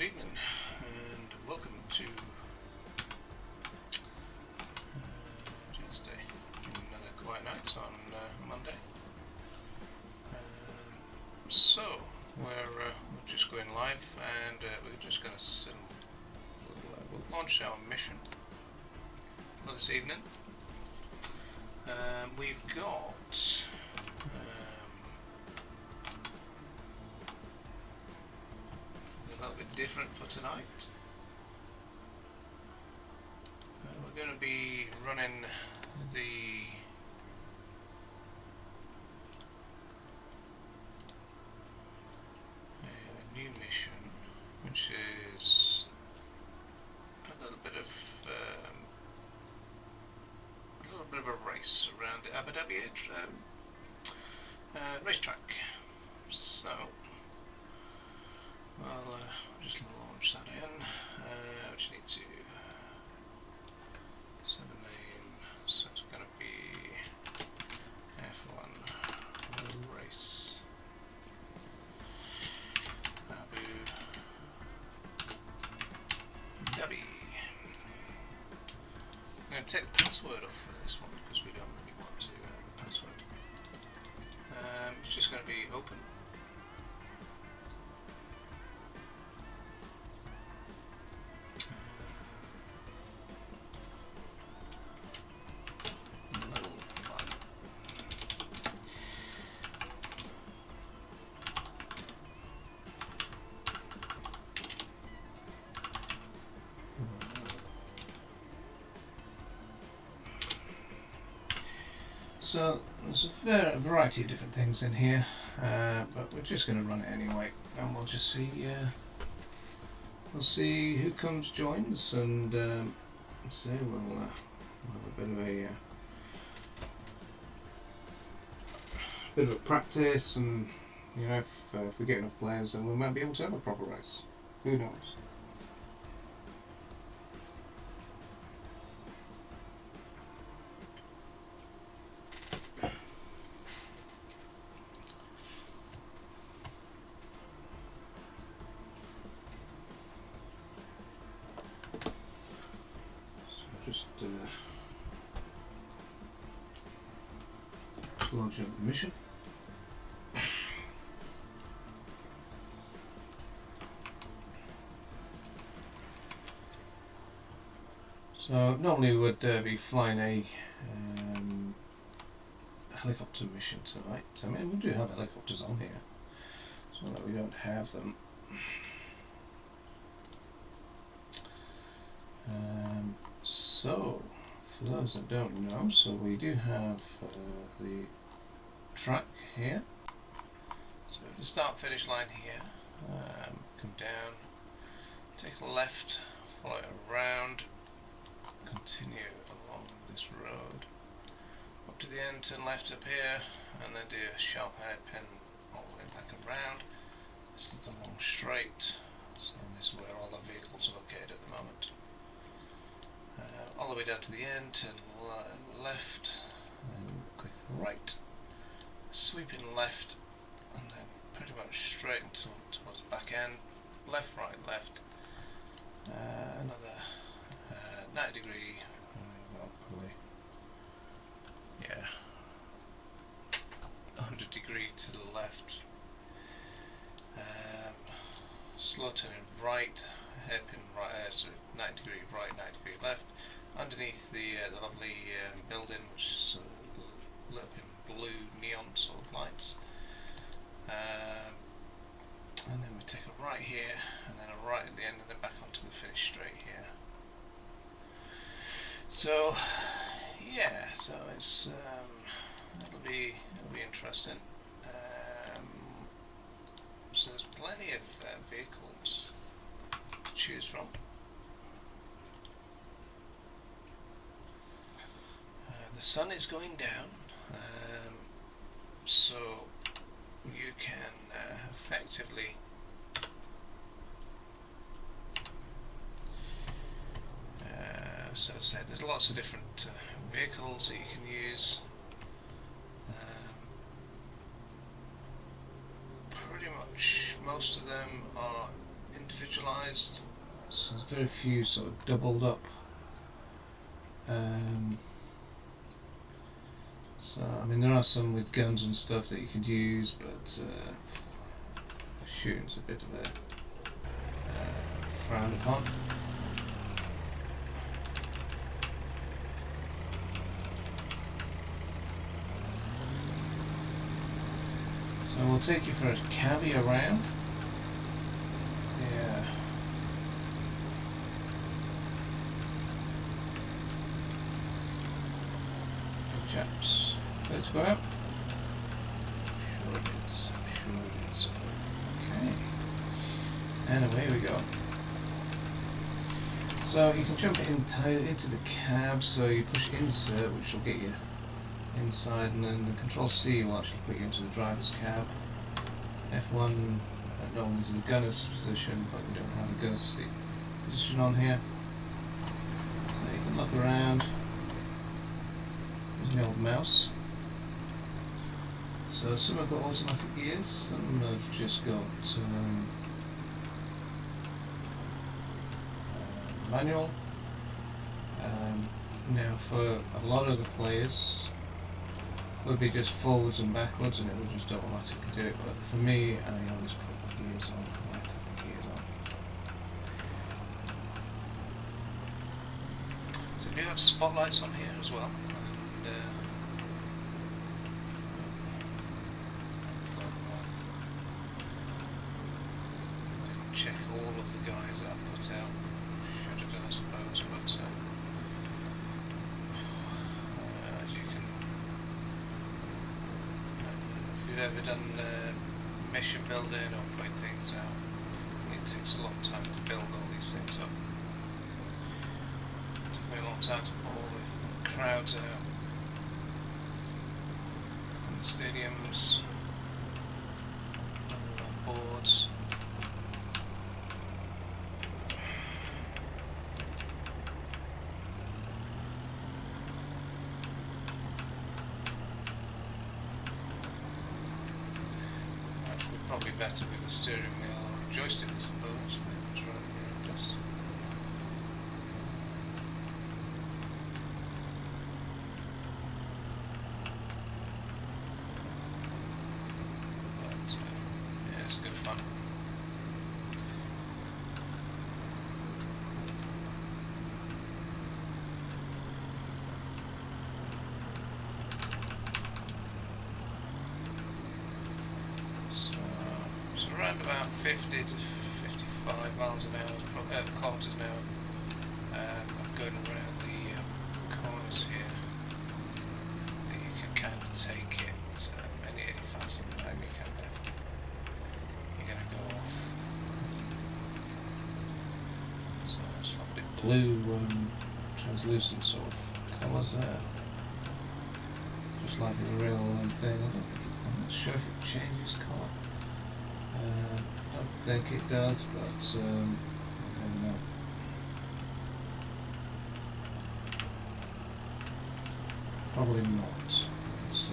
Good evening and welcome to Tuesday, another quiet night on Monday. So we're just going live and we're just going to we'll launch our mission for this evening. We've got a little bit different for tonight. We're going to be running the new mission, which is a little bit of a race around the Abu Dhabi racetrack. So I'll just launch that in. I just need to set a name, so it's going to be F1 race Abu Dhabi. I'm going to take the password off for this one because we don't really want to have a password. It's just going to be open. So there's a variety of different things in here, but we're just going to run it anyway, and we'll just see. We'll see who joins, and so we'll have a bit of a practice, and you know, if we get enough players, then we might be able to have a proper race. Who knows? Just launch up the mission. So normally we would be flying a helicopter mission tonight. I mean, we do have helicopters on here, so that we don't have them. So, for those that don't know, so we do have the track here. So the start-finish line here, come down, take a left, follow it around, continue along this road, up to the end, turn left up here, and then do a sharp hairpin all the way back around. This is the long straight, so this is where all the vehicles are located at the moment. All the way down to the end, turn left, and quick right, sweeping left, and then pretty much straight until towards the back end, left, right, left, another 90 degree, well, probably, yeah, 100 degree to the left, slow turning right, hairpin right, so 90 degree right, 90 degree left, underneath the lovely building, which is lit up in blue neon sort of lights, and then we take a right here, and then a right at the end, and then back onto the finish straight here. So yeah, so it's it'll be interesting. So there's plenty of vehicles to choose from. The sun is going down, so you can effectively so as I said, there's lots of different vehicles that you can use. Pretty much most of them are individual individualised, so there's very few sort of doubled up. So I mean there are some with guns and stuff that you could use, but shooting's a bit of a frowned upon. So we'll take you for a cabbie around. Yeah. Good chaps. Let's go out. Sure it is. Sure it is. Okay. And away we go. So you can jump into the cab, so you push insert, which will get you inside, and then the Control C will actually put you into the driver's cab. F1 normally is the gunner's position, but we don't have a gunner's seat position on here. So you can look around. There's my old mouse. So some have got automatic gears, some have just got manual. Now for a lot of the players it would be just forwards and backwards and it would just automatically do it, but for me I always put the gears on. I like to have the gears on. So we do have spotlights on here as well, and didn't check all of the guys that I put out. Should have done I suppose, but as you can, if you've ever done mission building or putting things out, it takes a long time to build all these things up. It took me a long time to put all the crowds out and the stadiums and boards. Probably better with the steering wheel or joystick, I suppose. But yeah, it's good fun. Around about 50 to 55 miles an hour, kilometers an hour. I'm going around the corners here. You can kind of take it any faster than that. You're going to go off. So it's a bit blue, translucent sort of colours there. Just like in the real thing. I'm not sure if it changes colour. I don't think it does, but I don't know. Probably not. So.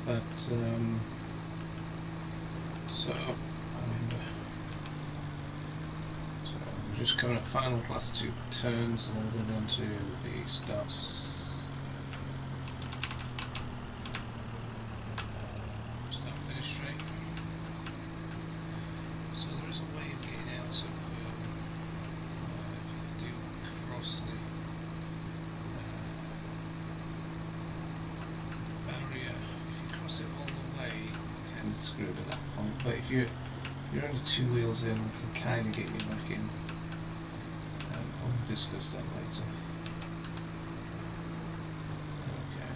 But so I mean. Just coming up final with last two turns, and then we're going to the start finish straight. So there is a way of getting out of if you do cross the barrier. If you cross it all the way, you're kind of screwed at that point. But if you're only two wheels in, we can kind of get you back in. We'll discuss that later. Okay,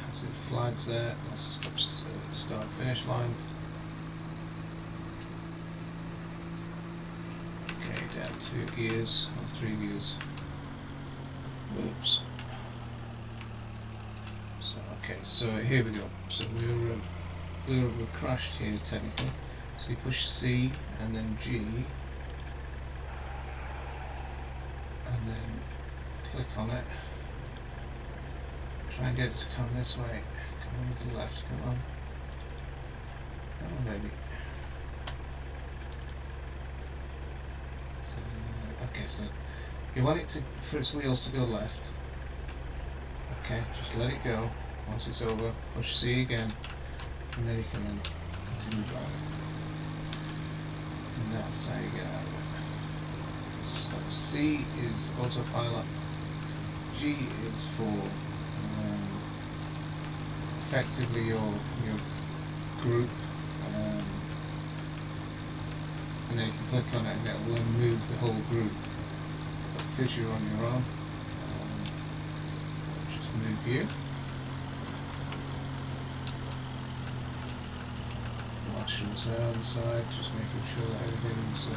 and so the flags there, that's the start finish line. Okay, down 2 gears, or 3 gears. Whoops. So, okay, so here we go. So we're crashed here technically. So you push C and then G. And then click on it, Try and get it to come this way. Come on to the left, come on. Come on, baby. So, okay, so you want it to, for its wheels to go left. Okay, just let it go. Once it's over, push C again, and then you can continue driving. And that's how you get out of it. So C is autopilot. G is for effectively your group, and then you can click on it and it will then move the whole group. But because you're on your own, just move you. Marshals there on the side, just making sure that everything's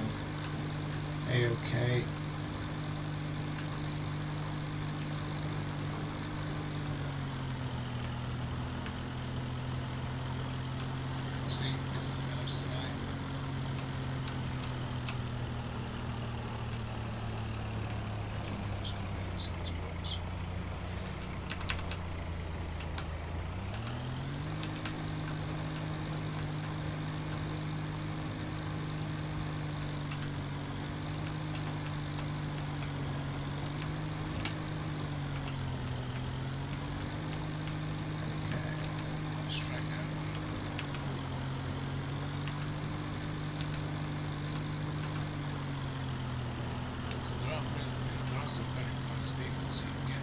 A-OK. See, is it close tonight? Some very fast vehicles you can get,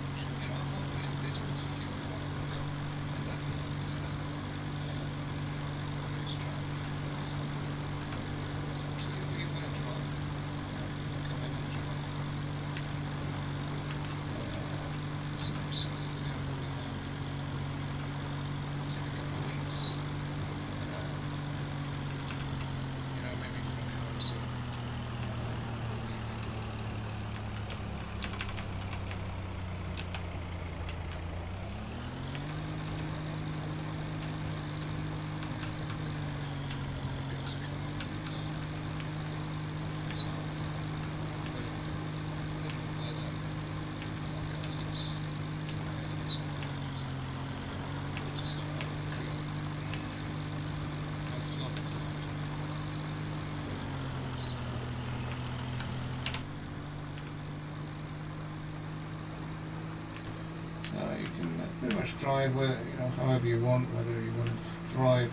which you know, in this particular one, and then for the rest racetrack. So it's up to you. You're going to drive. Come in and drive. So some of the video we have take a couple of weeks. You know, maybe for an hour or so. So you can pretty much drive where, you know, however you want, whether you want to drive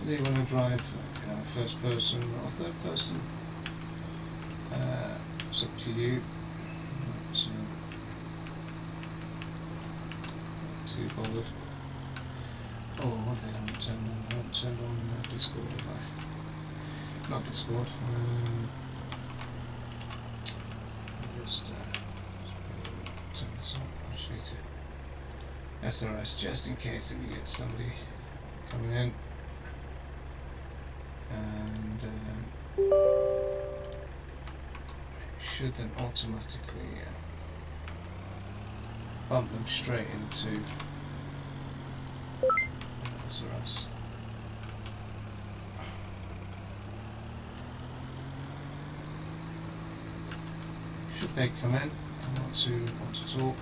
whether you want to drive, you know, first person or third person. It's up to you. Not too bothered. Oh, one thing I haven't turned on. I haven't turned on Discord, have I? Not Discord. I'll just turn this on. I'll shoot it. SRS, just in case if you get somebody coming in. And should then automatically bump them straight into SRS. Should they come in and want to talk,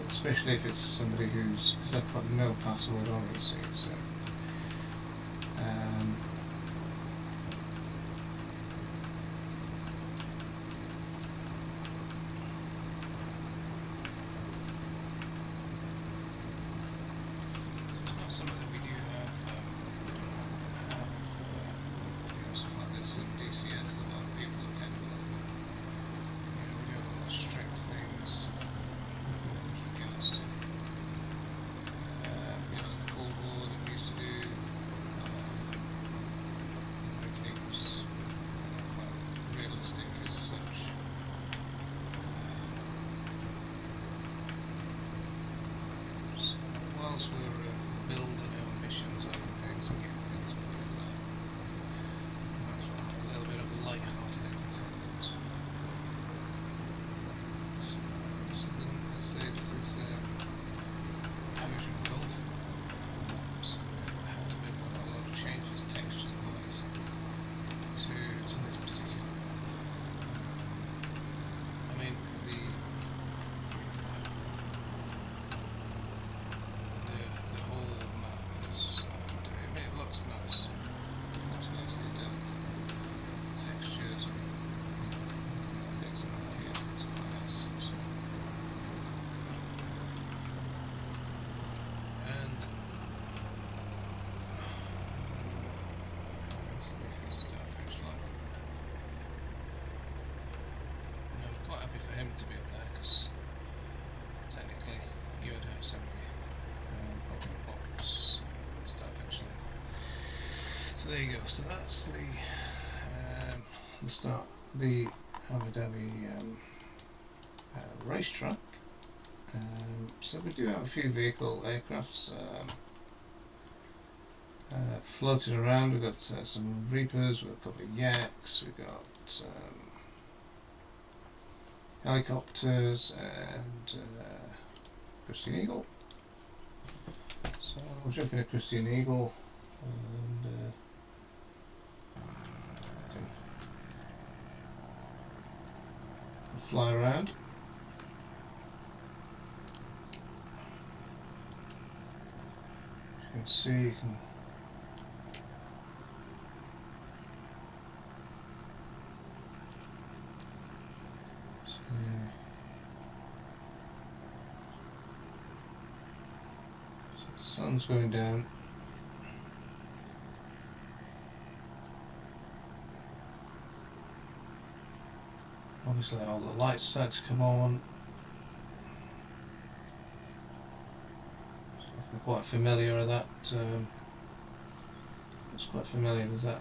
especially if it's somebody who's, because they've put no password on it, you see, so. Some of them we do have stuff like this in DCS. A lot of people are kind of, you know, we do have a lot of strict things with regards to, you know, in the Cold War, we used to be up there because technically you would have somebody open the box and start finishing. So there you go. So that's the start, the Abu Dhabi racetrack. So we do have a few vehicle aircrafts floating around. We've got some Reapers, we've got a couple of Yaks, we've got helicopters and Christian Eagle. So we'll jump in a Christian Eagle and fly around. You can see, you can the sun's going down. Obviously all the lights start to come on. I'm quite familiar with that. It's quite familiar with that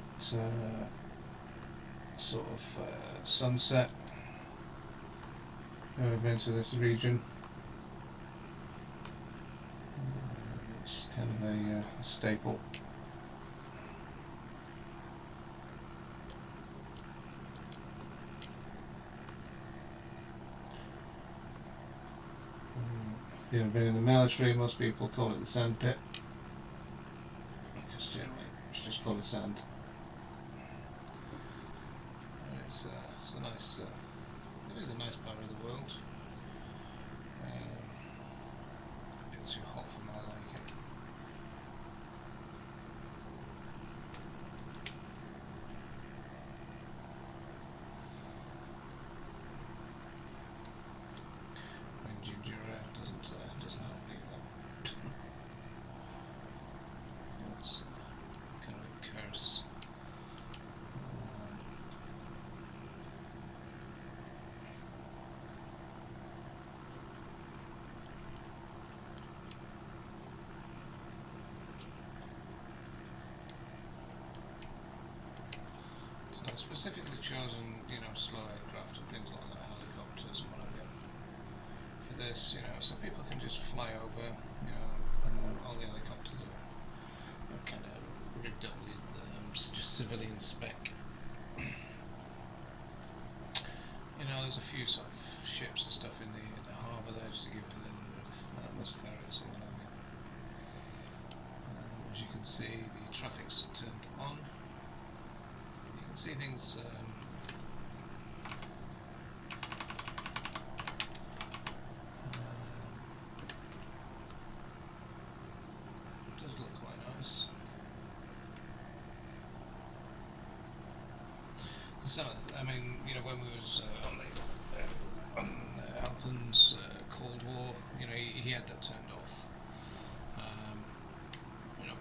sort of sunset. I've been to this region. It's kind of a staple. If you've been in the military, most people call it the sand pit, because generally it's just full of sand. And it's a nice, it is a nice part of the world. A bit too hot for my liking. Doesn't help either. It's kind of a curse. So I've specifically chosen, slow aircraft and things like that, helicopters and whatever. For this, so people can just fly over, and all the helicopters are kind of rigged up with just civilian spec. There's a few sort of ships and stuff in the harbour there just to give it a little bit of atmospherics and whatever. As you can see, the traffic's turned on. You can see things. When we was on Alpen's Cold War, he had that turned off.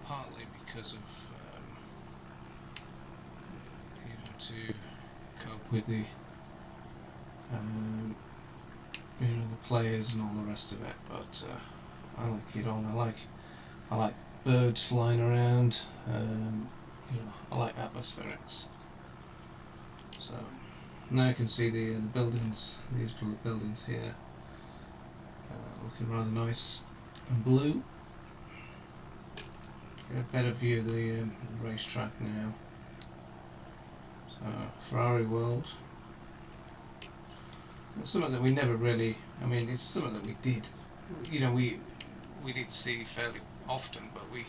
Partly because of to cope with the the players and all the rest of it. But I like it on. I like birds flying around. I like atmospherics. So now you can see the buildings, these buildings here, looking rather nice and blue. Get a better view of the racetrack now. So Ferrari World. It's something that we never really, it's something that we did, we did see fairly often, but we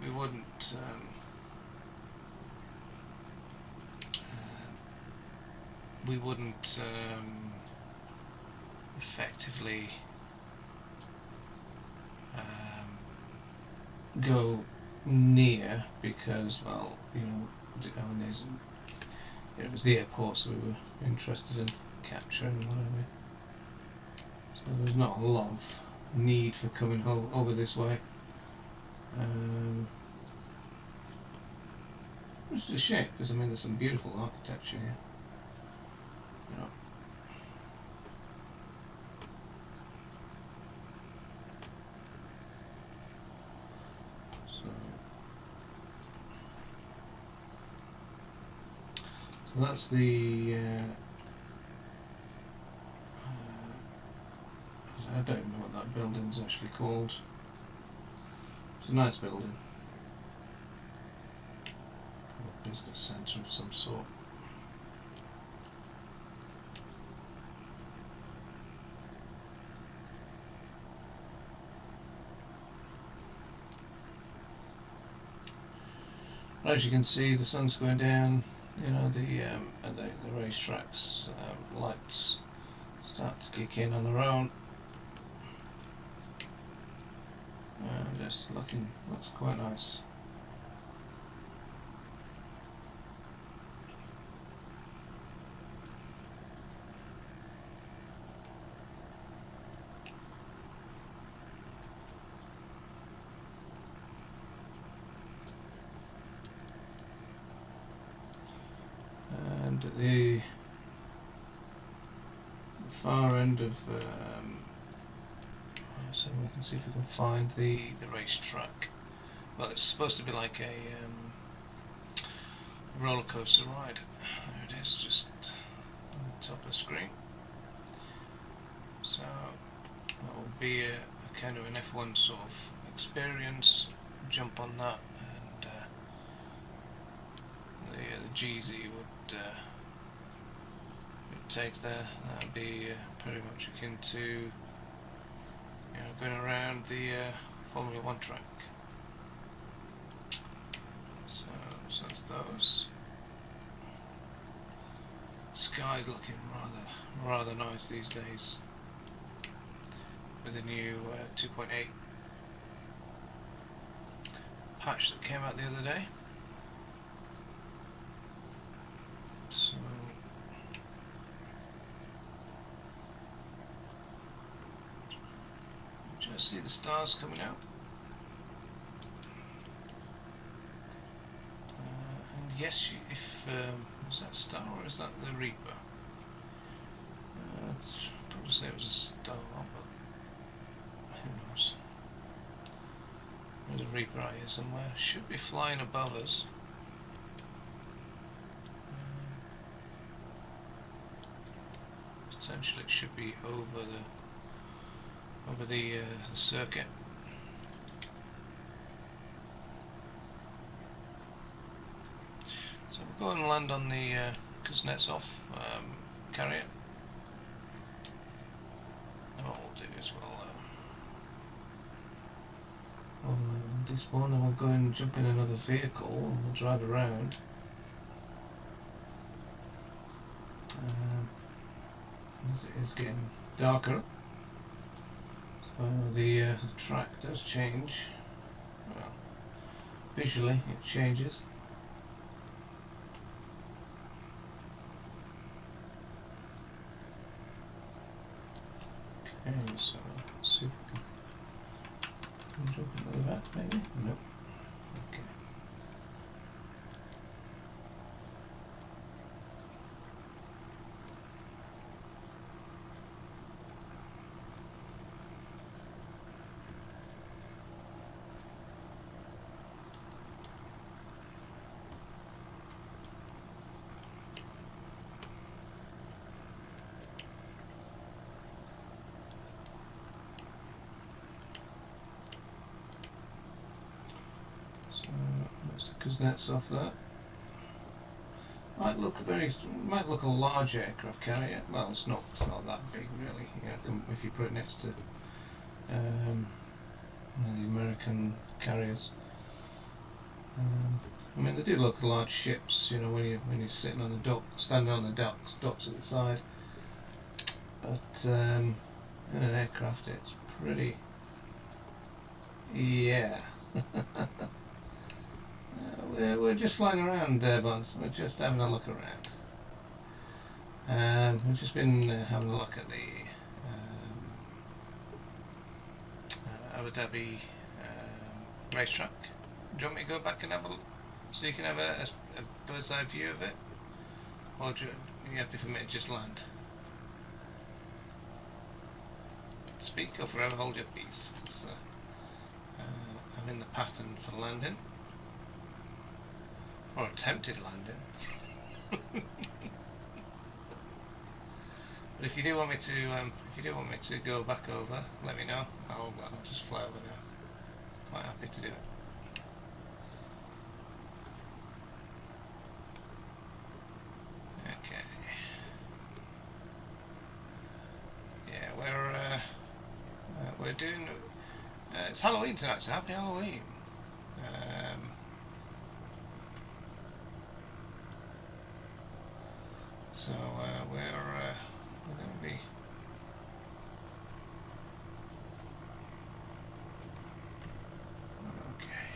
wouldn't effectively go near because, well, it was the airport, so we were interested in capturing and whatever. So there's not a lot of need for coming over this way. Which is a shame, because there's some beautiful architecture here. So that's the I don't know what that building's actually called. It's a nice building. A business centre of some sort. As you can see, the sun's going down. You know, the racetrack's lights start to kick in on their own. And it's looks quite nice. And at the far end of so we can see if we can find the racetrack. Well, it's supposed to be like a roller coaster ride. There it is, just on the top of the screen. So that will be a kind of an F1 sort of experience. Jump on that, and the G's that you would take there. That would be pretty much akin to going around the Formula 1 track. So that's those. Sky's looking rather nice these days with the new 2.8 patch that came out the other day. So just see the stars coming out. And yes, if is that a star or is that the Reaper? I'd probably say it was a star, but who knows? There's a Reaper out here somewhere. Should be flying above us. Potentially it should be over the circuit. So we'll go and land on the Kuznetsov carrier. And what we'll do is we'll despawn and we'll go and jump in another vehicle and we'll drive around. As it is getting darker, so the track does change. Well, visually it changes. Okay, so let's see if we can jump into the back maybe? Nope. Okay. That's the Kuznetsov there. Might look a large aircraft carrier. Well, it's not that big really. If you put it next to the American carriers. I mean, they do look large ships. When you're sitting on the dock, standing on the docks at the side. But in an aircraft, it's pretty. Yeah. We're just flying around, Buns. We're just having a look around. We've just been having a look at the Abu Dhabi racetrack. Do you want me to go back and have a look so you can have a bird's eye view of it? Or do you happy for me to just land? Speak or forever hold your peace. I'm in the pattern for landing. Or attempted landing. But if you do want me to go back over, let me know. I'll just fly over there. Quite happy to do it. Okay. Yeah, we're doing. It's Halloween tonight, so happy Halloween. So we're going to be. Okay.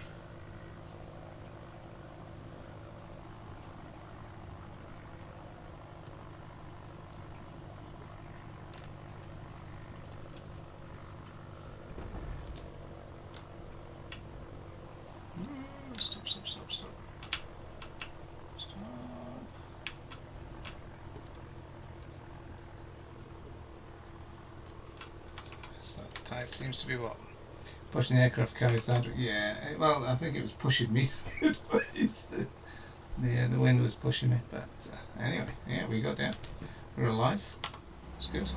Stop. So the tide seems to be what? Pushing the aircraft carrier side. Yeah, well, I think it was pushing me sideways. The wind was pushing me, but anyway, yeah, we got down. We're alive. That's good.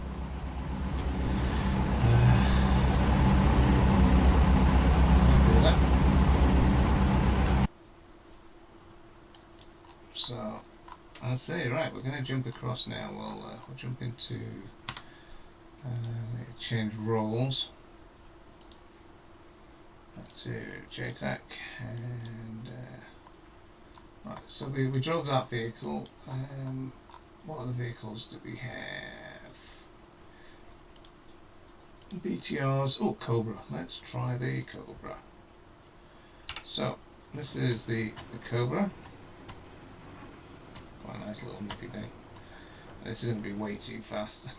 So, I'll say, right, we're going to jump across now. We'll jump into change roles to JTAC, and right, so we drove that vehicle. What other vehicles do we have? BTRs. Oh, Cobra. Let's try the Cobra. So this is the Cobra. Quite a nice little nippy thing. This is going to be way too fast.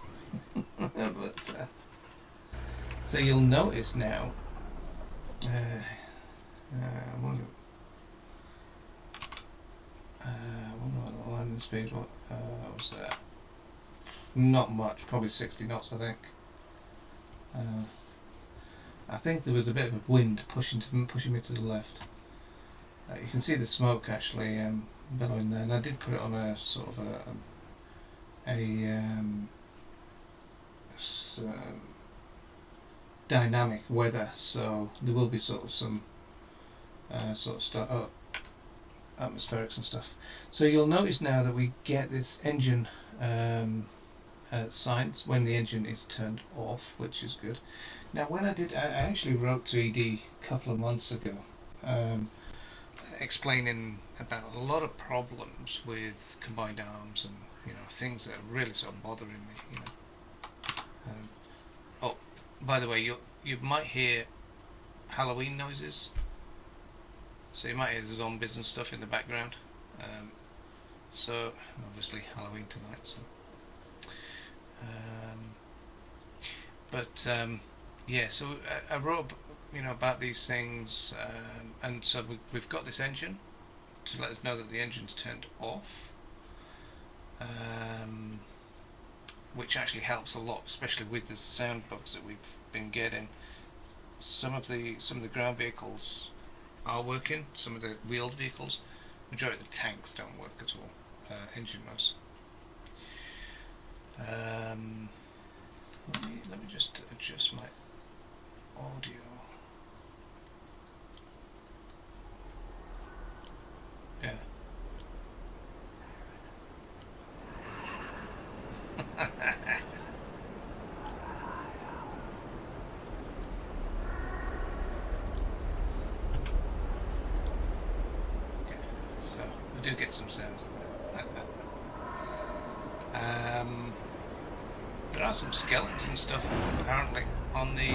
But so you'll notice now. I wonder what the landing speed was there. Not much, probably 60 knots, I think. I think there was a bit of a wind pushing me to the left. You can see the smoke actually billowing there, and I did put it on a sort of dynamic weather, so there will be sort of some atmospherics and stuff. So you'll notice now that we get this engine signs when the engine is turned off, which is good. Now when I actually wrote to ED a couple of months ago, explaining about a lot of problems with combined arms and things that are really sort of bothering me. Oh, by the way, you might hear Halloween noises. So you might hear the zombies and stuff in the background. So obviously Halloween tonight. So, yeah. So I wrote, about these things, and so we've got this engine to let us know that the engine's turned off, which actually helps a lot, especially with the sound bugs that we've been getting. Some of the ground vehicles are working. Some of the wheeled vehicles, majority of the tanks don't work at all, engine wise. Let me just adjust my audio. Yeah. So we do get some sounds of that. There are some skeleton stuff apparently on the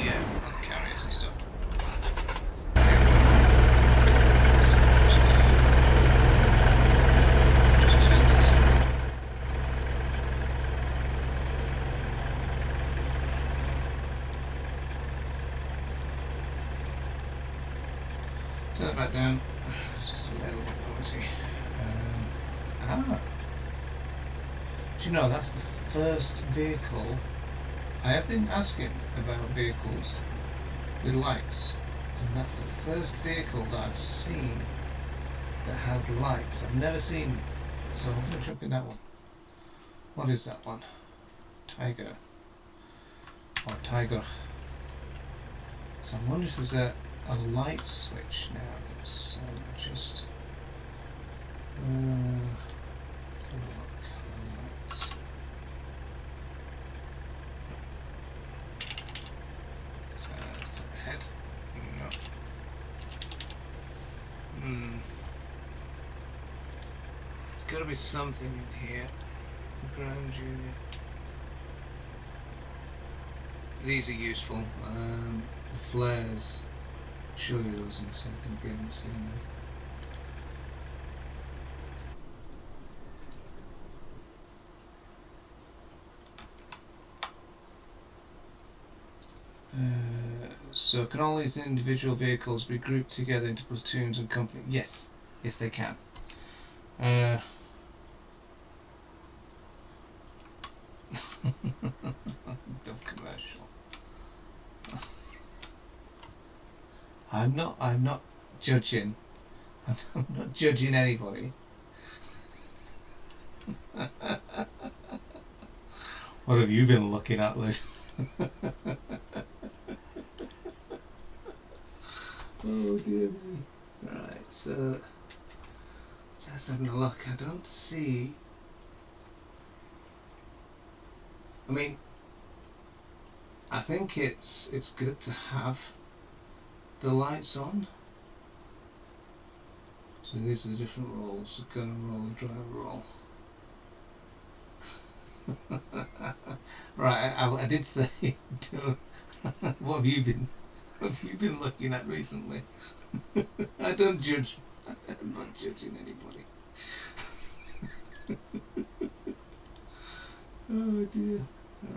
carriers and stuff. Just turn this. Turn it back down. It's just a little bit noisy. Do you know, that's the first vehicle. I have been asking about vehicles with lights, and that's the first vehicle that I've seen that has lights. I've never seen so I'm going to jump in that one. What is that one? Tiger. Or tiger. So I wonder if there's a light switch now that's just... let's have a look. Lights. It's up ahead. No. There's got to be something in here. Ground unit. These are useful. The flares. I'll show you those in a second if you haven't seen them. So can all these individual vehicles be grouped together into platoons and companies? Yes. Yes, they can. Dove commercial. I'm not judging. I'm not judging anybody. What have you been looking at, Lou? Oh dear me. Right, so just having a look. I don't see. I mean, I think it's good to have the lights on. So these are the different roles: the gunner role, the driver role. Right, I did say. What have you been looking at recently? I don't judge. I'm not judging anybody. Oh dear.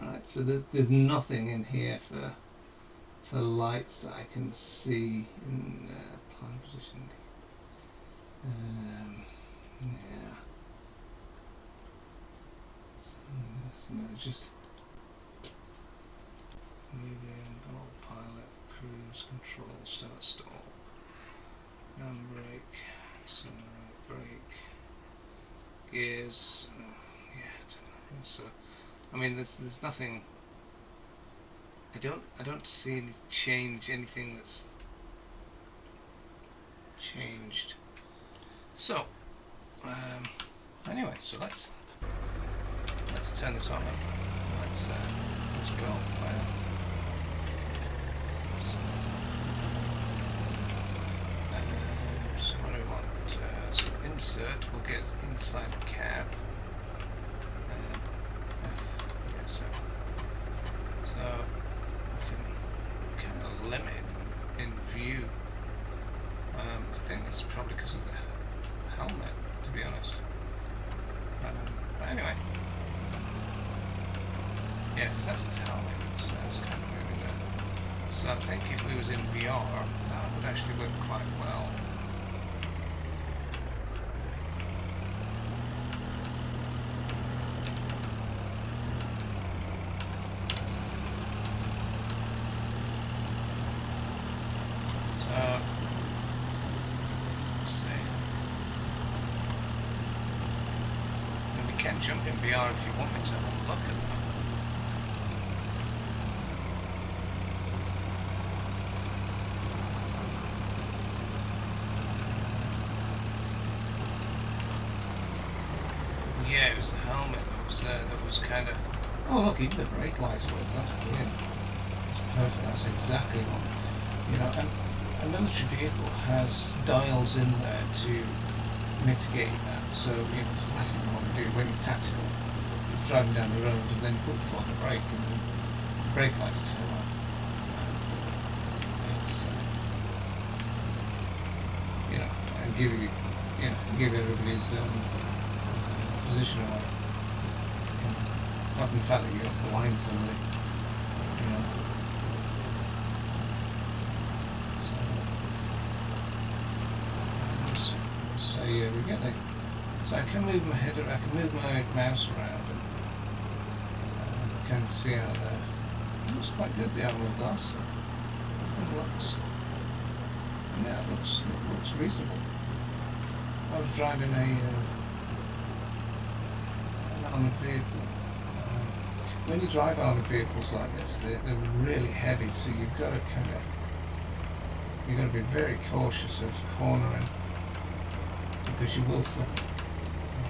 Alright, so there's nothing in here for lights that I can see in plan position. Yeah. So no, just medium, autopilot, cruise control, start stall, handbrake, accelerate, brake, gears. Yeah. So I mean, there's nothing. I don't see anything that's changed. So, anyway, so let's turn this on and let's go. So what do we want? So insert will get us inside the cab. So we can kind of limit in view. I think it's probably because of the helmet, to be honest. But anyway, yeah, because that's his helmet. It's kind of moving there. So I think if we was in VR, that would actually work quite well. Can jump in VR if you want me to have a look at them. Yeah, it was the helmet that was kind of... Oh look, even the brake lights work. That's brilliant. It's perfect. That's exactly what... You know, and a military vehicle has dials in there to mitigate that. So, you know, it's the last thing you want to do when you're tactical is driving down the road and then put the foot on the brake and the brake lights turn on. It's, you know, and give everybody's position away. Apart from the fact that you're behind somebody, you know. So yeah, we get it. So I can move my head, I can move my mouse around and I can see out there. It looks quite good, the outward glass. I think it looks, yeah, it looks reasonable. I was driving armoured vehicle. When you drive armoured vehicles like this, they're really heavy, so you've got to be very cautious of cornering, because you will flip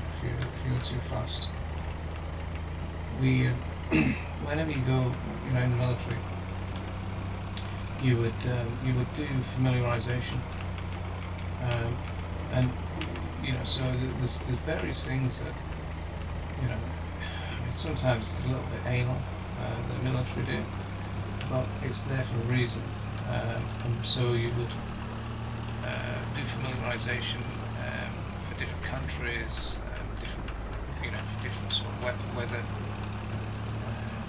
if you're too fast. We whenever you go, in the military, you would do familiarization, and so there's various things that sometimes it's a little bit anal, the military do, but it's there for a reason. And so you would do familiarization for different countries, different, for different sort of weather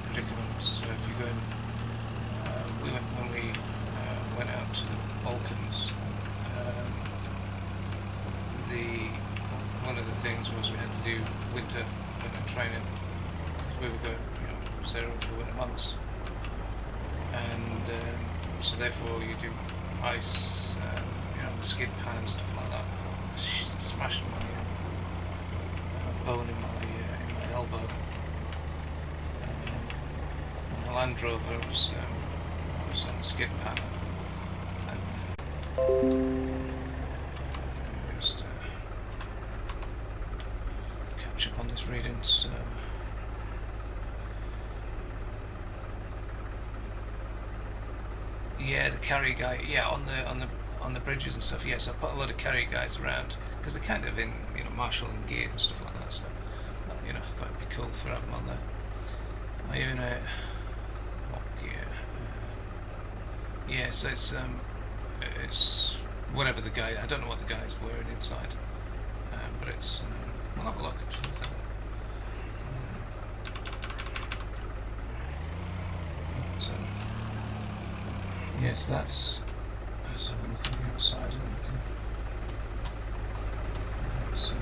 predicaments. So if you go in, when we went out to the Balkans, one of the things was we had to do winter training, because we were going, sail over the winter months, and so therefore you do ice, skid pan, stuff like that. Smashing my bone in my elbow. On the Land Rover, I was on the skid pan. Just catch up on this reading. So. Yeah, the carrier guy. Yeah, on the bridges and stuff. Yes, I put a lot of carrier guys around, because they're kind of in marshalling gear and stuff like that. So I thought it'd be cool for having them on there. I even what gear? Yeah, so it's whatever the guy. I don't know what the guy's wearing inside, but it's. We'll have a look actually. So. Yes, let's have a look at the outside and then we can. So,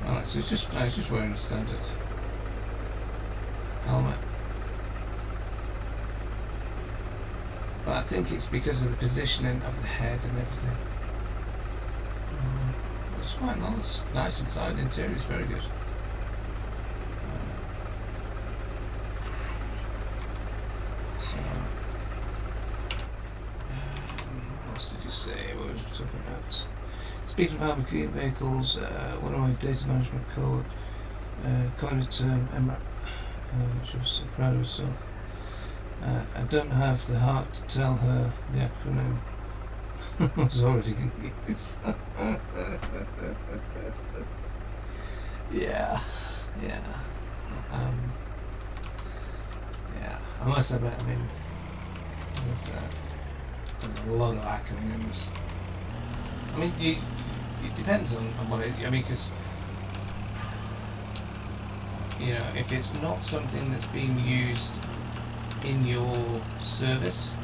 alright, so I was just wearing a standard helmet, but I think it's because of the positioning of the head and everything. It's quite nice inside. The interior is very good. Say what was we talking about? Speaking of armoured vehicles, one of my data management code coined the term MRAP, which was proud of herself. I don't have the heart to tell her the acronym was already in use. Yeah. I must admit, there's a lot of acronyms. It depends on what because if it's not something that's being used in your service,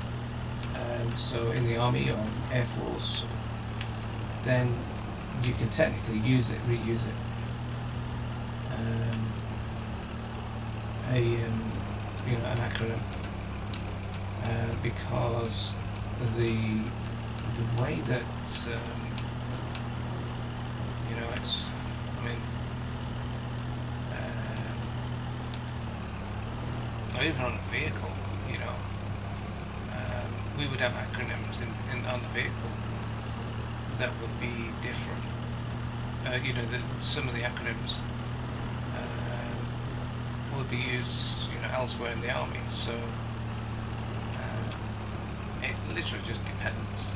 so in the Army or Air Force, then you can technically use it, reuse it. An acronym, because the way that it's even on a vehicle, we would have acronyms on the vehicle that would be different. Some of the acronyms would be used elsewhere in the Army, so it literally just depends,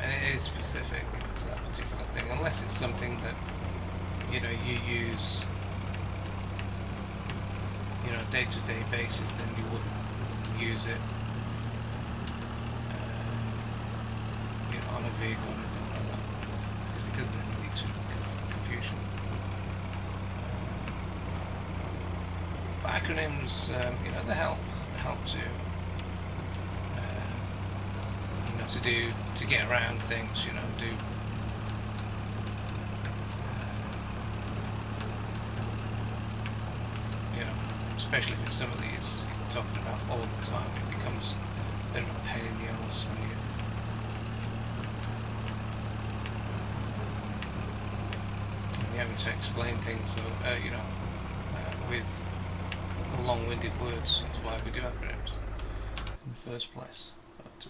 and it is specific to that particular thing, unless it's something that you use day-to-day basis, then you wouldn't use it on a vehicle or anything like that, because it could then lead to confusion. But acronyms, they help to get around things, especially if it's some of these you're talking about all the time, it becomes a bit of a pain in the arse when you you're having to explain things, with long-winded words. That's why we do acronyms in the first place. But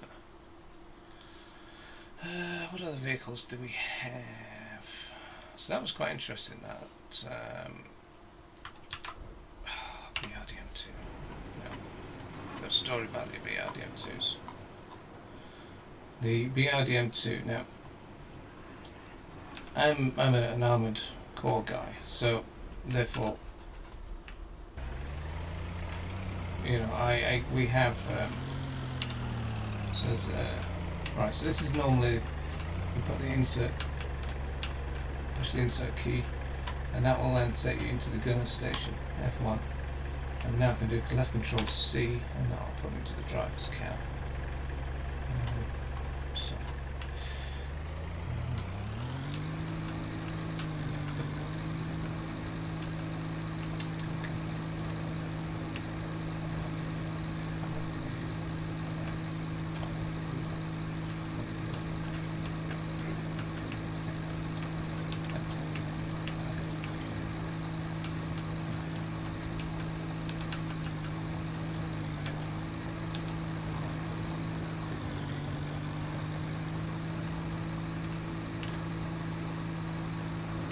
what other vehicles do we have? So that was quite interesting. That BRDM2. No, got a story about the BRDM2s. The BRDM2. Now, I'm an armoured core guy, so therefore, we have right. So this is normally you put the insert, push the insert key, and that will then set you into the gunner station F1. And now I can do left control C, and that'll put me into the driver's cab.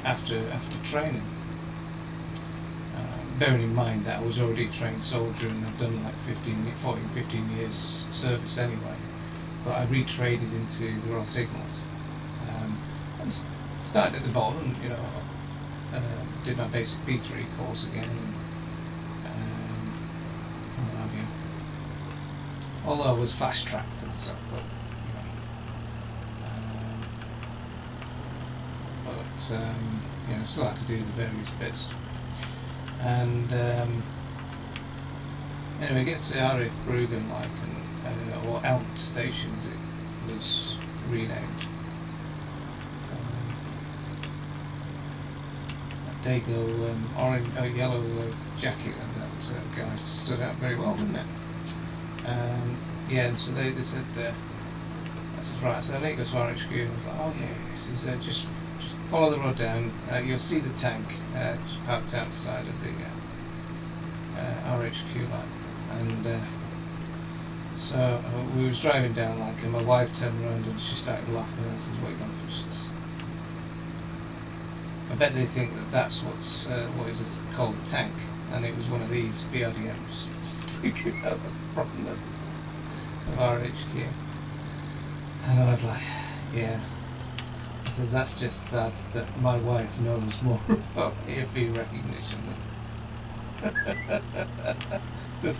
After training, bearing in mind that I was already a trained soldier and I'd done like 15 years service anyway, but I retraded into the Royal Signals and started at the bottom, did my basic B3 course again, and what have you. Although I was fast tracked and stuff, but still had to do the various bits. And anyway, it gets to RAF Bruggen, or Elm Station as it was renamed. That Dayglow yellow jacket and that guy stood out very well, didn't it? And so they said, that's right, so I think it goes to RHQ, and I was like, oh yeah, he said, just follow the road down, you'll see the tank just parked outside of the RHQ line. And so we was driving down, and my wife turned around and she started laughing, and I said, what are you laughing? She says, I bet they think that's what is called a tank, and it was one of these BRDMs sticking out the front of RHQ. And I was like, yeah. I said, that's just sad that my wife knows more about AFV recognition than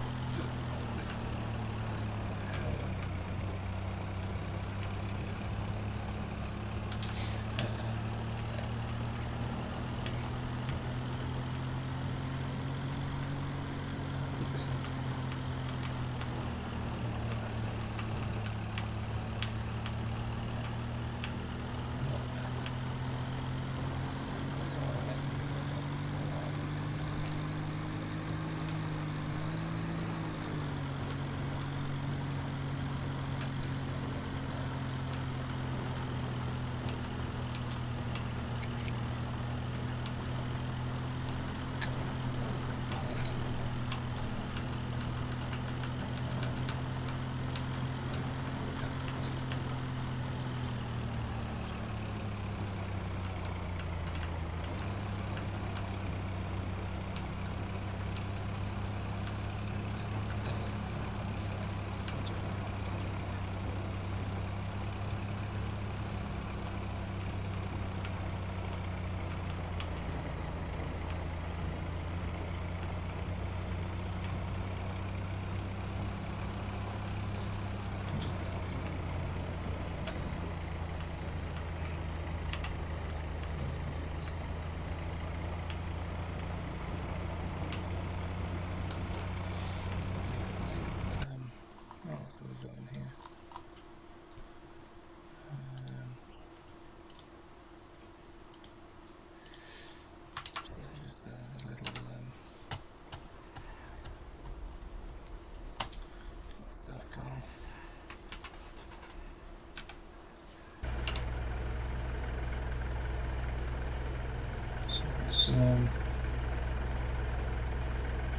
It's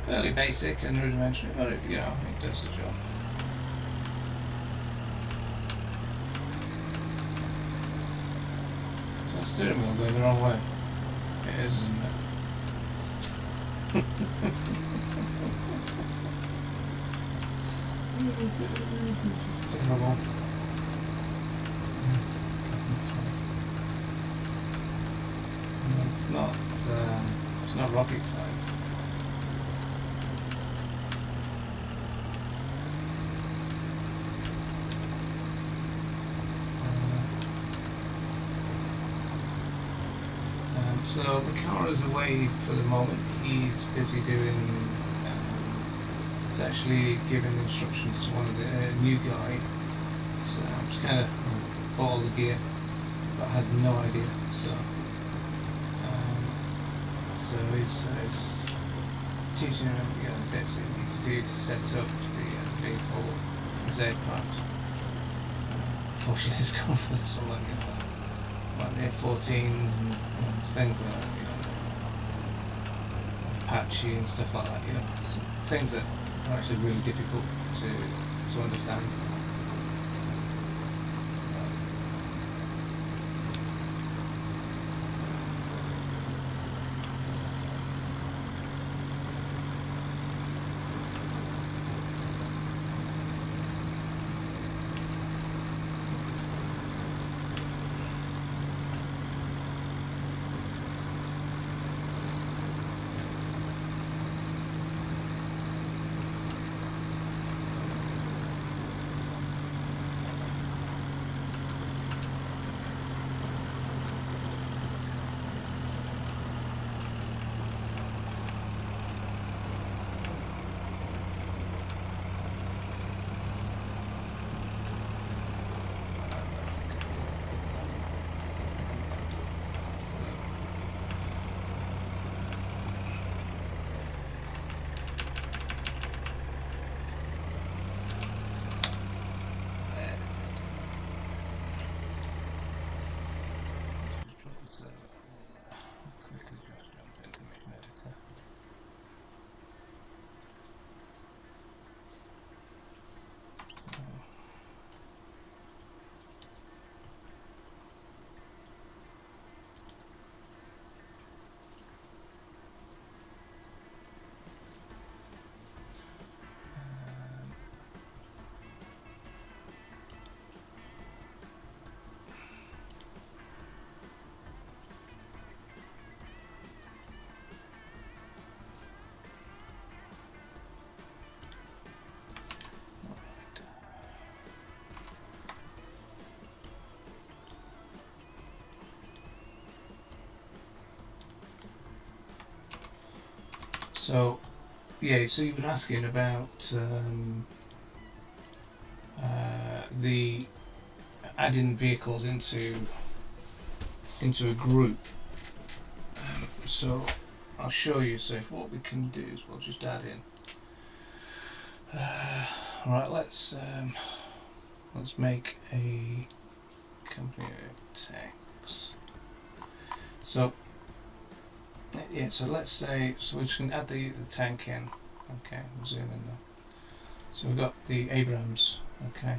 fairly basic and rudimentary, but it does the job. So the steering wheel going the wrong way. It is, isn't it? It's just terrible. It's not rocket science. So the car is away for the moment. He's busy doing. He's actually giving instructions to one of the new guy. So I'm just kind of bought all the gear, but has no idea. So he's teaching him bits that he needs to do to set up the vehicle, his aircraft. Unfortunately, he's gone for some like the F-14s and things like that, Apache and stuff like that, so things that are actually really difficult to understand. So, yeah, so you were asking about the adding vehicles into a group. So I'll show you. So if what we can do is we'll just add in. Right, let's make a company of tanks. So yeah, so let's say, so we just can add the tank in. Okay, we'll zoom in there. So we've got the Abrams. Okay,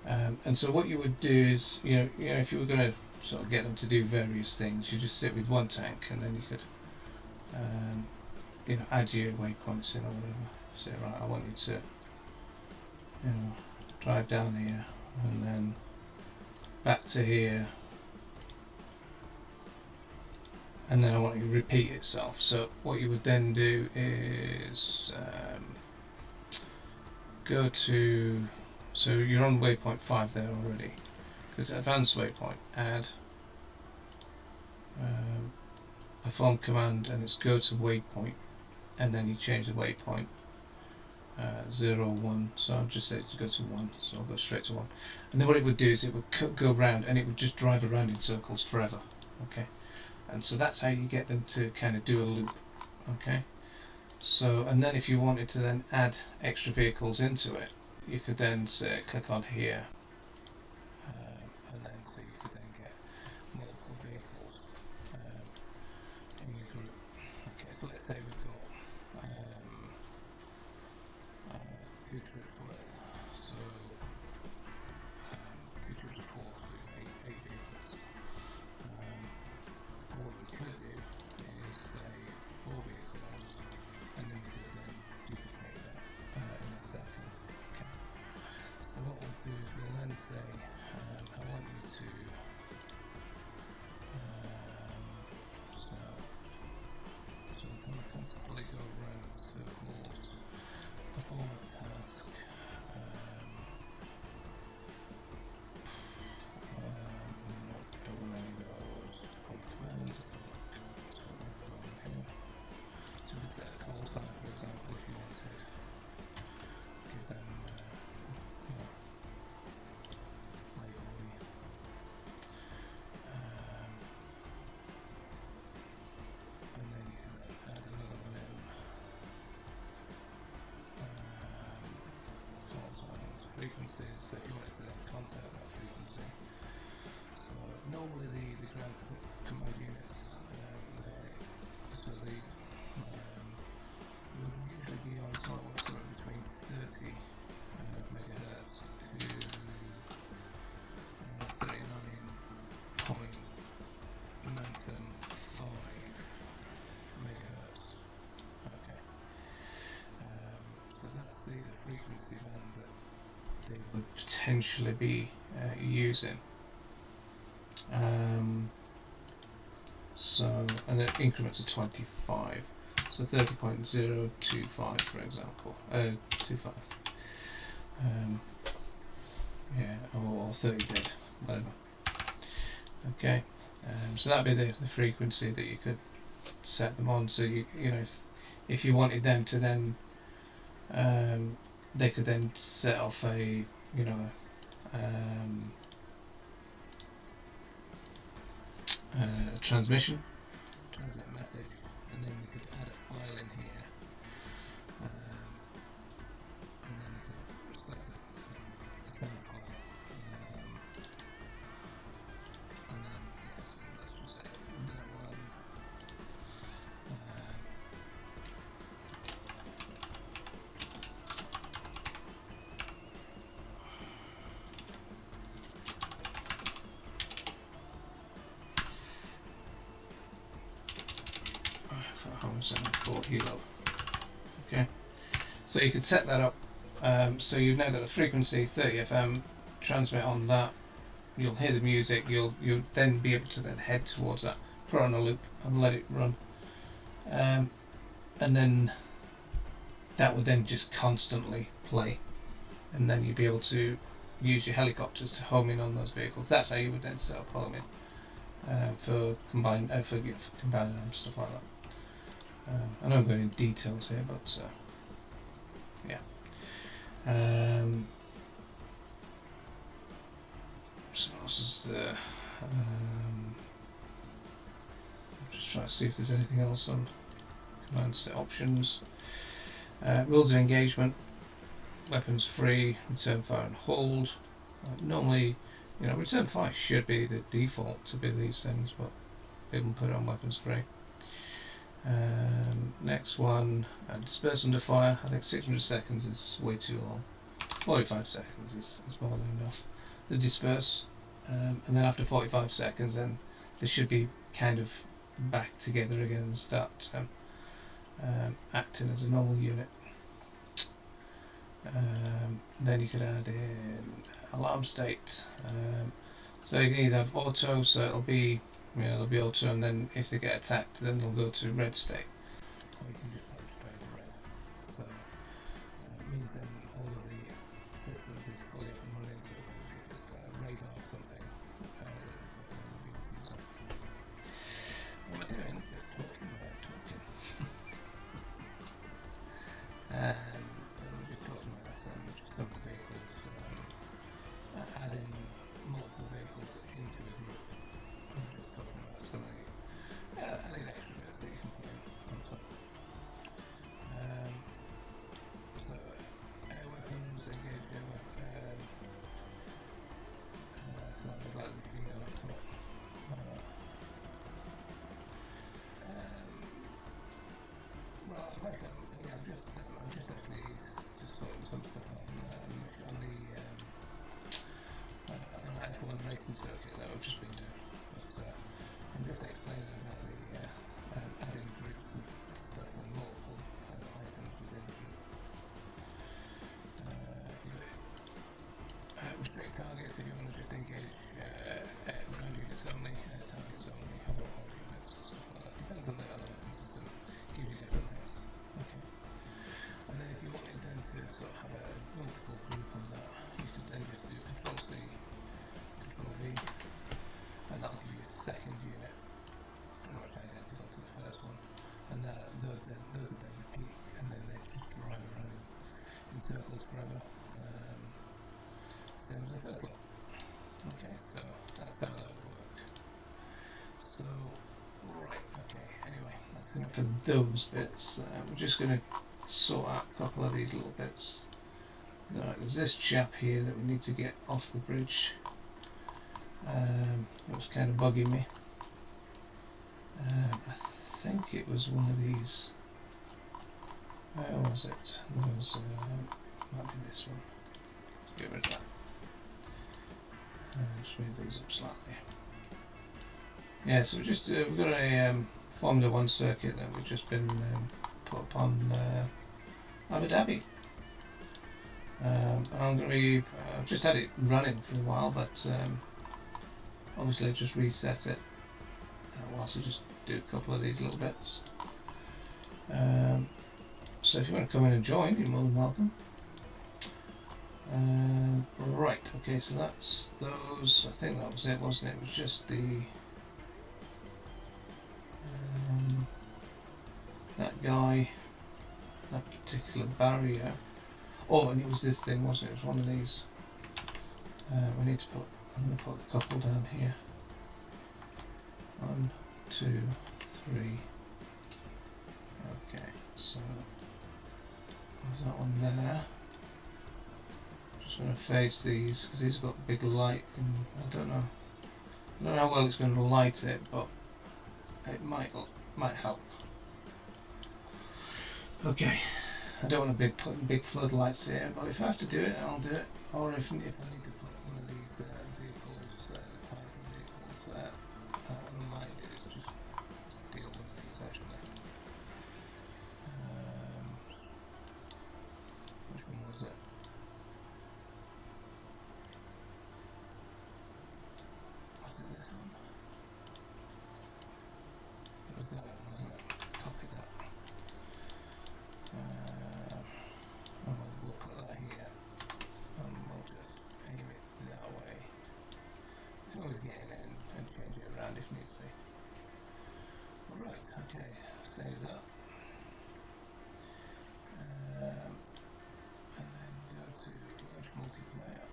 and so what you would do is, if you were going to sort of get them to do various things, you just sit with one tank, and then you could, add your waypoints in or whatever. Say, right, I want you to, drive down here, and then back to here. And then I want you to repeat itself. So what you would then do is go to, so you're on waypoint 5 there already. Go to advanced waypoint, add, perform command, and it's go to waypoint, and then you change the waypoint 0, 1. So I'll just say to go to 1, so I'll go straight to 1. And then what it would do is it would go round, and it would just drive around in circles forever. Okay. And so that's how you get them to kind of do a loop. Okay, so and then if you wanted to then add extra vehicles into it, you could then say click on here, and then so you could then get multiple vehicles, and you frequencies, so if you wanted to then contact that frequency. So normally the ground command units, so they would usually be on somewhere between 30 megahertz to 39.975 megahertz. Okay. So that's the frequency band that they would potentially be using. So, and then increments of 25. So 30.025, for example, 25. Yeah, or 30 dead, whatever. Okay, so that'd be the frequency that you could set them on. So you know if you wanted them to then they could then set off a transmit message, and then we could add a file in here, and then you could select a sample, and then let's just say that one. For helo. Okay, so you could set that up. So you've now got the frequency 30 FM, transmit on that. You'll hear the music. You'll then be able to then head towards that, put on a loop and let it run, and then that would then just constantly play, and then you'd be able to use your helicopters to home in on those vehicles. That's how you would then set up homing for combined for combined stuff like that. I know I'm going in details here, but yeah. So what else is there? I'm just trying to see if there's anything else on command set options. Rules of engagement, weapons free, return fire and hold. Normally, return fire should be the default to be these things, but people put it on weapons free. Next one, disperse under fire. I think 600 seconds is way too long. 45 seconds is more than enough. The disperse, and then after 45 seconds, then they should be kind of back together again and start acting as a normal unit. Then you could add in alarm state. So you can either have auto, so it'll be they'll be auto, and then if they get attacked, then they'll go to red state. Or you can just put straight to red. So it means then all of the systems is fully up and running. So if it's radar or something, what am I doing? Just talking about talking. So I'm just talking about just some of the vehicles, adding multiple vehicles into a group. Adding extra bits that you can put in on top. So air weapons, engage air weapon. So that would like being done on top. Well, I like them. Yeah, I'm just actually just putting some stuff on the F1 racing circuit that I've just been doing. But I'm just explaining about the adding groups and stuff and multiple items within the group. Restrict targets if you want to just engage ground units only, targets only, hover all units, stuff like that. Depends on the other weapon system, gives you different things. Okay. And then if you wanted then to sort of have a multiple group on that, you could then just do Control C, Control V, and that'll give you a second unit, pretty much identical to the first one, and those would then repeat, and then they just drive around in circles forever, same as the first one. Okay, so that's how that would work. So, right, okay, anyway, that's enough for those bits. We're just going to sort out a couple of these little bits. Right, there's this chap here that we need to get off the bridge. It was kind of bugging me. I think it was one of these. Where was it? There was, might be this one. Let's get rid of that. Just move these up slightly. Yeah, so we've got a Formula 1 circuit that we've just been put up on Abu Dhabi. I'm going to be, I've just had it running for a while, but obviously just reset it whilst I just do a couple of these little bits. So if you want to come in and join, you're more than welcome. Right, okay, so that's those. I think that was it, wasn't it? It was just the that guy, that particular barrier. Oh, and it was this thing, wasn't it? It was one of these. We need to put. I'm going to put a couple down here. 1, 2, 3. Okay, so there's that one there. Just going to face these because these have got big light, and I don't know how well it's going to light it, but it might help. Okay, I don't want to put big floodlights here, but if I have to do it, I'll do it. Or if I need to put one of these vehicles, type of vehicles, what I might do is just steal one of these actually. Which one was it? Was it this one? It was that one, wasn't it? Copy that. We'll put that here, and we'll just aim it that way. You can always get in it and change it around if needs be. Alright, okay, save that. And then go to Launch Multiplayer.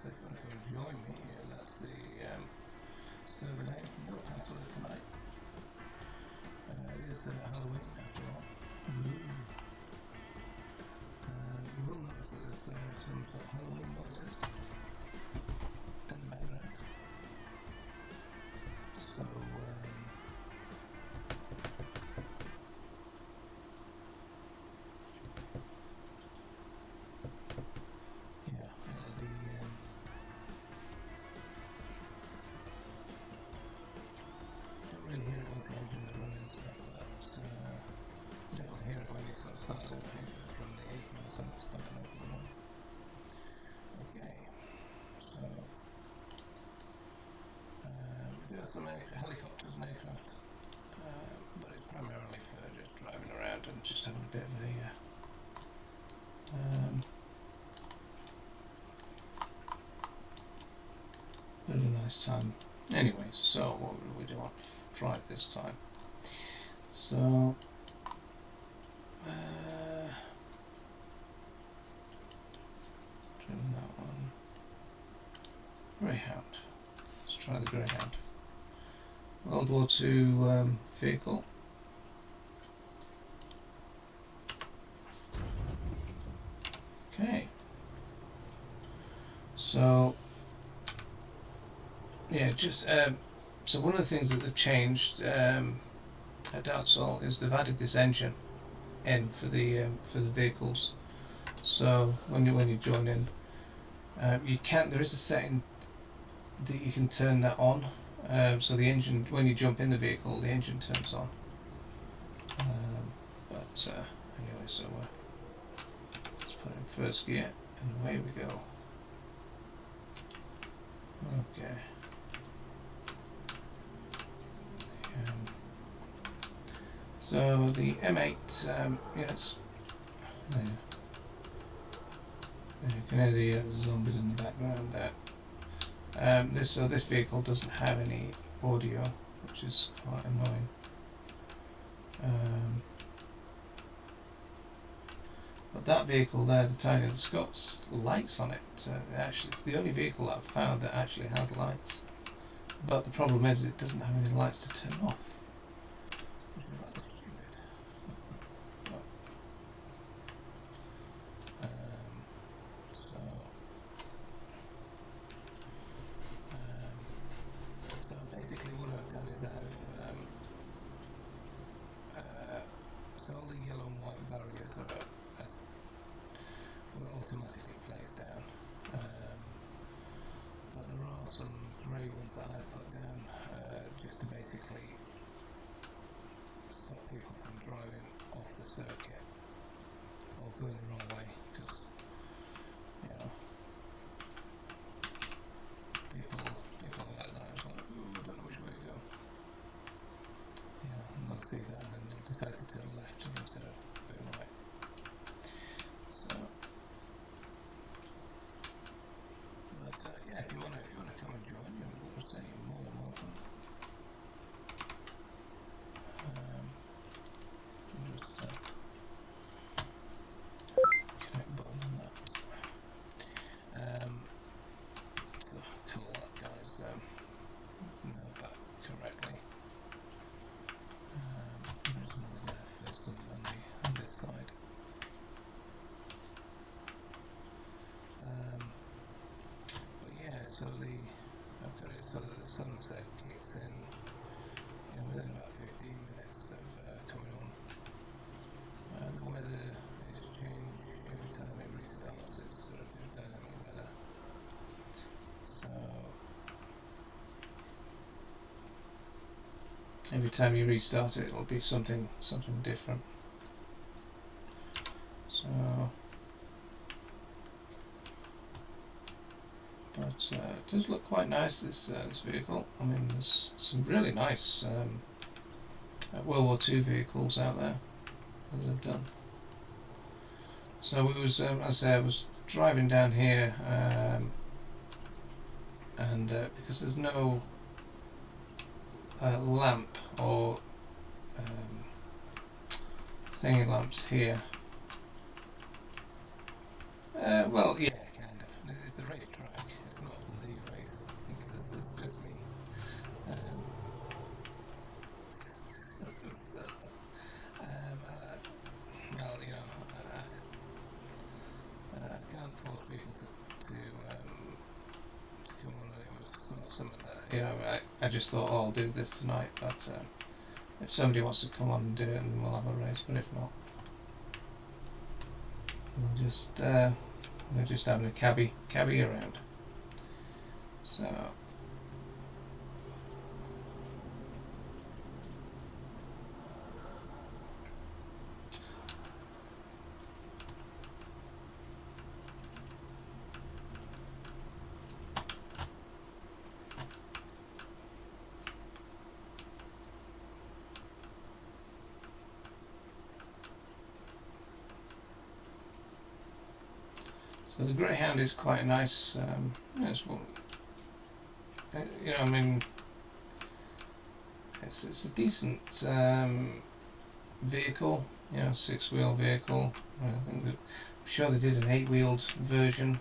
So if you want to go and join me here, that's the server name. No password tonight. It is Halloween after all. You will notice that there's some sort of Halloween noises in the background. So, yeah, it'll be, don't really hear it when the engines are running and stuff, but don't hear it when it's got started over here from the engines and stuff and open them. Okay, so we do have some helicopters and aircraft, but it's primarily for just driving around and just having a bit of a nice time. Anyway, so what do we do on drive this time? So doing that one. Greyhound. Let's try the Greyhound. World War II vehicle. Okay. So yeah, just so one of the things that they've changed at Darksol is they've added this engine in for the vehicles. So when you join in, you can't. There is a setting that you can turn that on. So the engine, when you jump in the vehicle, the engine turns on. But anyway, so let's put it in first gear, and away we go. Okay. So the M8 units. Yeah. You can hear the zombies in the background there. This vehicle doesn't have any audio, which is quite annoying. But that vehicle there, the Tiger, it's got lights on it. Actually, it's the only vehicle that I've found that actually has lights. But the problem is it doesn't have any lights to turn off. Which is rather stupid. every time you restart it, it'll be something different. So, but it does look quite nice, this vehicle. I mean, there's some really nice World War II vehicles out there that they've done. So it was, as I say, I was driving down here, and because there's no lamp or thingy lamps here. Well, yeah, kind of. This is the race track. It's not the race. I think it's just me. Well, you know, I can't afford people to come on. Some of that. You know, I just thought, oh, I'll do this tonight. But if somebody wants to come on and do it, then we'll have a race. But if not, we're just having a cabby around. So. So the Greyhound is quite nice. It's, you know, I mean, it's a decent vehicle. You know, 6-wheel vehicle. I think I'm sure they did an 8-wheeled version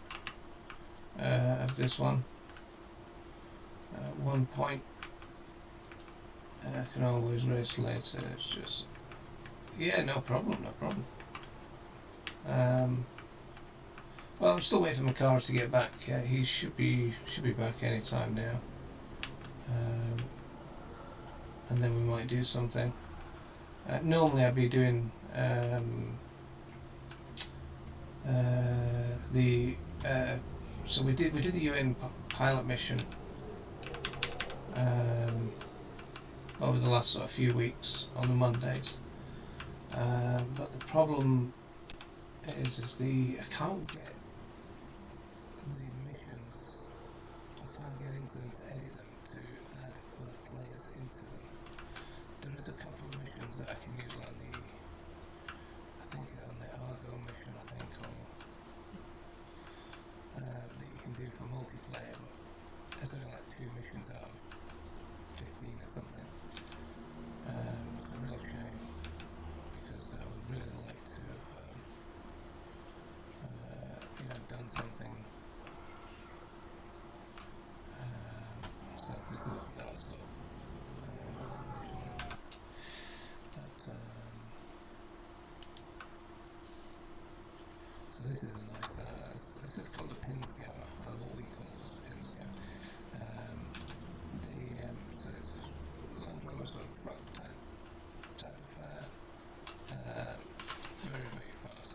of this one. At one point, I can always race later. It's just, yeah, no problem. Well, I'm still waiting for my car to get back. He should be back any time now, and then we might do something. Normally, I'd be doing so we did the UN pilot mission over the last sort of few weeks on the Mondays, but the problem is I can't get the missions. I can't get into them, edit them to add other players into them. There is a couple of missions that I can use, like I think on the Argo mission, or that you can do for multiplayer, but there's only like 2 missions out of 15 or something. It's a real shame, because I would really like to have done something. So this is that sort of so this is a nice, this is called a pin scour, or what we call a pin scour. So it's Land Rover sort of truck type very, very fast.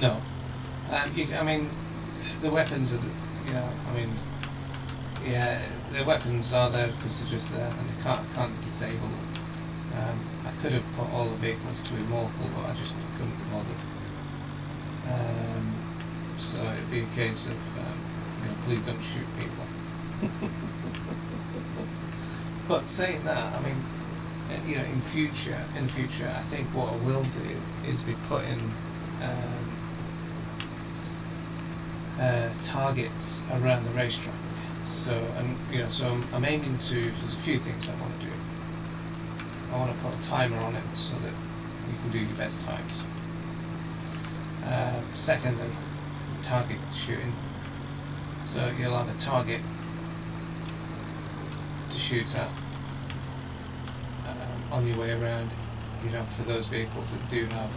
No. I mean, the weapons are, yeah, the weapons are there because they're just there, and they can't disable them. I could have put all the vehicles to immortal, but I just couldn't be bothered. So it'd be a case of, please don't shoot people. But saying that, I mean, in the future, I think what I will do is be putting targets around the racetrack. So, and so I'm aiming to. There's a few things I want to do. I want to put a timer on it so that you can do your best times. Secondly, target shooting. So you'll have a target to shoot at on your way around. For those vehicles that do have,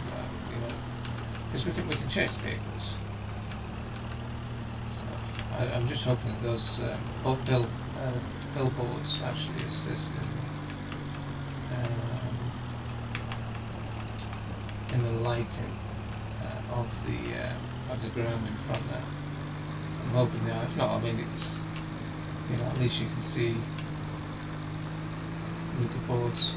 because we can change vehicles. So I'm just hoping that those billboards actually assist in the lighting of the ground in front there. I'm hoping they are. If not, I mean, it's at least you can see with the boards.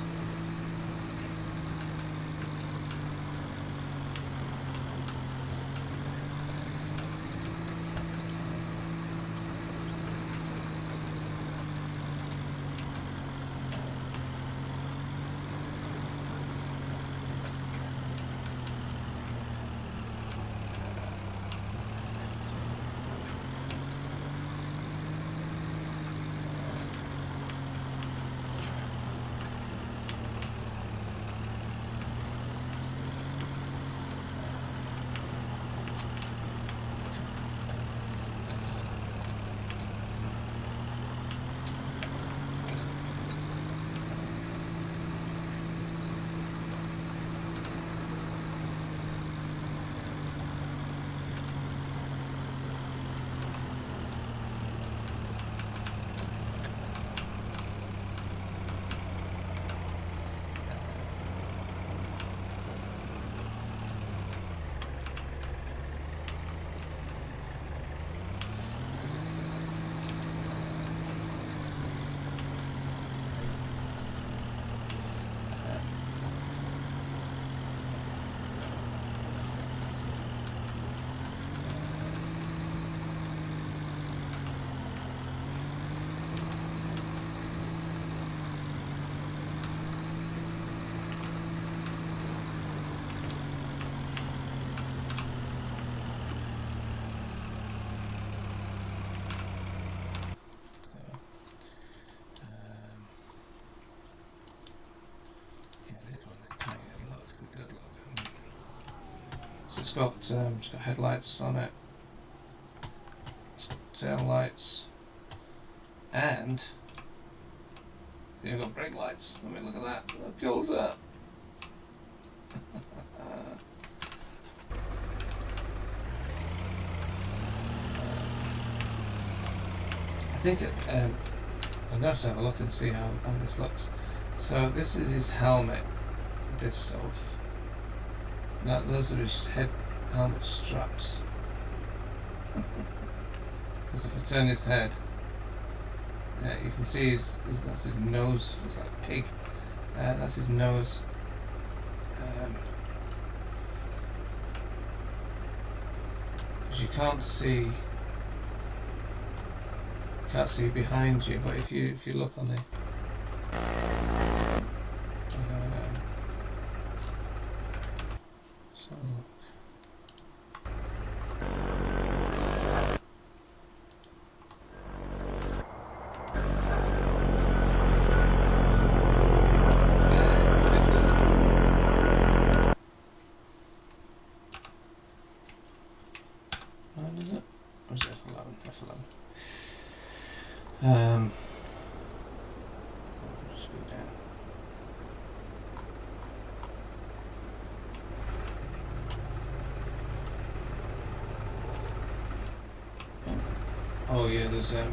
It's got headlights on it, it's got tail lights, and you've got brake lights. I mean, look at that. How cool is that? I think I'm going to have to have a look and see how this looks. So this is his helmet. Now those are his helmet straps. Because if I turn his head, you can see that's his nose. Looks like a pig. That's his nose. Because you can't see behind you, but if you look on the just go down. Oh yeah, there's the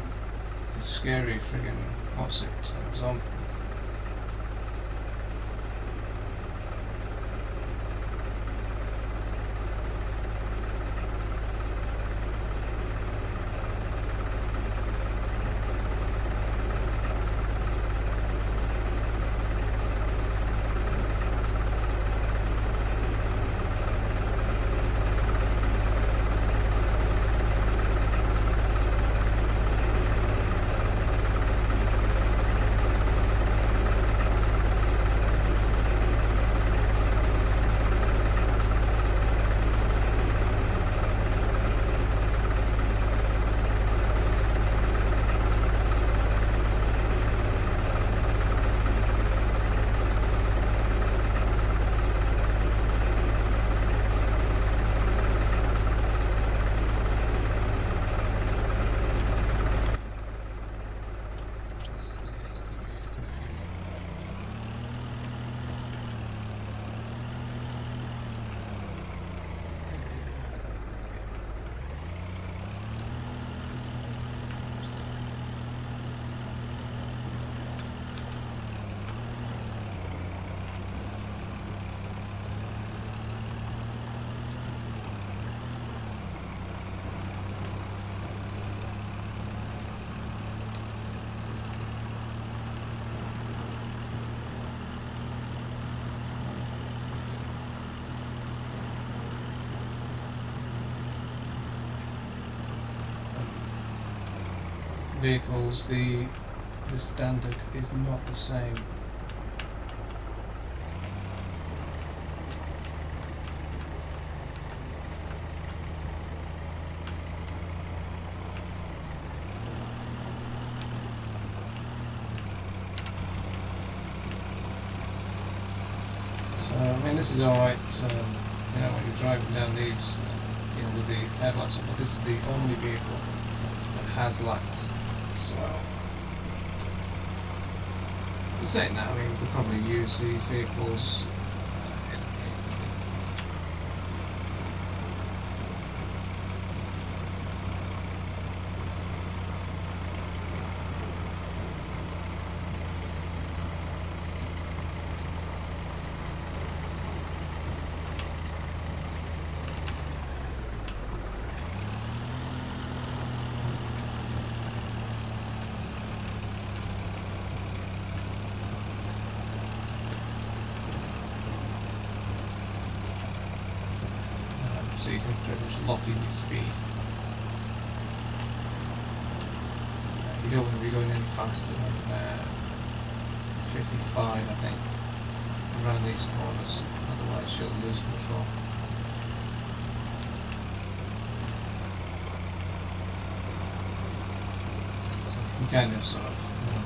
scary friggin' what's it? Zombie. vehicles, the standard is not the same. So I mean, this is all right. You know, when you're driving down these, you know, with the headlights on, but this is the only vehicle that has lights. So, saying that, I mean, we could probably use these vehicles so you can pretty much lock in your speed. You don't want to be going any faster than 55, I think, around these corners, otherwise you'll lose control. So you can kind of sort of, you know,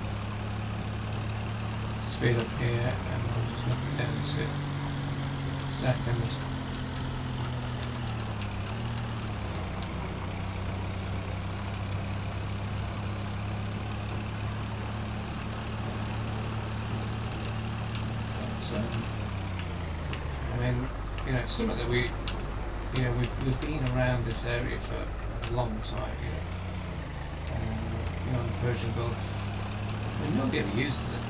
speed up here and we'll just knock it down to second. So, I mean, you know, it's something that we've been around this area for a long time, you know, on the Persian Gulf. I mean, nobody ever uses it.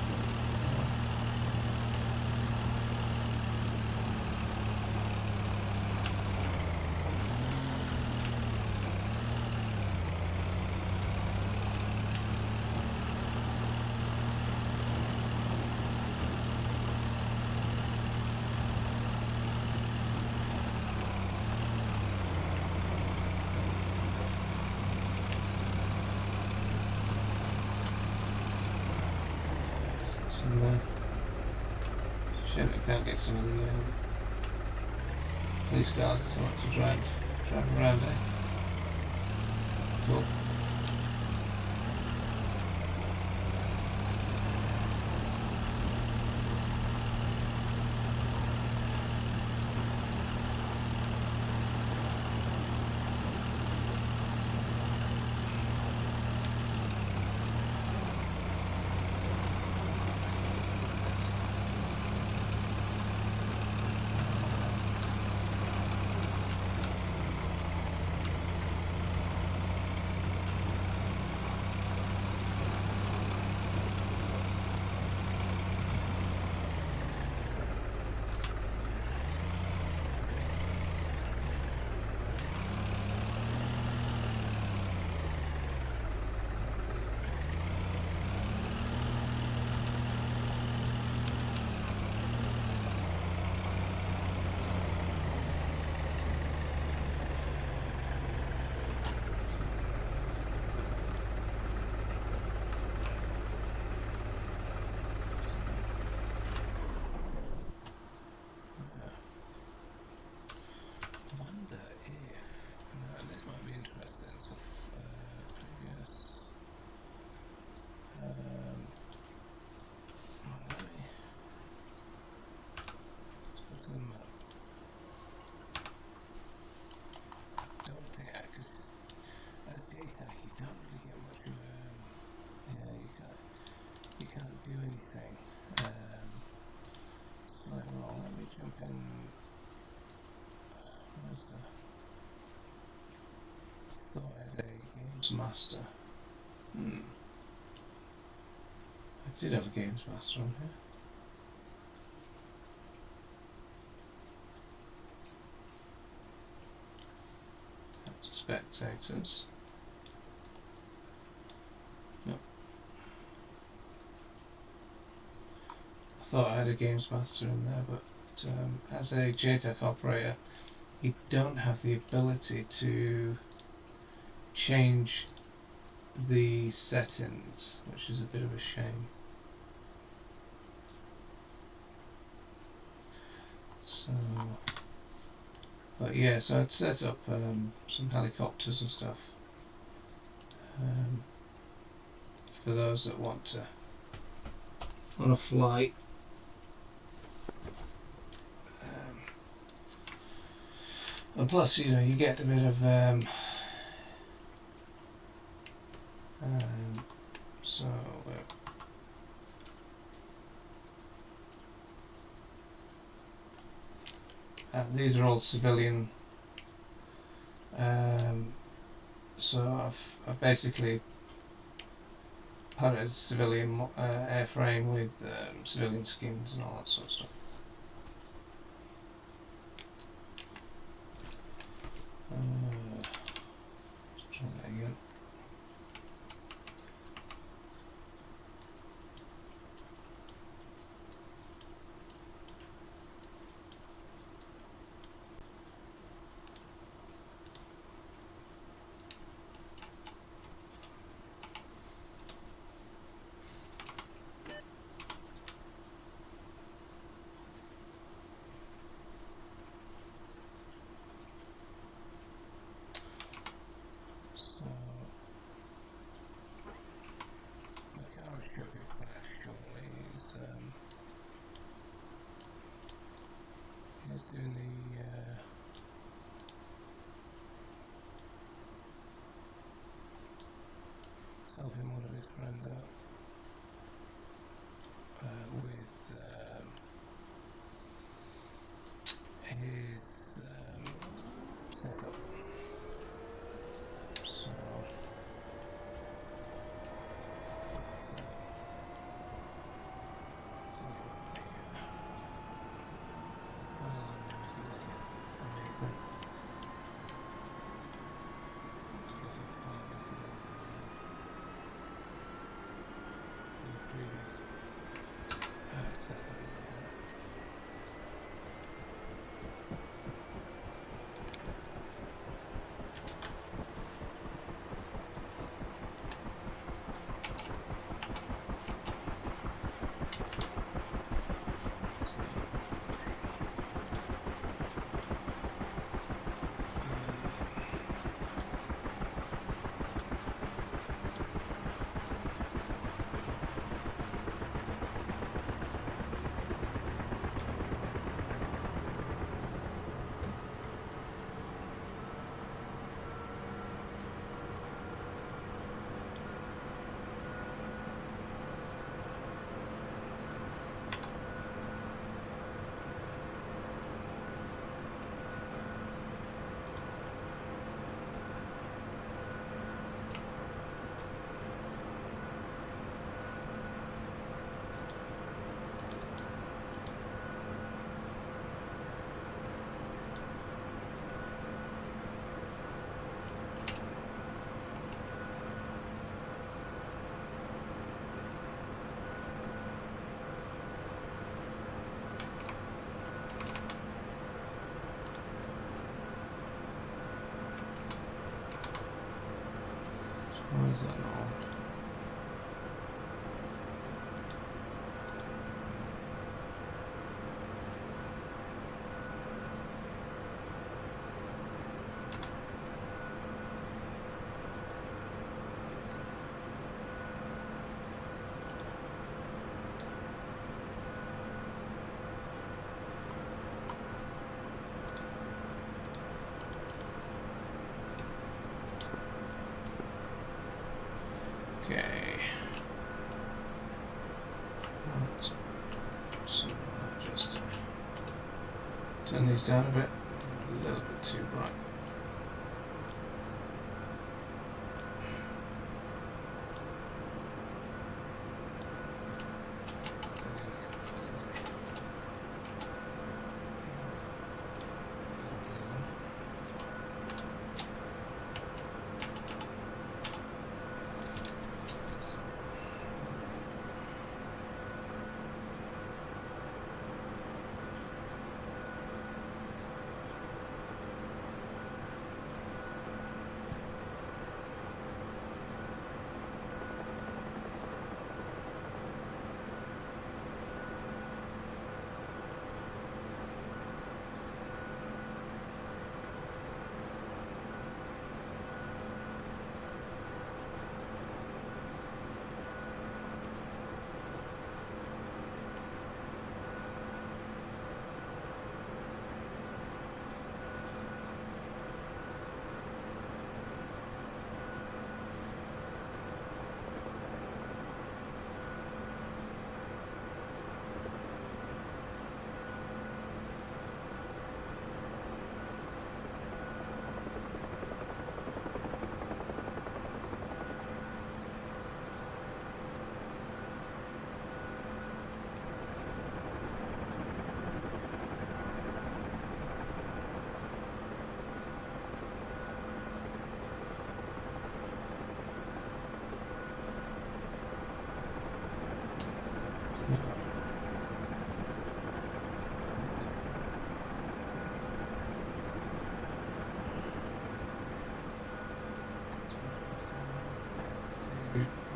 Shame we can't get some of the police cars so much to drive around, eh? Cool. Master. I did have a Games Master on here. Spectators. Nope. I thought I had a Games Master in there, but as a JTAC operator, you don't have the ability to change the settings, which is a bit of a shame. So, but yeah, so I'd set up some helicopters and stuff for those that want to on a flight. And plus, you know, you get a bit of so these are all civilian. So I've basically put a civilian airframe with civilian skins and all that sort of stuff. Let's try that again. Help him order his friend out with his setup. So why is that not on? Okay. Right. So I'll just turn these down a bit. A little bit too bright.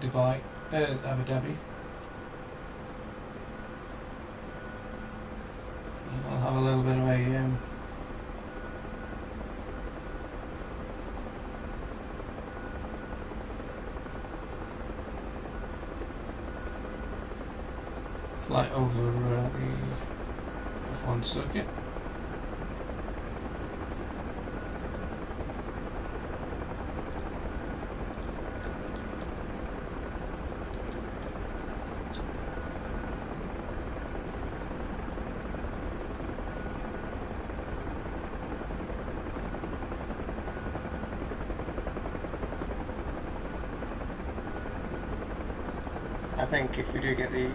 Dubai, Abu Dhabi. And I'll have a little bit of a flight over the F1 circuit. I think if we do get the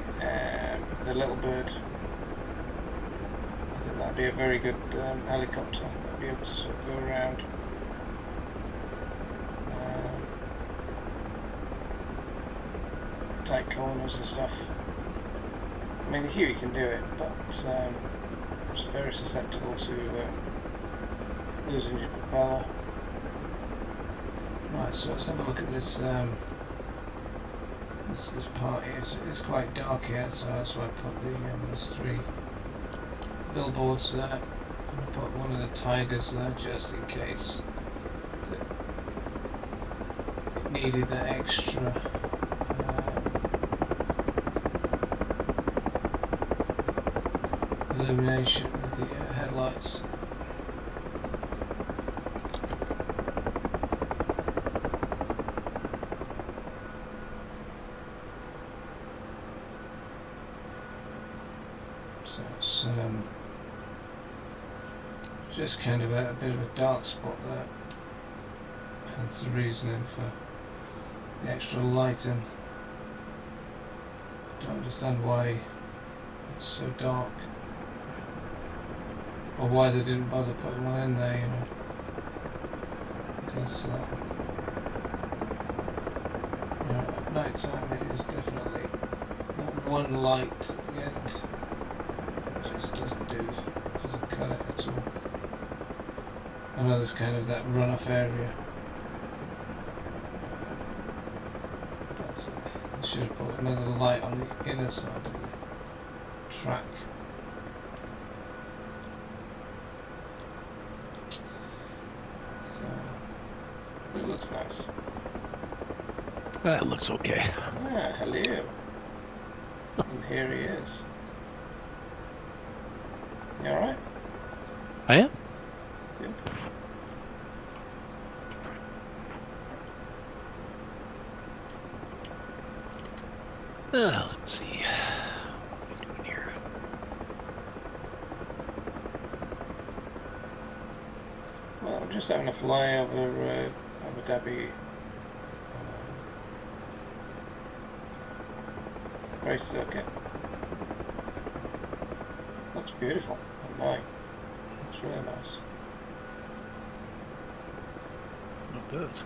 little bird, I think that'd be a very good helicopter. That'd be able to sort of go around. Tight corners and stuff. I mean, the Huey can do it, but it's very susceptible to losing your propeller. Right, so let's have a look at this. This part here is quite dark here, so that's why I put there's 3 billboards there. I'm going to put one of the tigers there just in case that it needed that extra illumination with the headlights. So it's just kind of a bit of a dark spot there. That's the reasoning for the extra lighting. Don't understand why it's so dark, or why they didn't bother putting one in there, you know. Because you know, at night time it is definitely that one light at the end. Just doesn't cut it at all. I know there's kind of that runoff area, but I should have put another light on the inner side of the track. So it looks nice. That looks okay. Ah, hello. And here he is. You alright? I am. Good. Let's see. What are we doing here? Well, I'm just having a fly over Abu Dhabi race circuit. Looks beautiful at night. Looks really nice. It does.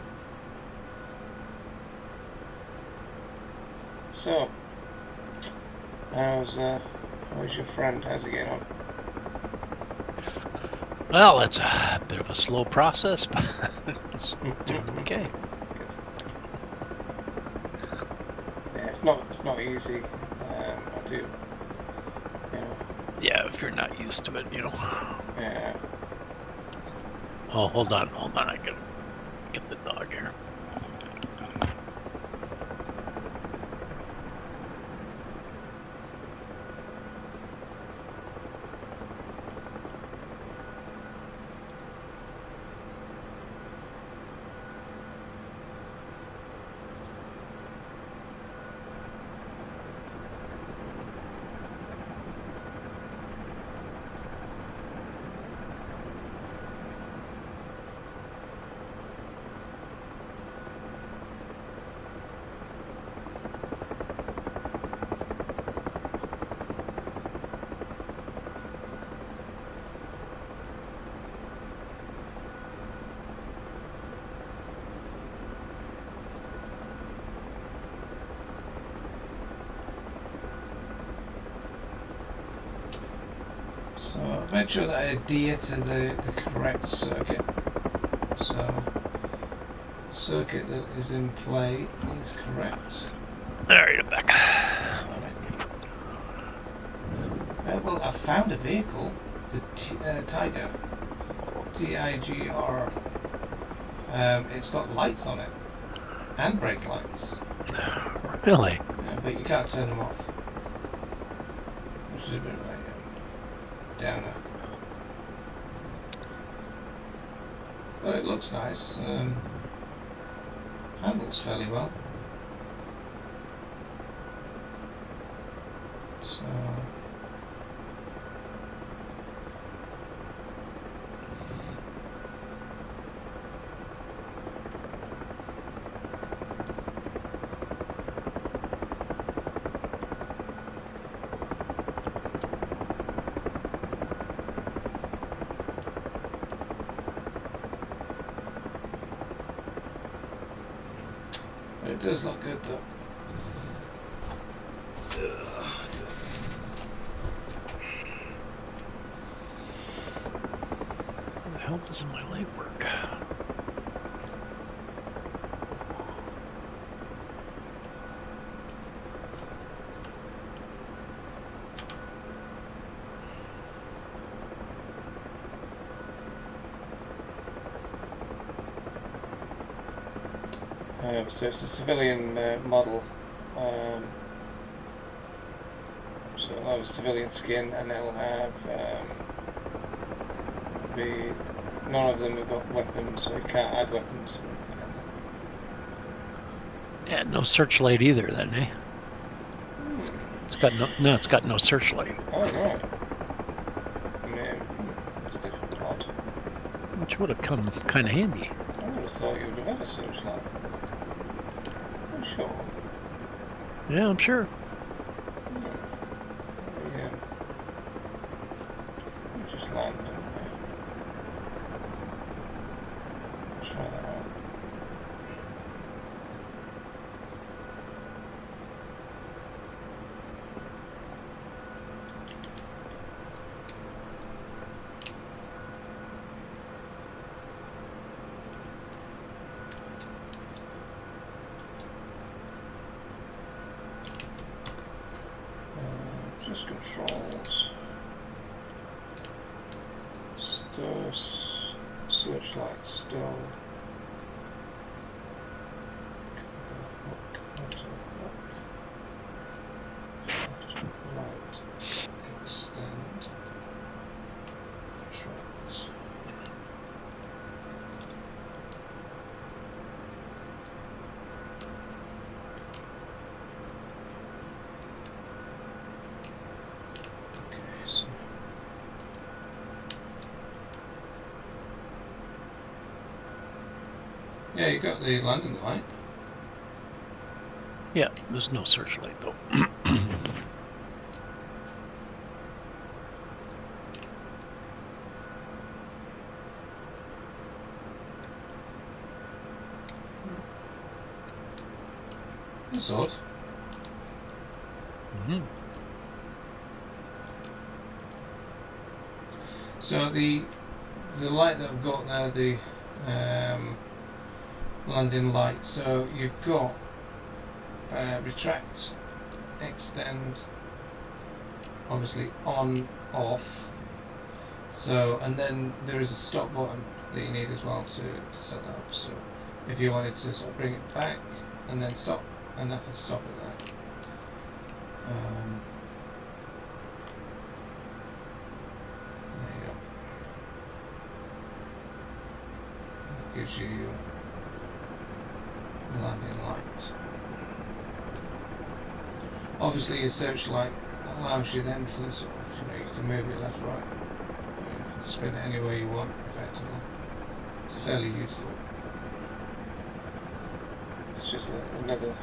So, how's your friend? How's he getting on? Well, it's a bit of a slow process, but it's doing okay. Good. Yeah, it's not easy. I do, you know. Yeah, if you're not used to it, you know. Yeah. Oh, hold on, I gotta get the dog here. So I've made sure that I adhere to the correct circuit. So the circuit that is in play is correct. Alright, I'm back. Well, I found a vehicle, the Tiger, T-I-G-R. It's got lights on it, and brake lights. Really? But you can't turn them off. Which is a bit of a downer. But it looks nice. Handles fairly well. So... It does look good though. How the hell doesn't my light work? So it's a civilian model. So it'll have a civilian skin, and it'll have none of them have got weapons, so you can't add weapons or anything like that. Yeah, no searchlight either then, eh? It's got no it's got no searchlight. Oh right. It's odd. Which would have come kind of handy. I would have thought you would have had a searchlight. I'm sure. Yeah, I'm sure. Yeah. We'll just land and try that out. Just controls. Stow, searchlight, stow. Left to right. Extend. Controls. So yeah, you got the landing light. Yeah, there's no searchlight though. That's odd. Mm-hmm. So the light that I've got there, the landing light. So you've got retract, extend, obviously on, off. So and then there is a stop button that you need as well to set that up. So if you wanted to sort of bring it back and then stop, and I can stop it there. There you go. Gives you your landing light. Obviously your searchlight allows you then to sort of, you can move it left, right, you can spin it any way you want effectively. It's fairly useful. It's just another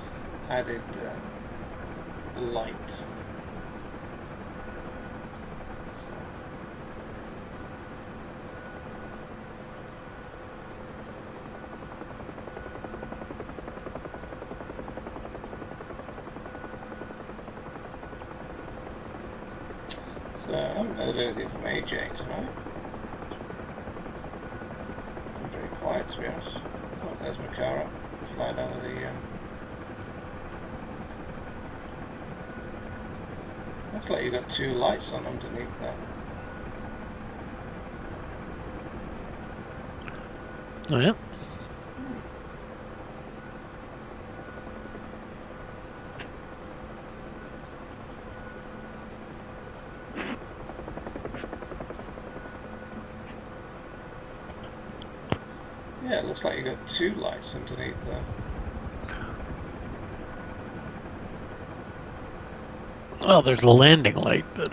added light. So. So I haven't heard anything from AJ tonight. I'm very quiet to be honest. Oh, there's my car up. Flying over the Looks like you've got two lights on underneath there. Oh yeah. Yeah, it looks like you've got two lights underneath there. Well, there's a landing light, but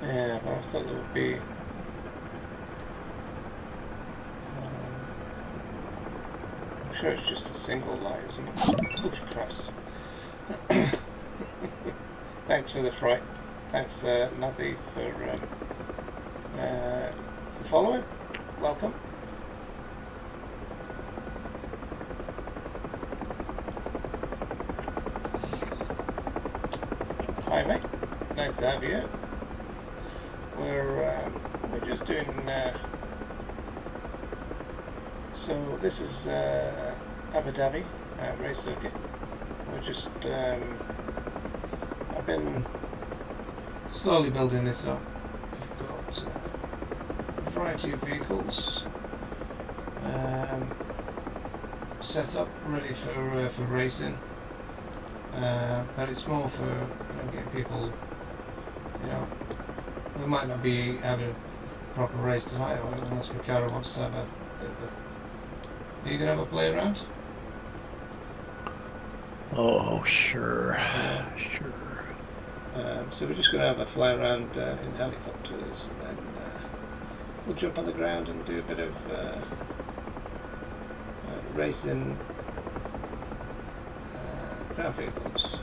Yeah, but I thought there would be. I'm sure it's just a single light, isn't it? Oops, Christ. Thanks for the fright. Thanks, Nathy, for following. Welcome. Hi, mate. Nice to have you. We're just doing. So this is Abu Dhabi race circuit. We're just. I've been slowly building this up. We've got a variety of vehicles set up, ready for racing. But it's more for getting people. We might not be having a proper race tonight unless Ricardo wants to have a bit of a. Are you gonna have a play around? oh sure, sure. So we're just going to have a fly around in helicopters, and then we'll jump on the ground and do a bit of racing ground vehicles.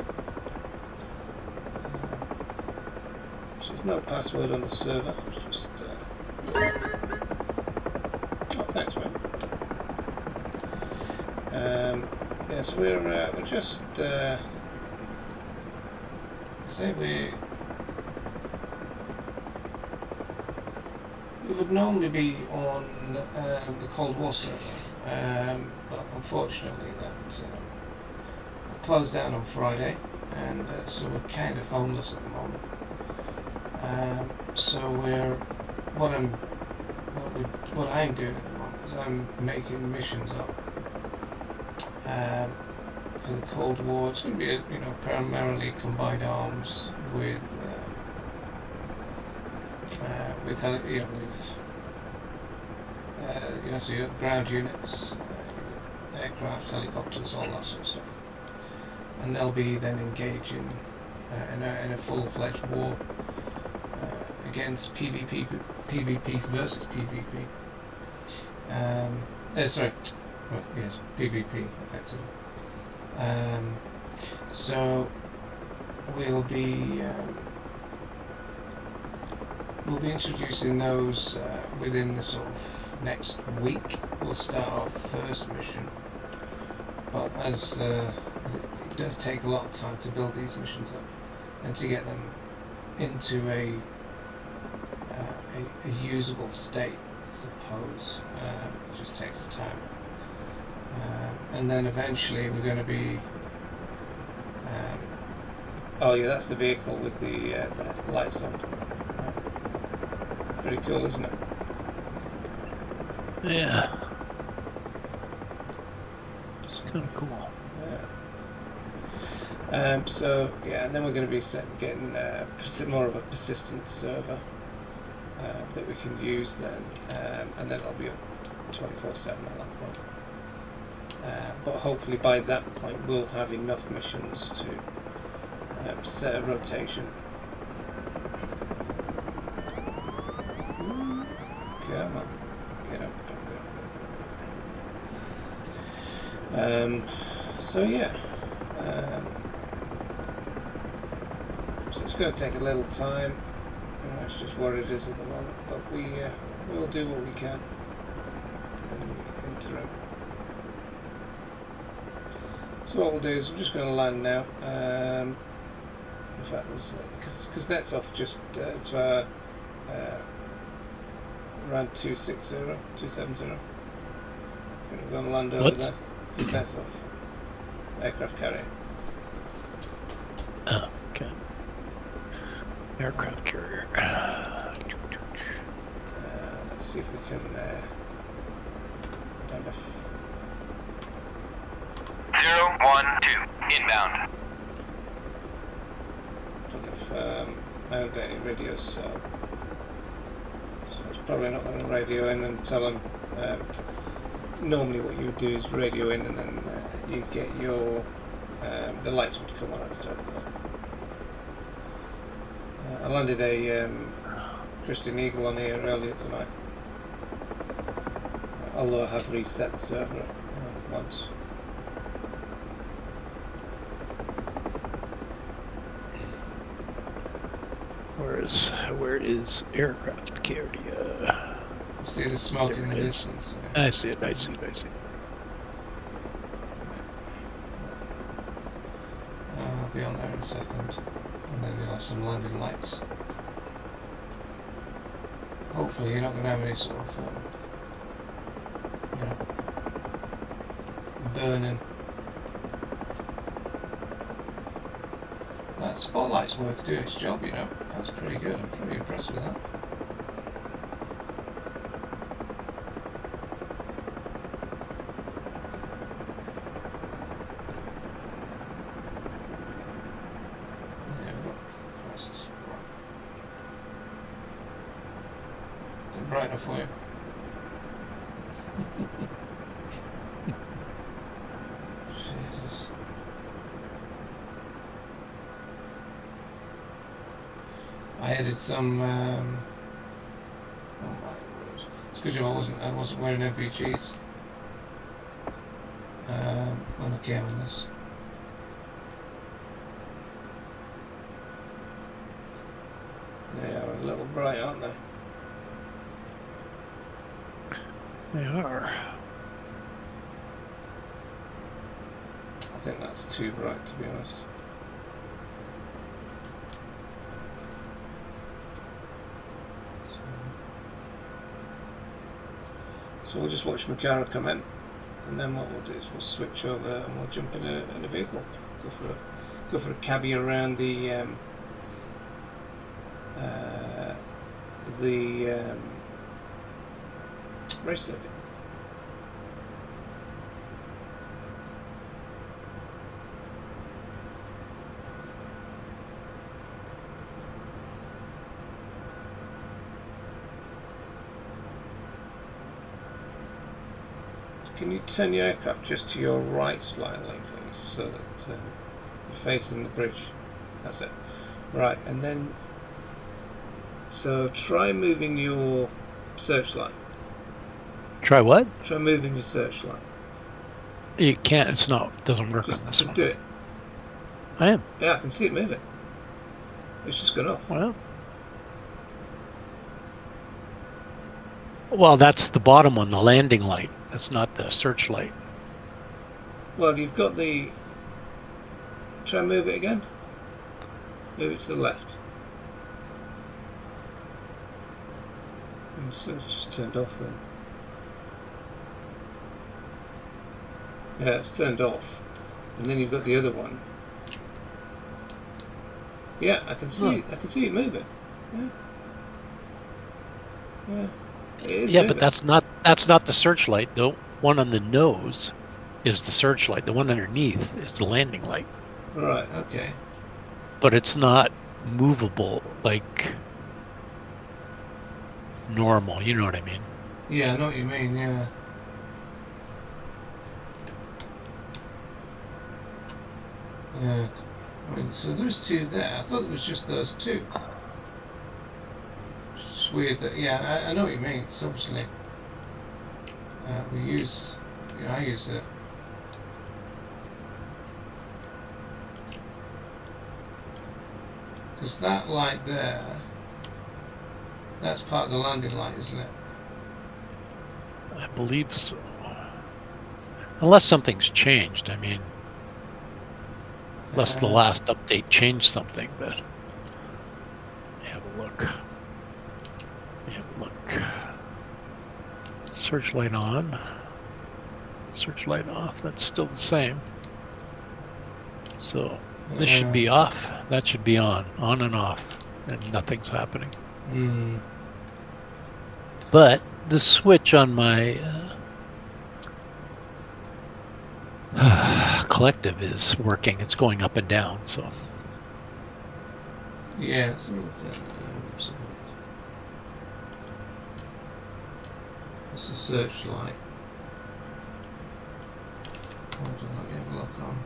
So there's no password on the server. It's just. Oh, thanks, man. Yeah, so we're just. Say we would normally be on the Cold War server, but unfortunately that closed down on Friday, and so we're kind of homeless at the moment. So what I'm doing at the moment is I'm making missions up for the Cold War. It's going to be primarily combined arms with these so you got ground units, aircraft, helicopters, all that sort of stuff, and they'll be then engaging in a full-fledged war against PvP versus PvP. Yes, PvP effectively. So we'll be introducing those within the sort of next week. We'll start our first mission, but as it does take a lot of time to build these missions up and to get them into a usable state, I suppose. It just takes time. And then eventually we're going to be. Oh yeah, that's the vehicle with the lights on. Pretty cool, isn't it? Yeah. It's kind of cool. Yeah. So yeah, and then we're going to be getting more of a persistent server that we can use then, and then it'll be up 24/7 at that point. But hopefully by that point we'll have enough missions to set a rotation. Come on, get up, so yeah, so it's going to take a little time. That's just what it is at the moment, but we'll do what we can in the interim. So what we'll do is we're just going to land now. In fact, because that's off just to our around 270. We're going to land over there. Because that's off. Aircraft carrier. Oh. I haven't got any radios, so it's probably not going to radio in and tell them. Normally what you would do is radio in and then you get your the lights would come on and stuff. But, I landed a Christian Eagle on here earlier tonight, although I have reset the server once. Where is aircraft carrier? See the smoke in the distance. I see it. I see. I'll be on there in a second, and then you'll have some landing lights. Hopefully you're not going to have any sort of burning. That spotlight's work doing its job, you know. That's pretty good. I'm pretty impressed with that. There we go. Christ, it's bright. Is it bright enough for you? Jesus. I added some. Oh my word! It's because I wasn't wearing MVGs when I came on this. They are a little bright, aren't they? They are. I think that's too bright, to be honest. So we'll just watch Macara come in, and then what we'll do is we'll switch over and we'll jump in a vehicle, go for a cabbie around the race circuit. Can you turn your aircraft just to your right slightly, please, so that you're facing the bridge? That's it. Right, and then so try moving your searchlight. Try what? Try moving your searchlight. You can't. It doesn't work on this Just one. do it. I am. Yeah, I can see it moving. It's just gone off. Well, that's the bottom one, the landing light. That's not the searchlight. Well, you've got the. Try and move it again. Move it to the left. So it's just turned off then. Yeah, it's turned off. And then you've got the other one. Yeah, I can see it. I can see it moving. Yeah. Yeah. It is moving. But that's not the searchlight. The one on the nose is the searchlight. The one underneath is the landing light. Right, okay. But it's not movable like normal, you know what I mean? Yeah, I know what you mean, yeah. Yeah. I mean, so there's two there. I thought it was just those two. It's weird that, yeah, I know what you mean. Because obviously, we use, I use it. Because that light there, that's part of the landing light, isn't it? I believe so. Unless something's changed, I mean. Unless the last update changed something, but have a look. Searchlight on. Searchlight off. That's still the same. So this should be off. That should be on and off, and nothing's happening. But the switch on my collective is working. It's going up and down. So Yeah, it's a searchlight. Hold on, let me have a look on.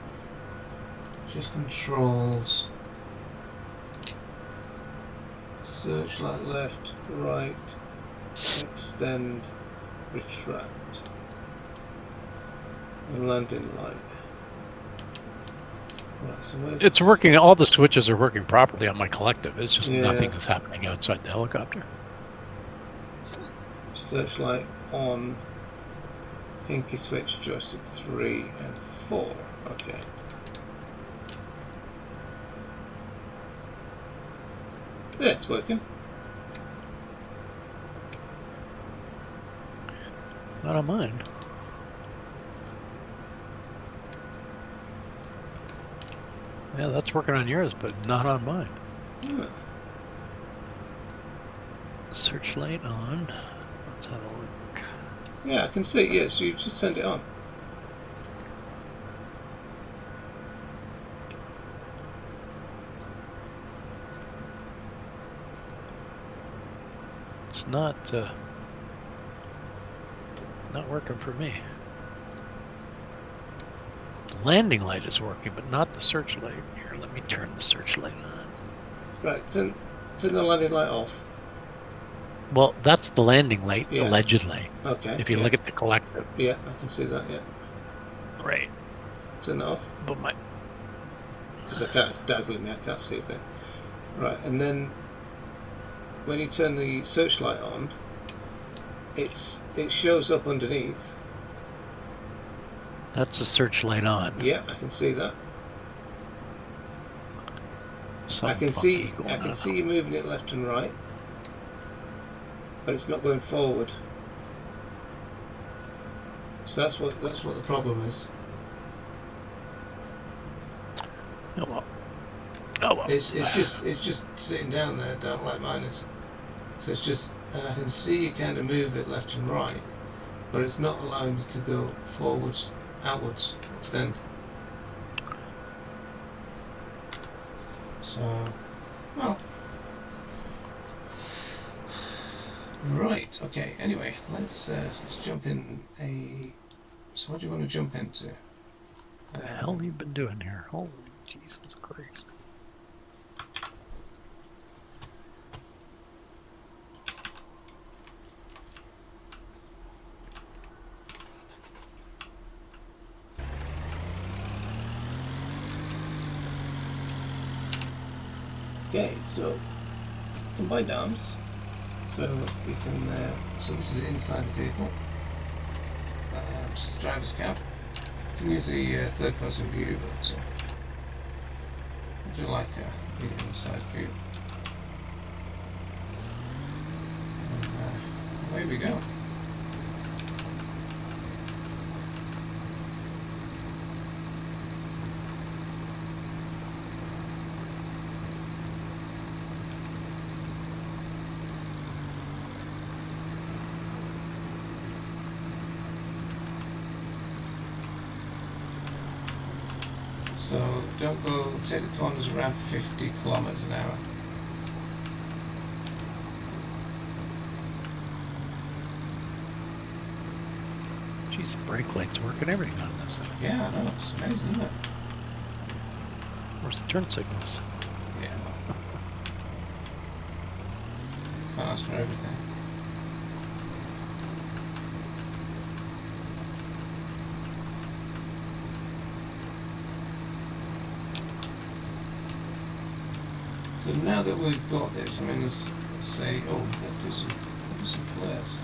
Just controls. Searchlight left, right, extend, retract, and landing light. Right, so where's It's working. All the switches are working properly on my collective. It's just Yeah. nothing is happening outside the helicopter. Searchlight on. Pinky switch, joystick 3 and 4. Okay. Yeah, it's working. Not on mine. Yeah, that's working on yours, but not on mine. Hmm. Searchlight on. Let's have a look. Yeah, I can see. Yeah, so you just turned it on. It's not working for me. The landing light is working, but not the searchlight. Here, let me turn the searchlight on. Right, turn the landing light off. Well, that's the landing light, Yeah. allegedly. Okay. If you look at the collective. Yeah, I can see that, yeah. Right. Turn it off. But my... Because I can't, it's dazzling me, I can't see a thing. Right, and then when you turn the searchlight on, it shows up underneath. That's the searchlight on. Yeah, I can see that. I can see you moving it left and right, but it's not going forward. So that's what the problem is. Oh well. Oh well. It's just sitting down there, down like mine is. So it's just, and I can see you kind of move it left and right, but it's not allowing you to go forwards, outwards, extend. So, well, right, okay. Anyway, let's jump in a. So, what do you want to jump into? What the hell have you been doing here? Holy Jesus Christ! Okay, so combined arms. So we can. So this is inside the vehicle. Driver's cab. You can use the third-person view, but would you like the inside view? And away we go. So don't go, take the corners around 50 kilometers an hour. Jeez, the brake light's working everything on this thing. Yeah, I know, it's amazing, isn't it? Where's the turn signals? Yeah. Can't ask for everything. So now that we've got this, I mean, let's say, oh, let's do some flares.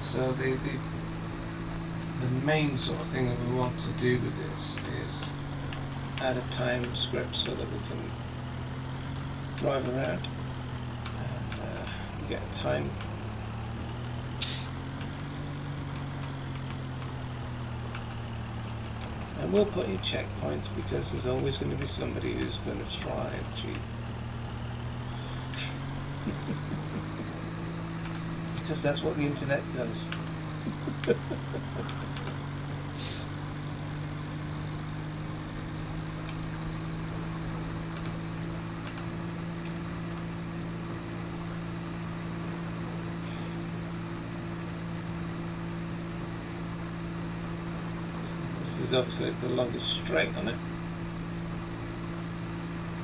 So the main sort of thing that we want to do with this is add a time script so that we can drive around and get a time. And we'll put in checkpoints because there's always going to be somebody who's going to try and cheat. Because that's what the internet does. This is obviously the longest straight on it.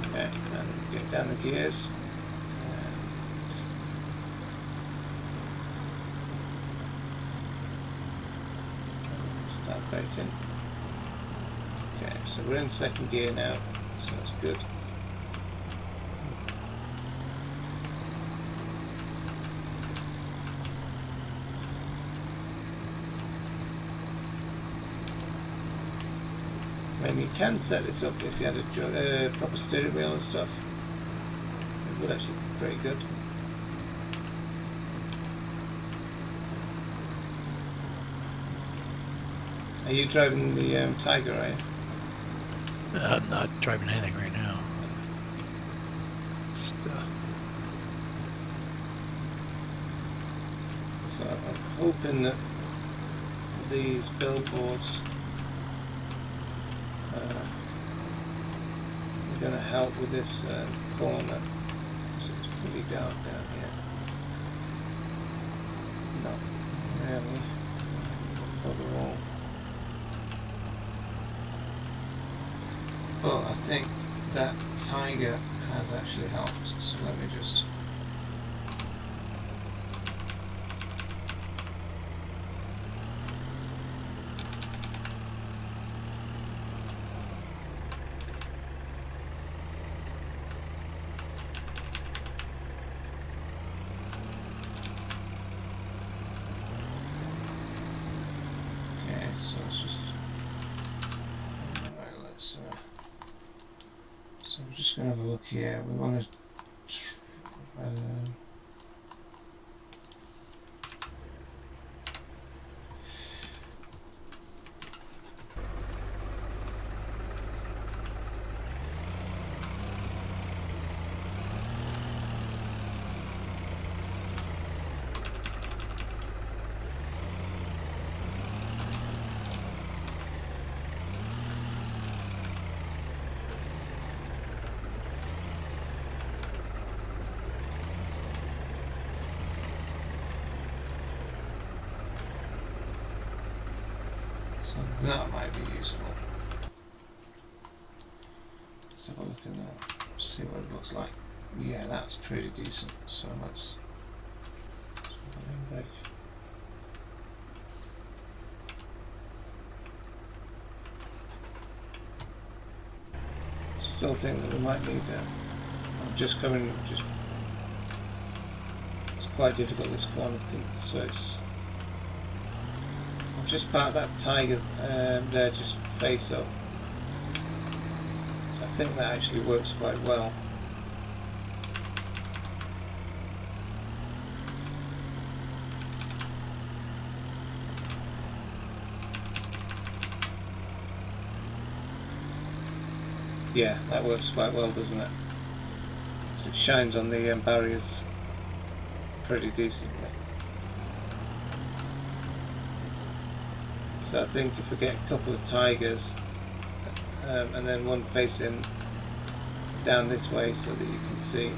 Okay, and get down the gears. And start braking. Okay, so we're in second gear now, so that's good. I mean, you can set this up if you had a proper steering wheel and stuff. It would actually be pretty good. Are you driving the Tiger, are you? I'm not driving anything right now. Just So I'm hoping that these billboards are going to help with this corner. So it's pretty dark down here. Not really overall. But I think that Tiger has actually helped. So let me just. So it's just right, let's so we're just going to have a look here. We want to so that might be useful. Let's have a look in there, see what it looks like. Yeah, that's pretty decent. So let's brake. Still think that we might need I'm just coming, it's quite difficult this corner, so it's I've just parked that Tiger there just face up. So I think that actually works quite well. Yeah, that works quite well, doesn't it? So it shines on the barriers pretty decently. So I think if we get a couple of Tigers and then one facing down this way so that you can see,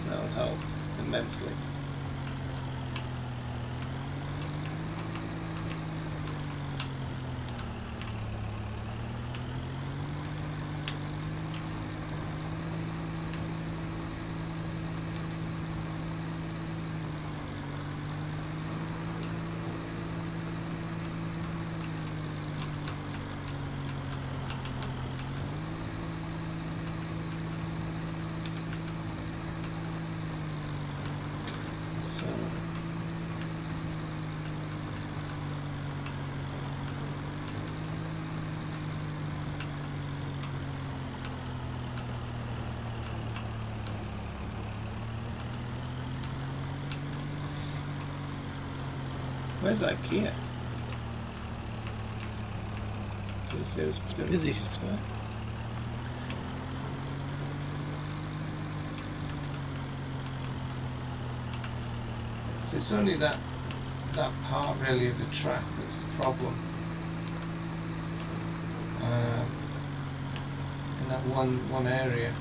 that'll help immensely. Where's that Kia? It's busy. So it's only that that part really of the track that's the problem. In that one area.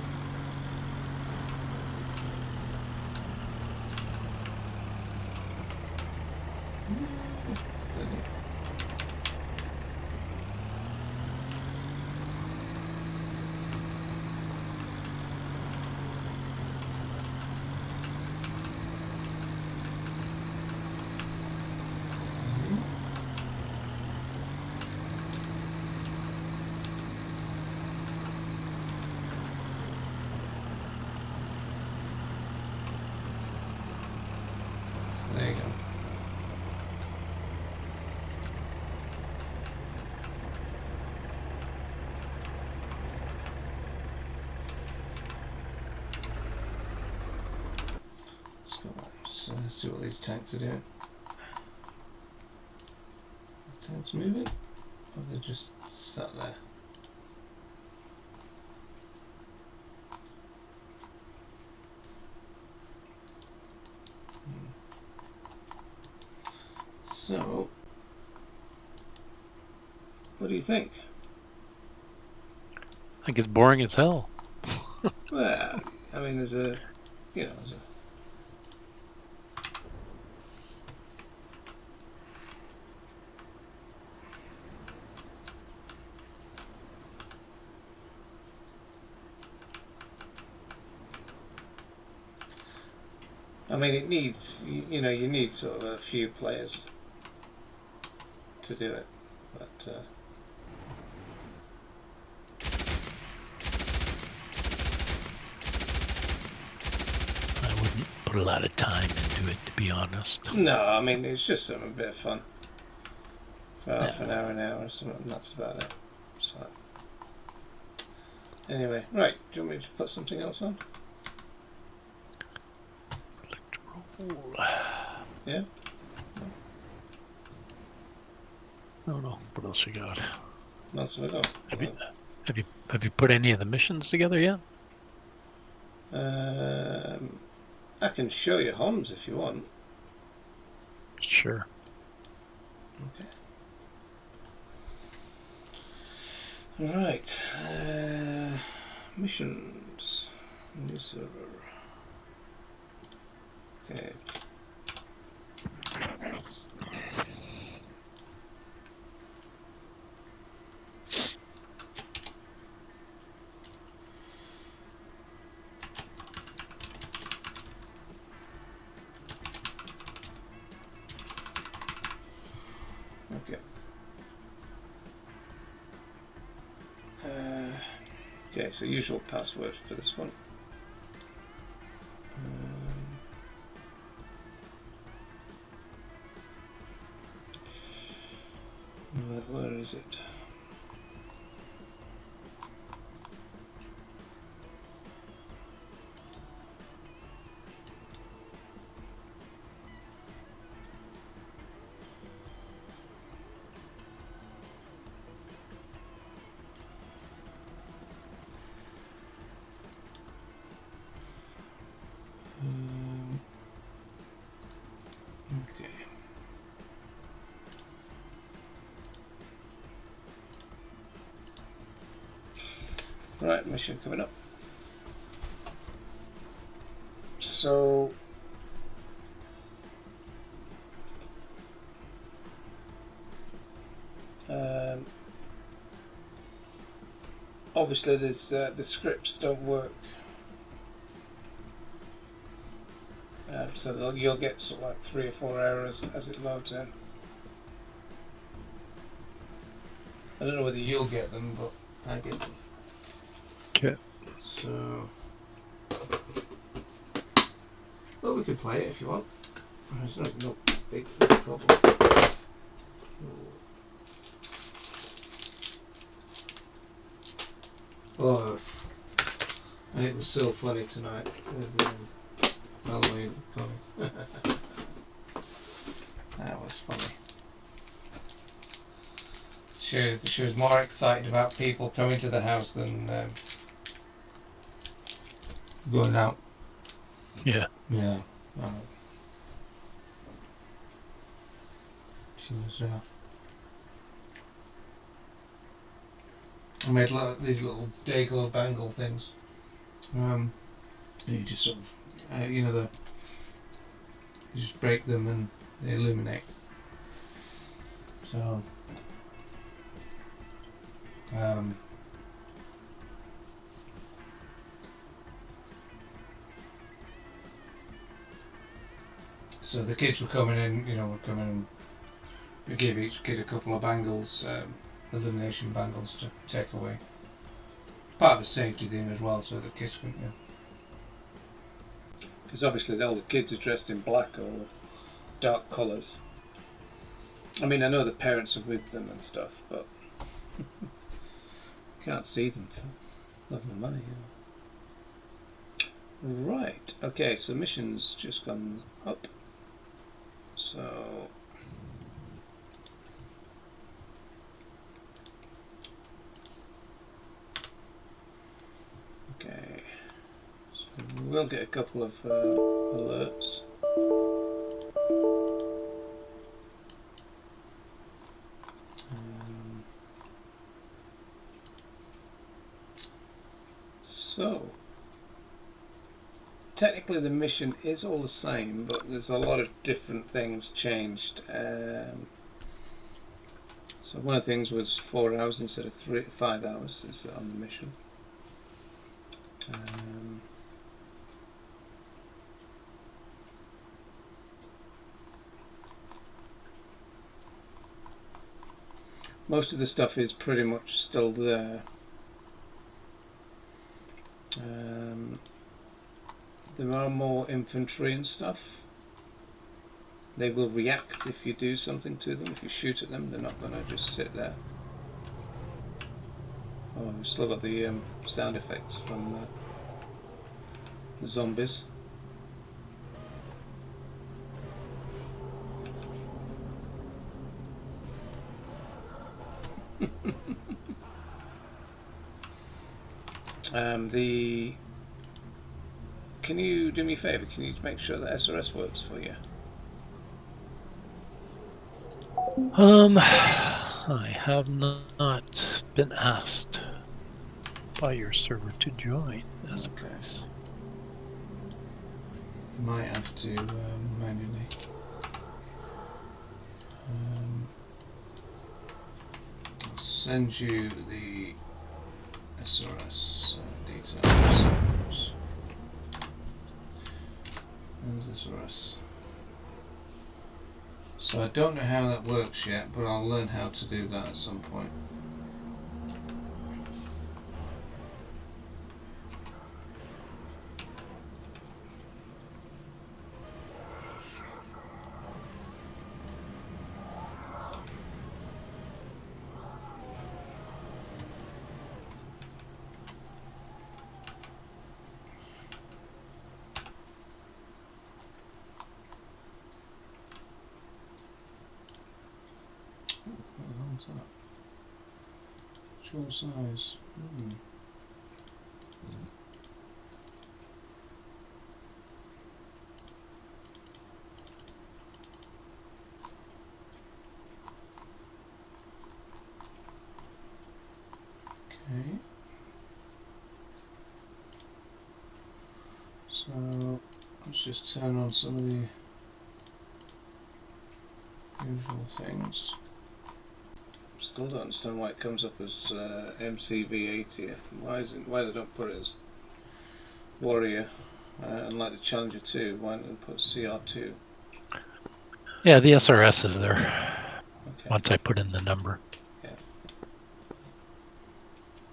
Steady. There you go. Let's go back. See what these tanks are doing. Are the tanks moving? Or are they just sat there? So, what do you think? I think it's boring as hell. Well, I mean, there's a, you know, there's a. I mean, it needs, you know, you need sort of a few players to do it, but I wouldn't put a lot of time into it, to be honest. no, I mean, it's just something a bit of fun for half an hour or something. That's about it. So, anyway, right, do you want me to put something else on? Yeah? I don't know. What else you got? That's what I got. Have you put any of the missions together yet? I can show you Homs if you want. Sure. Okay. Right. Missions. New server. Okay. Okay. Okay, so usual password for this one. Where is it? Okay. Right, mission coming up. So obviously there's the scripts don't work, so you'll get sort of like 3 or 4 errors as it loads in. I don't know whether you'll get them, but I get them. Okay. So, well, we could play it if you want. There's no big problem. Oh, and it was so funny tonight with Halloween coming. That was funny. She was more excited about people coming to the house than going out. Yeah. Yeah. I made these little day-glow bangle things. And you just sort of, you just break them and they illuminate. So, so the kids were coming in, and we gave each kid a couple of bangles, illumination bangles to take away. Part of a safety thing as well, so the kids couldn't, because obviously all the kids are dressed in black or dark colours. I mean, I know the parents are with them and stuff, but you can't see them for love and money, Right, okay, so mission's just gone up. So okay, so we'll get a couple of alerts. So technically the mission is all the same, but there's a lot of different things changed. So one of the things was 4 hours instead of 5 hours is on the mission. Most of the stuff is pretty much still there. There are more infantry and stuff. They will react if you do something to them. If you shoot at them, they're not going to just sit there. Oh, we've still got the sound effects from the zombies. Can you do me a favour? Can you make sure that SRS works for you? I have not been asked by your server to join. That's okay. Nice. You might have to manually. I'll send you the SRS details. There's SRS. So I don't know how that works yet, but I'll learn how to do that at some point. Short size. Okay. So let's just turn on some of the usual things. Still don't understand why it comes up as MCV80. Why they don't put it as Warrior, unlike the Challenger 2. Why don't they put CR2? Yeah, the SRS is there. Okay. Once I put in the number. Yeah. Of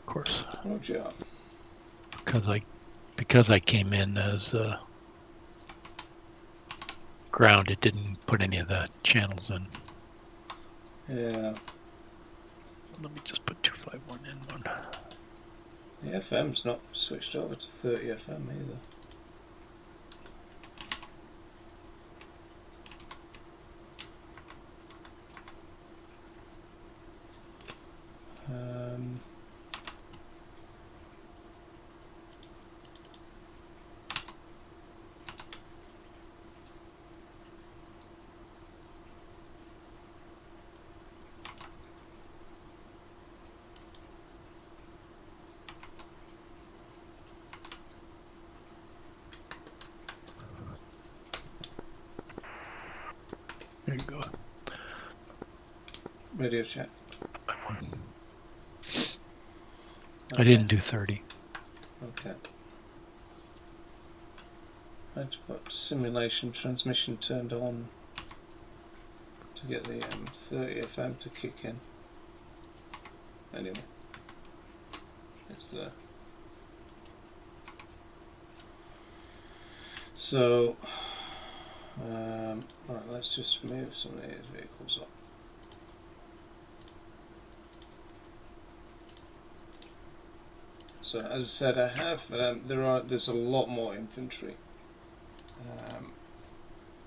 course. Good job. Because I came in as ground, it didn't put any of the channels in. Yeah. Let me just put 251 in one. The FM's not switched over to 30 FM either. go. Radio check. I didn't do 30. Okay. I had to put simulation transmission turned on to get the 30 FM to kick in. Anyway, it's there. So, right, let's just move some of these vehicles up. So, as I said, I have there's a lot more infantry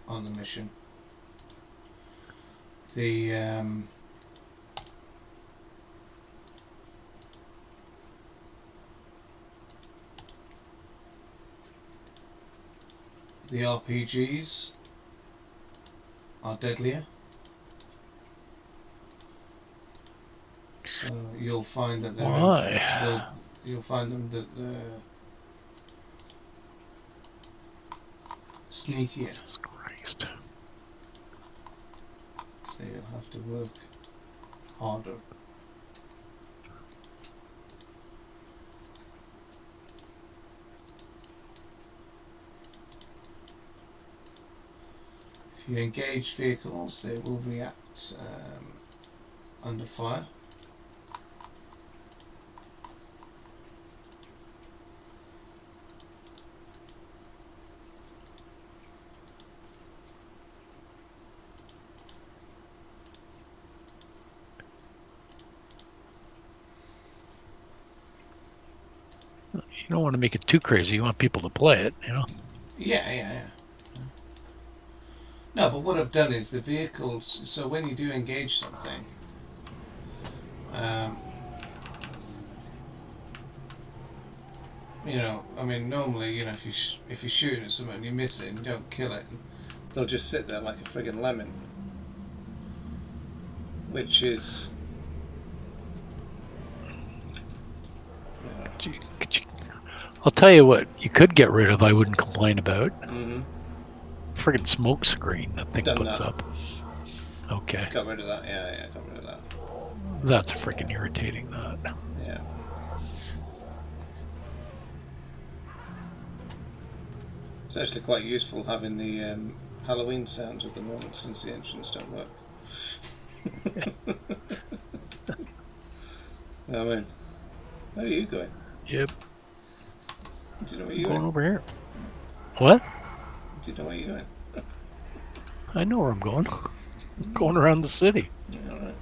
on the mission. The RPGs are deadlier, so you'll find that you'll find them that they're sneakier. Jesus Christ. So you'll have to work harder. If you engage vehicles, they will react under fire. You don't want to make it too crazy. You want people to play it, you know? Yeah. No, but what I've done is the vehicles, so when you do engage something, you know, I mean, normally, you know, if you're shooting at something and you miss it and you don't kill it, they'll just sit there like a friggin' lemon, which is, you know, I'll tell you what you could get rid of. I wouldn't complain about. mm-hmm. Friggin' smoke screen that thing Done puts that. up. Okay. Got rid of that. Yeah, got rid of that. That's friggin' irritating. That. Yeah. It's actually quite useful having the Halloween sounds at the moment since the engines don't work. I mean, where are you going? Yep. Do you know where you're going going? over here. What? Do you know where you're going? I know where I'm going. I'm going around the city. Yeah, alright.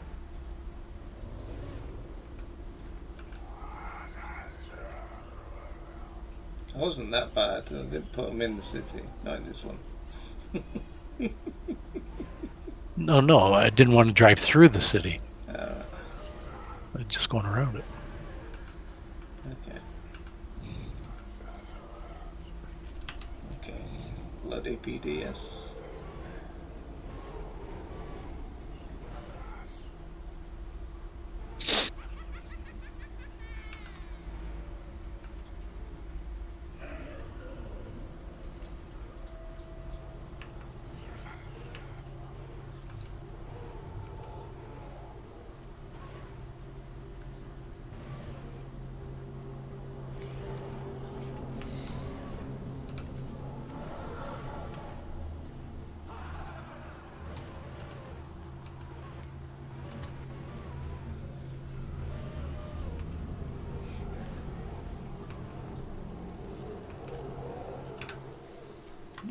I wasn't that bad. I didn't put them in the city. Not in this one. No, I didn't want to drive through the city. Alright. I'm just going around it. Okay. Okay. Bloody PDS.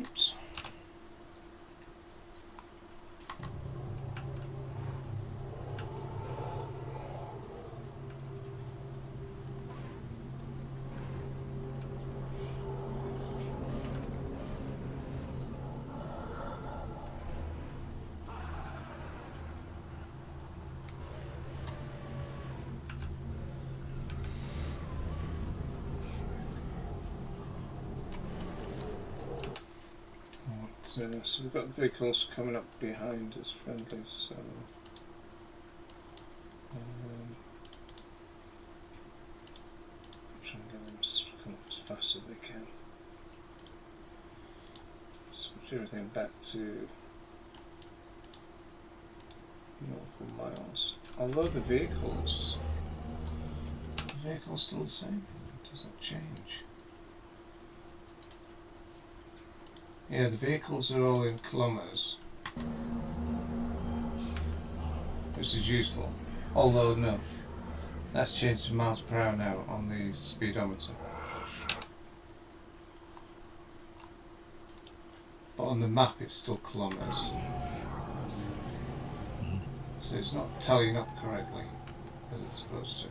Oops. So we've got vehicles coming up behind as friendlies, so try and get them to come up as fast as they can. Switch everything back to nautical miles. Although the vehicle's still the same. It doesn't change. Yeah, the vehicles are all in kilometers, which is useful. Although no, that's changed to miles per hour now on the speedometer. But on the map it's still kilometers. So it's not tallying up correctly as it's supposed to.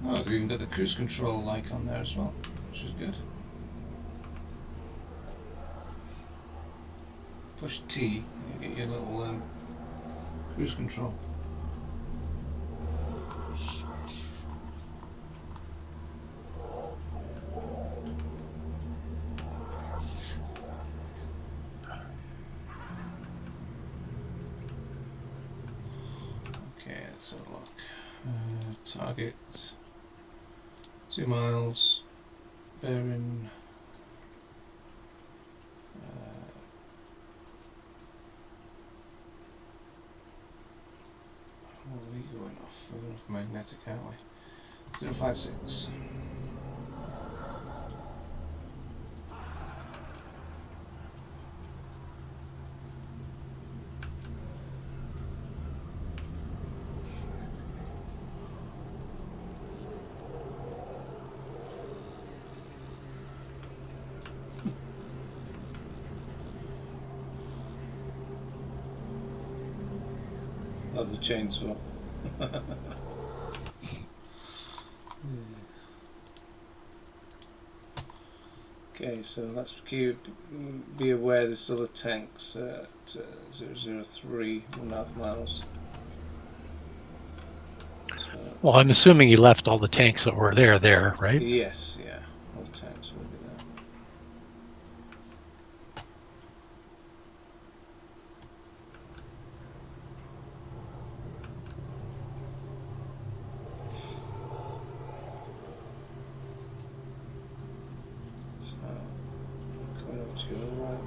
Oh, they've even got the cruise control icon there as well, which is good. Push T and you get your little cruise control. Okay, let's have a look. Target 2 miles, bearing what are we going off? We're going off magnetic, aren't we? 056. Oh, the chainsaw. Okay, so let's be aware there's other tanks at 003, 1.5 miles. So, Well, I'm assuming you left all the tanks that were there, right? yes, yeah, all the tanks will be there. So, coming over to your right.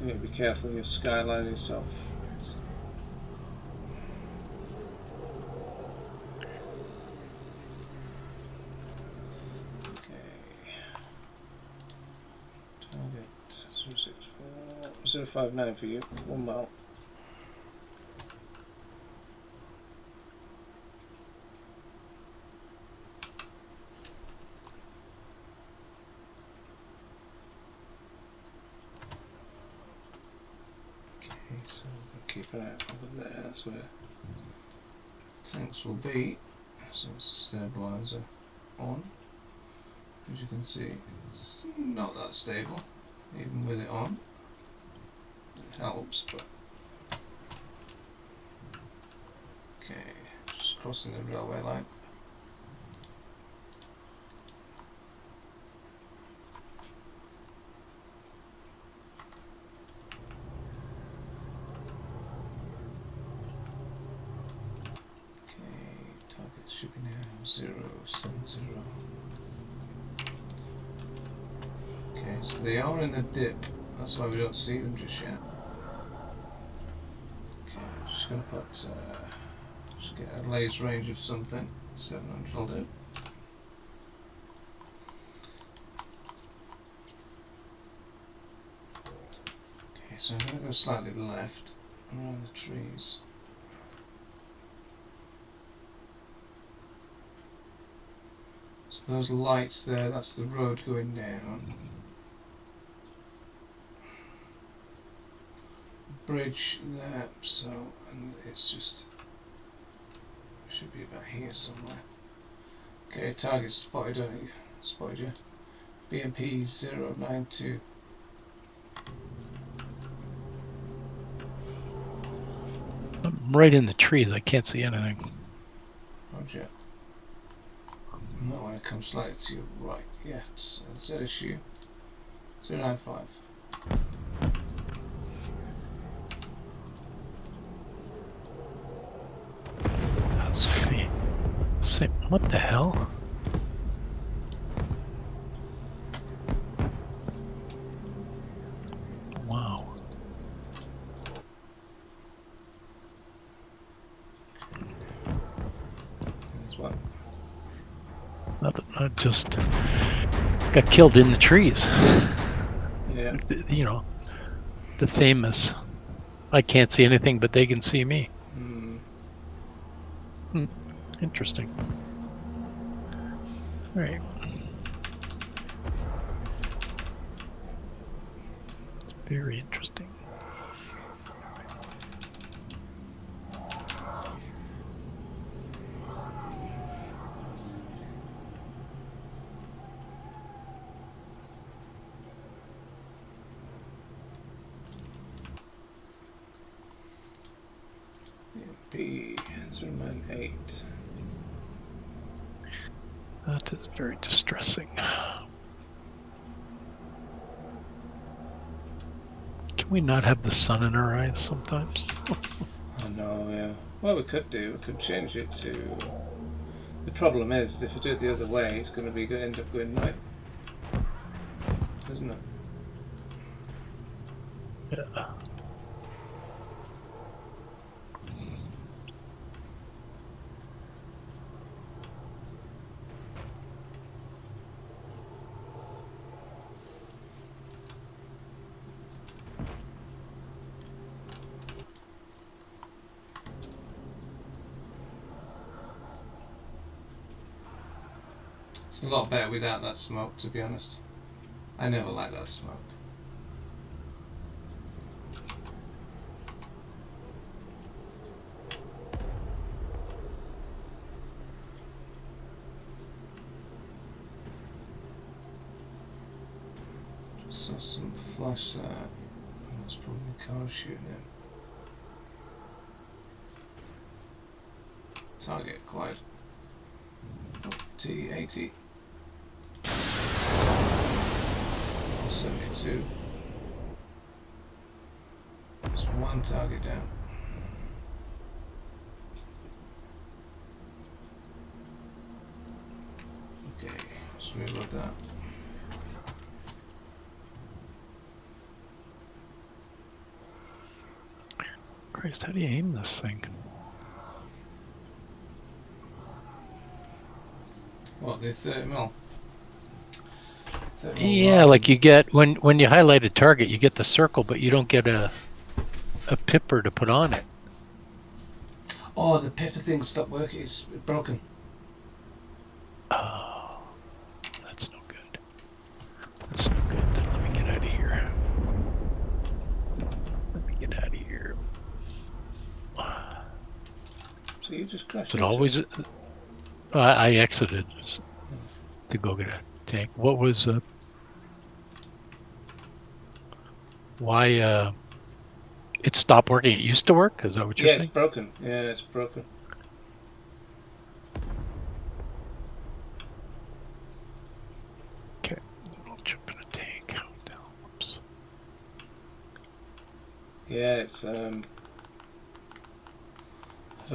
You need to be careful of your skyline yourself. Okay. Target 064, 059 for you, 1 mile. So we'll keep an eye out over there, that's where tanks will be. So it's a stabilizer on. As you can see, it's not that stable, even with it on. It helps, but okay, just crossing the railway line. Should be now 070. Okay, so they are in the dip, that's why we don't see them just yet. Okay, I'm just going to put, just get a laser range of something, 700 will do. Okay, so I'm going to go slightly left, around the trees. Those lights there, that's the road going down. Bridge there, so, and it's just, should be about here somewhere. Okay, target spotted, spotted you. BMP 092. I'm right in the trees, I can't see anything. Roger. Not when it comes slightly to your right. Yeah, it's ZSU 095. What the hell? Wow. There's one. I just got killed in the trees. Yeah. You know, the famous, I can't see anything, but they can see me. Interesting. All right. It's very interesting. B098. That is very distressing. Can we not have the sun in our eyes sometimes? I know, yeah. Well, we could change it to... The problem is, if we do it the other way, it's going to end up going night. Isn't it? Yeah. It's a lot better without that smoke, to be honest. I never like that smoke. Saw some flash there. That's probably the car shooting it. Target acquired. T80. 72. There's one target down. Okay, just reload that. Christ, how do you aim this thing? What, the 30 mil? Yeah, like you get when you highlight a target, you get the circle, but you don't get a pipper to put on it. Oh, the pipper thing stopped working. It's broken. Oh, that's no good. That's no good. Then let me get out of here. Let me get out of here. So you just crashed. It always. I exited to go get a tank. What was why it stopped working? It used to work. Is that what you're saying? Yeah, it's broken. Yeah, it's broken. Okay, I'll jump in a tank. Whoops. Yeah, it's I don't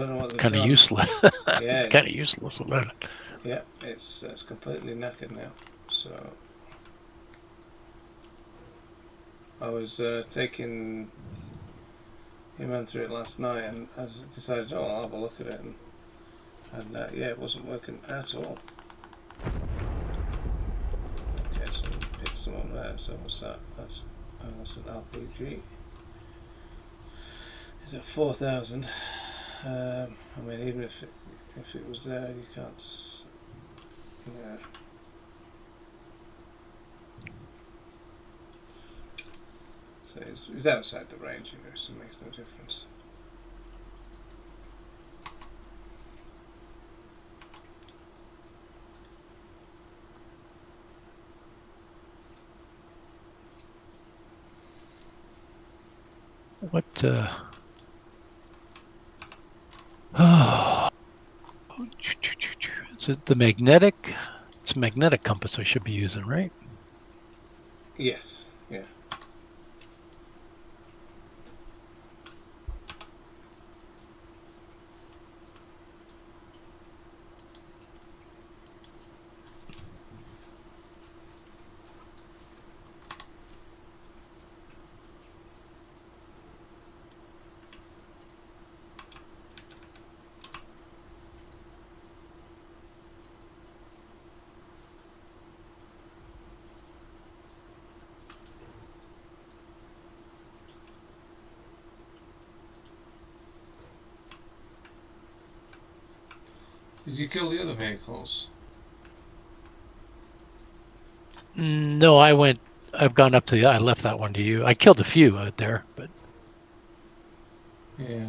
know what they've Kind of done. useless. Yeah, It's kind of useless without it. Yeah, it's completely knackered now. So I was taking him on through it last night, and I decided, oh, I'll have a look at it, and yeah, it wasn't working at all. Okay, so we picked some up there. So what's that? That's an RPG. Is it 4,000? I mean, even if it was there, you can't. Yeah. So it's outside the range, you know, so it makes no difference. What? Oh, is it the magnetic? It's a magnetic compass I should be using, right? Yes. Yeah. Did you kill the other vehicles? No, I've gone up to the. I left that one to you. I killed a few out there, but Yeah.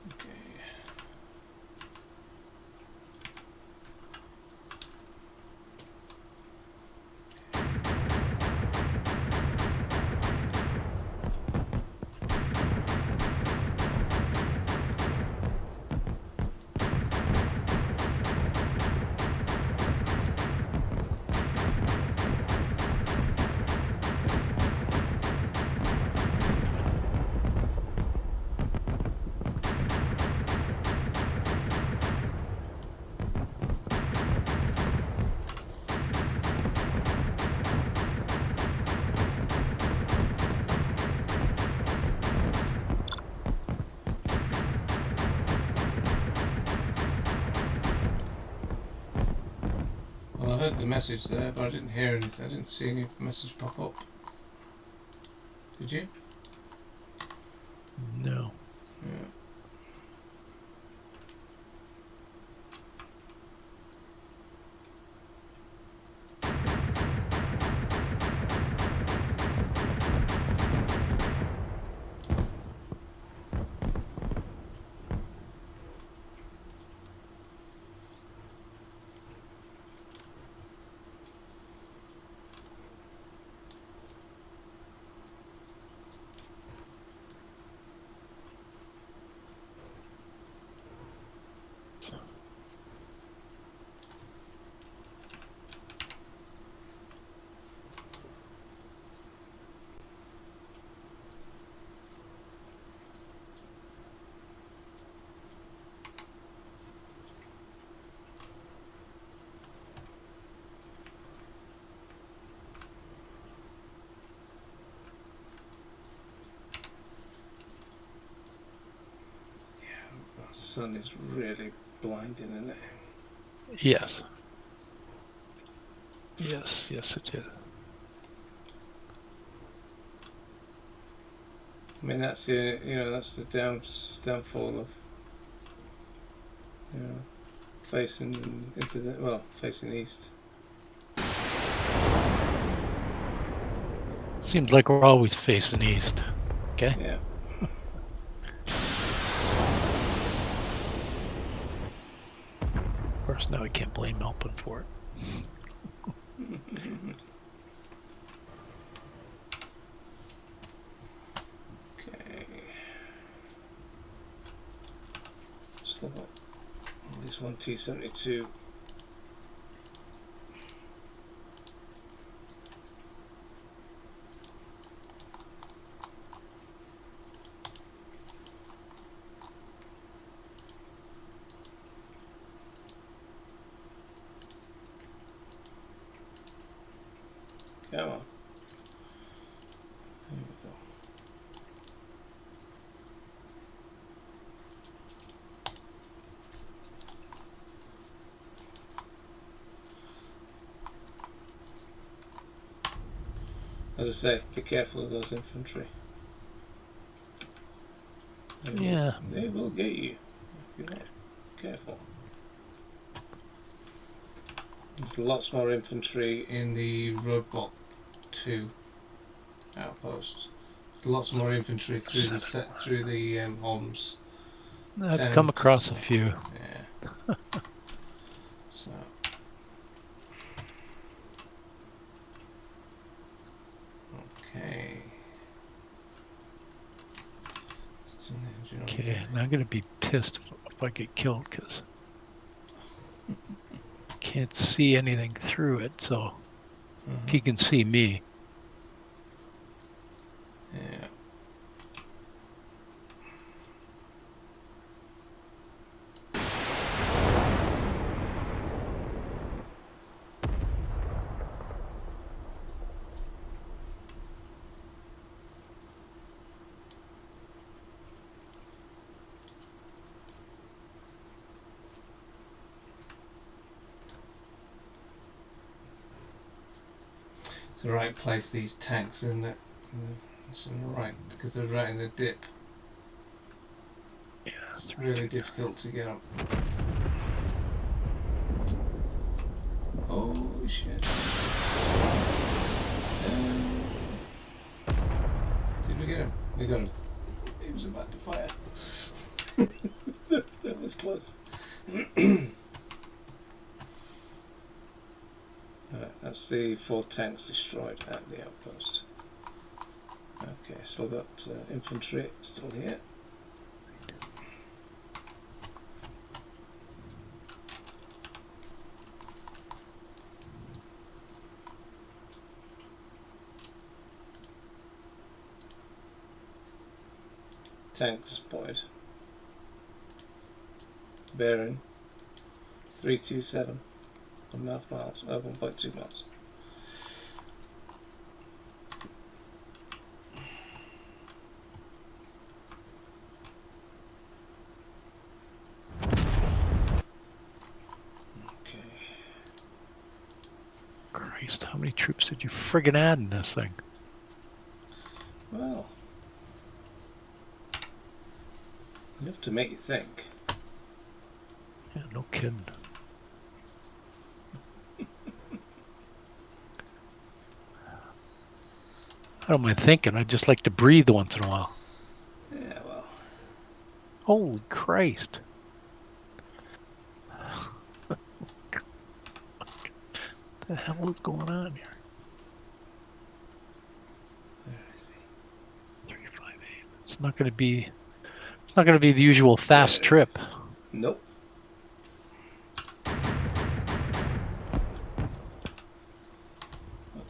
Okay. Well, I heard the message there, but I didn't hear anything. I didn't see any message pop up. Did you? no. Yeah. The sun is really blinding, isn't it? Yes. Yes, it is. I mean, that's the that's the downfall of facing into the facing east. Seems like we're always facing east. Okay. Yeah. Of course, now we can't blame Melbourne for it. Okay. Still got at least one T-72. Come on. There we go. As I say, be careful of those infantry. They will get you if you're not careful. There's lots more infantry in the roadblock 2 outpost. Lots more infantry through the homes. I've come across a few. Yeah. So. Okay. Okay, and I'm gonna be pissed if I get killed because can't see anything through it. So he can see me. Yeah. the right place, these tanks, isn't it? It's right, because they're right in the dip. Yeah, It's really difficult to get up. Oh shit. Did we get him? We got him. He was about to fire. That was close. Right, that's the 4 tanks destroyed at the outpost. Okay, still got infantry still here. Tank spotted. Bearing 327 1.5 miles, 1.2 miles. Okay. Christ, how many troops did you friggin' add in this thing? Well, enough to make you think. Yeah, no kidding. I don't mind thinking. I just like to breathe once in a while. Yeah, well. Holy Christ. What the hell is going on here? Where is he? 358. It's not going to be. It's not going to be the usual fast trip. Nope.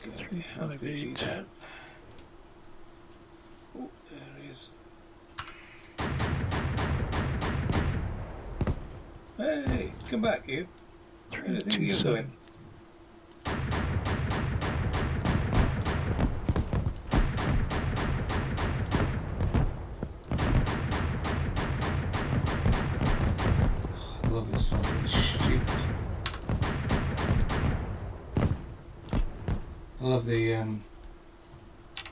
Okay, RPG down. Oh, there he is. Hey, come back, you. Where do you think you're going? I love this one. It's stupid. I love the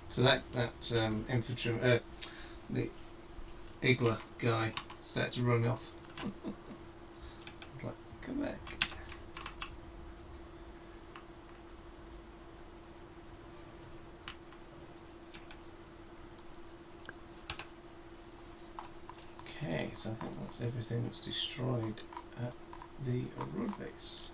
so that infantry the Igla guy started to run off. It's like, come back. Okay, so I think that's everything that's destroyed at the road base.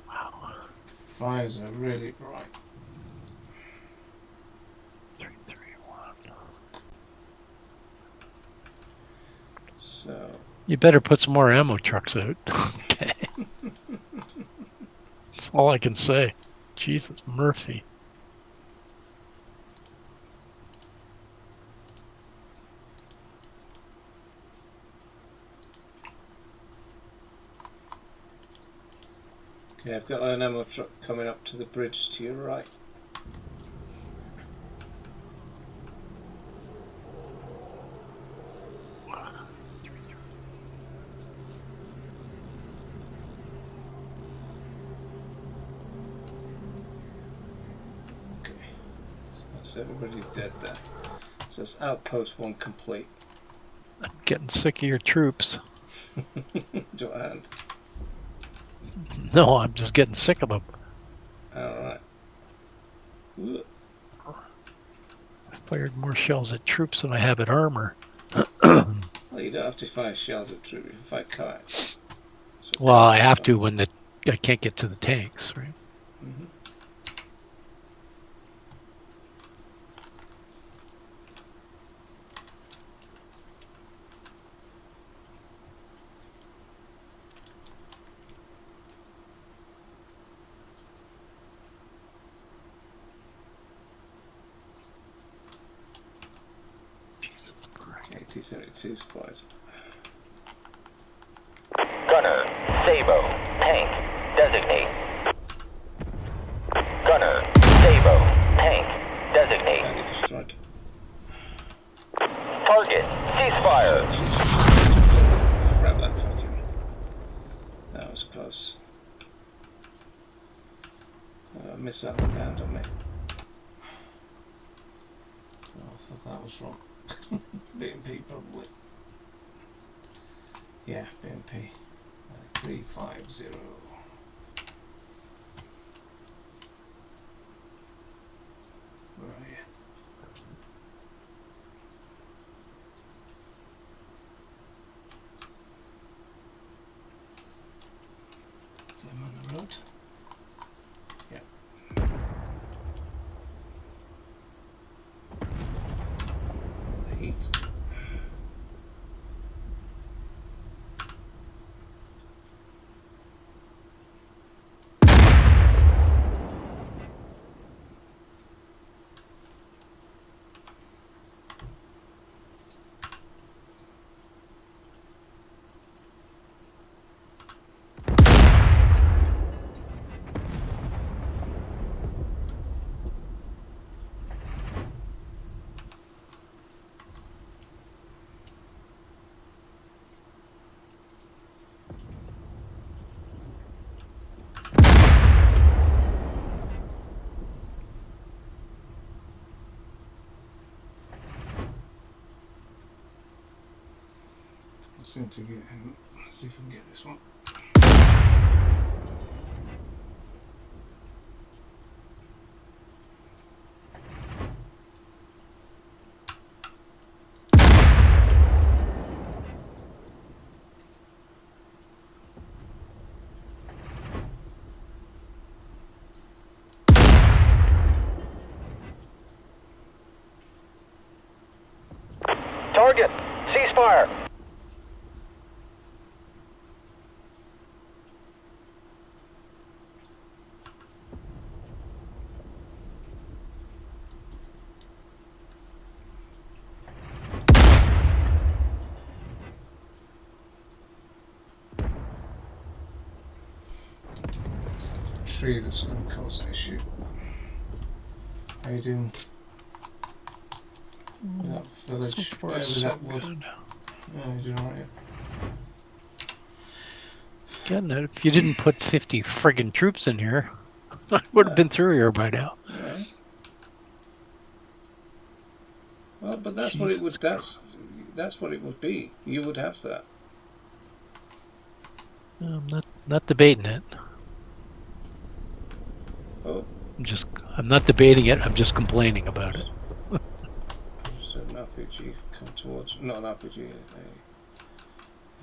Wow. Fires are really bright. 331. So You better put some more ammo trucks out. Okay. That's all I can say. Jesus Murphy. okay, I've got an ammo truck coming up to the bridge to your right. Okay, that's everybody dead there. So it's outpost 1 complete. I'm getting sick of your troops. Do you want a hand? No, I'm just getting sick of them. Alright. I fired more shells at troops than I have at armor. Well, you don't have to fire shells at troops, you can fire kites. Well, I have to when I can't get to the tanks, right? T-72 squad. Gunner, Sabo, tank, designate. Gunner, Sabo, tank, designate. Target destroyed. Target, ceasefire. Crap, that fucking... That was close. I missed that one down, didn't I? Oh, fuck, that was wrong. BMP probably. Yeah, BMP. 350. Where are you? So I'm on the road. Yeah. The heat. Let's see if we can get this one. Target, ceasefire. It's a tree that's going to cause an issue. How you doing? In that village, So far, with so that wood. good. Yeah, you're doing alright. Again, if you didn't put 50 friggin' troops in here, I would have been through here by now. Yeah. Well, but that's what it would. That's what it would be. You would have that. I'm not debating it. Oh, I'm not debating it. I'm just complaining about it. just an RPG come towards. Not an RPG.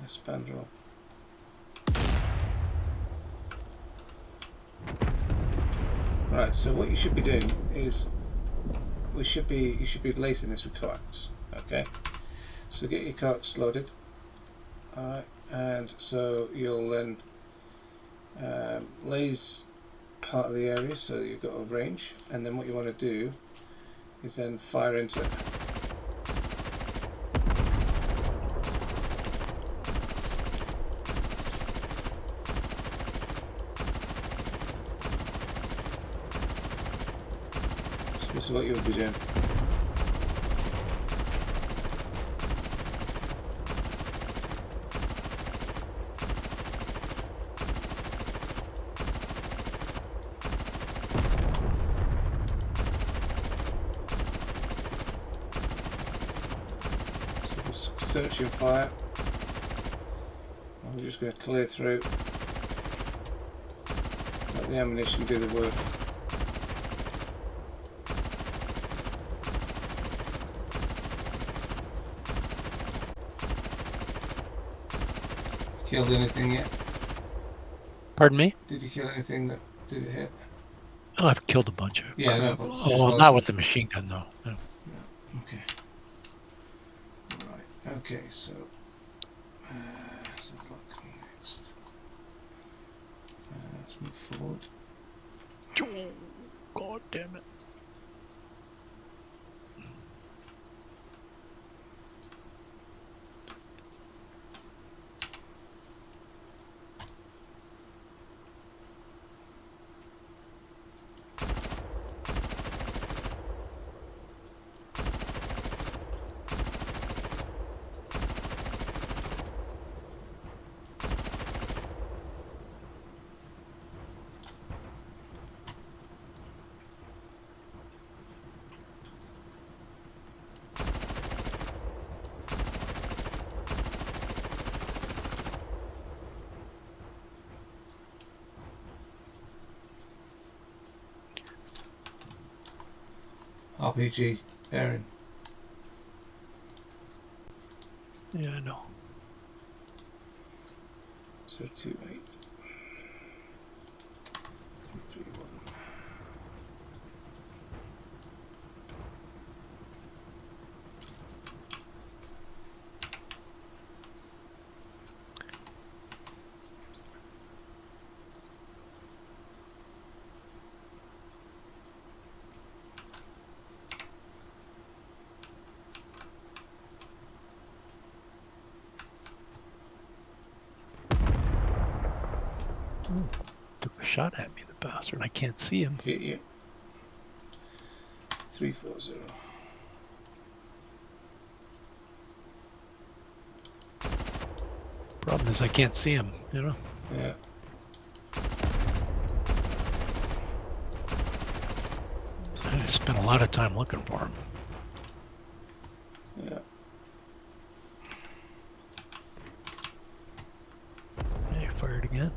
A spandrel. Right. So what you should be doing is, you should be lacing this with coax. Okay. So get your coax loaded. Alright. And so you'll then laze part of the area so you've got a range, and then what you want to do is then fire into it. So this is what you'll be doing. Search and fire. I'm just going to clear through. Let the ammunition do the work. Killed anything yet? Pardon me? Did you kill anything that did it hit? Oh, I've killed a bunch of. Yeah, no, but well, not with the machine gun, though. No. No. Okay. Right. Okay. So. So block next. Let's move forward. God damn it. RPG bearing. Yeah, I know. 028. 331. Took a shot at me, the bastard. I can't see him. Hit you. 340. Problem is I can't see him, you know? Yeah. I spent a lot of time looking for him. Yeah. Hey, fired again.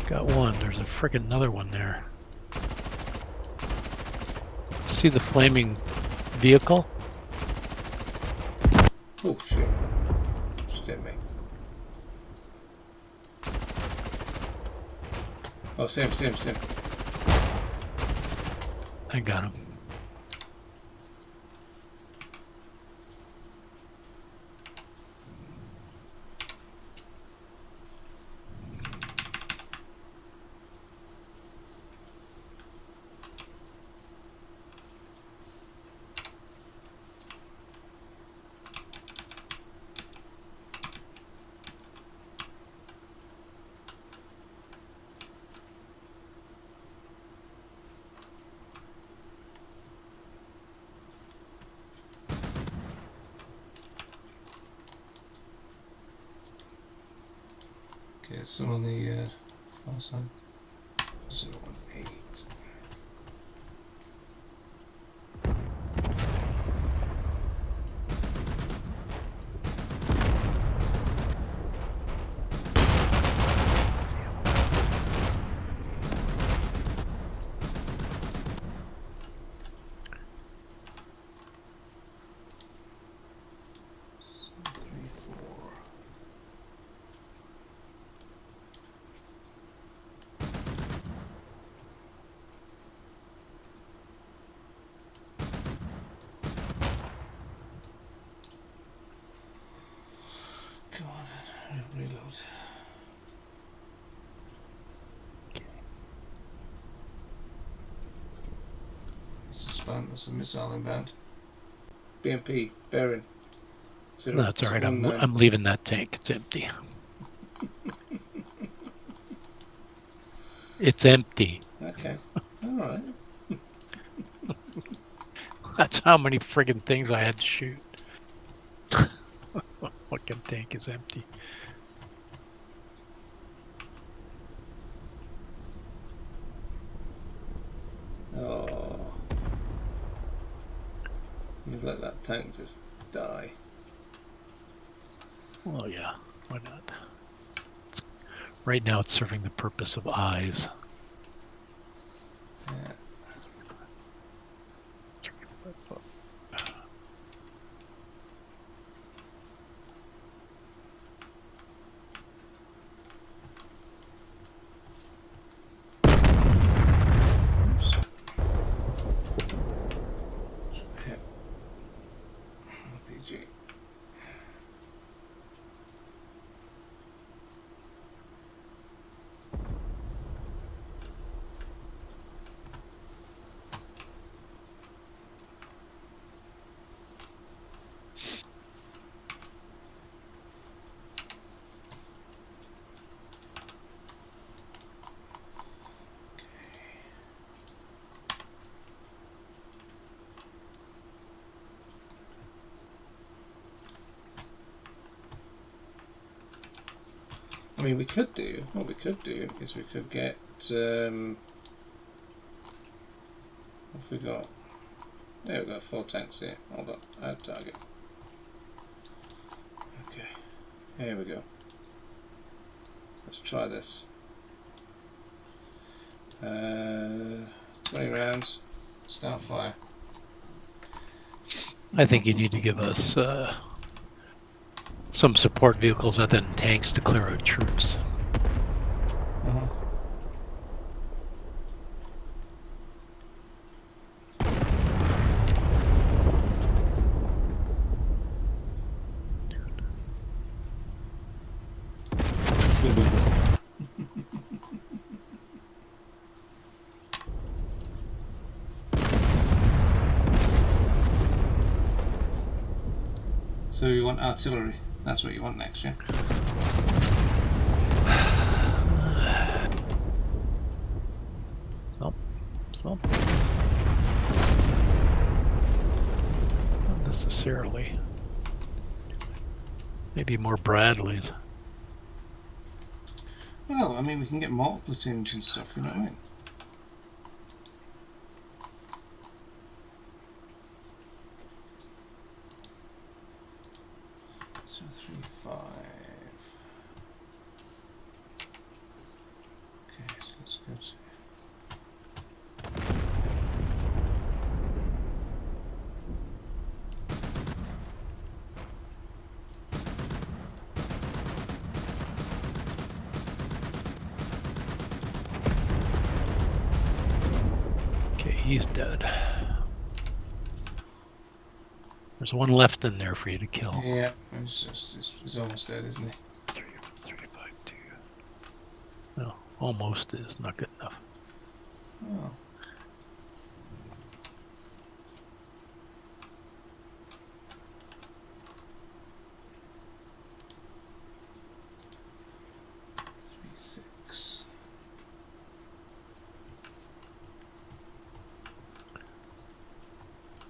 Got one. There's a friggin' another one there. See the flaming vehicle? Oh shit. Just hit me. Oh, same. I got him. Okay, some on the far side. 018. Come on, reload. It's a spam, there's a missile inbound. BMP, bearing. No, that's alright. 019. I'm leaving that tank. It's empty. It's empty. Okay, alright. That's how many friggin' things I had to shoot. Fucking tank is empty. Oh. You've let that tank just die. Well, yeah. Why not? Right now it's serving the purpose of eyes. Yeah. Oops. Hit. RPG. I mean, we could do, what we could do is we could get, what have we got? There we go, 4 tanks here. Hold on, add target. Okay, here we go. Let's try this. 20 rounds, start fire. I think you need to give us some support vehicles other than tanks to clear out troops. So you want artillery? That's what you want next, yeah? Some. Not necessarily. Maybe more Bradleys. Well, I mean, we can get mortar platoons and stuff, you know what I mean? So 3, 5. Okay, so let's go to... Okay, he's dead. There's one left in there for you to kill. Yeah, he's almost dead, isn't he? 3, 5, 2. No, almost is not good enough. Oh. Three, 6.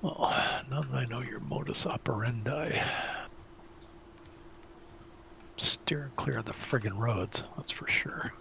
Well, now that I know your modus operandi, steering clear of the friggin' roads, that's for sure.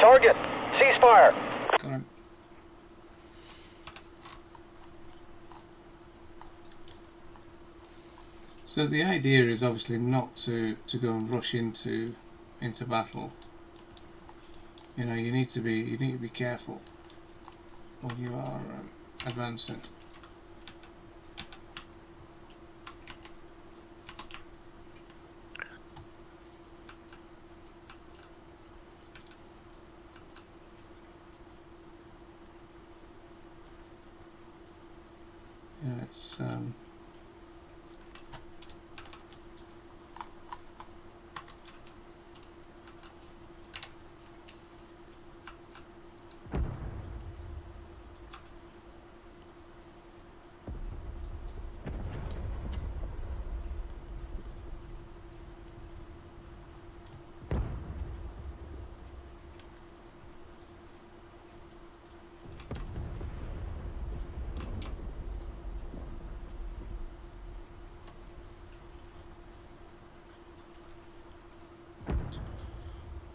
Target, ceasefire. Got him. So the idea is obviously not to go and rush into battle. You know, you need to be careful when you are advancing. You know, it's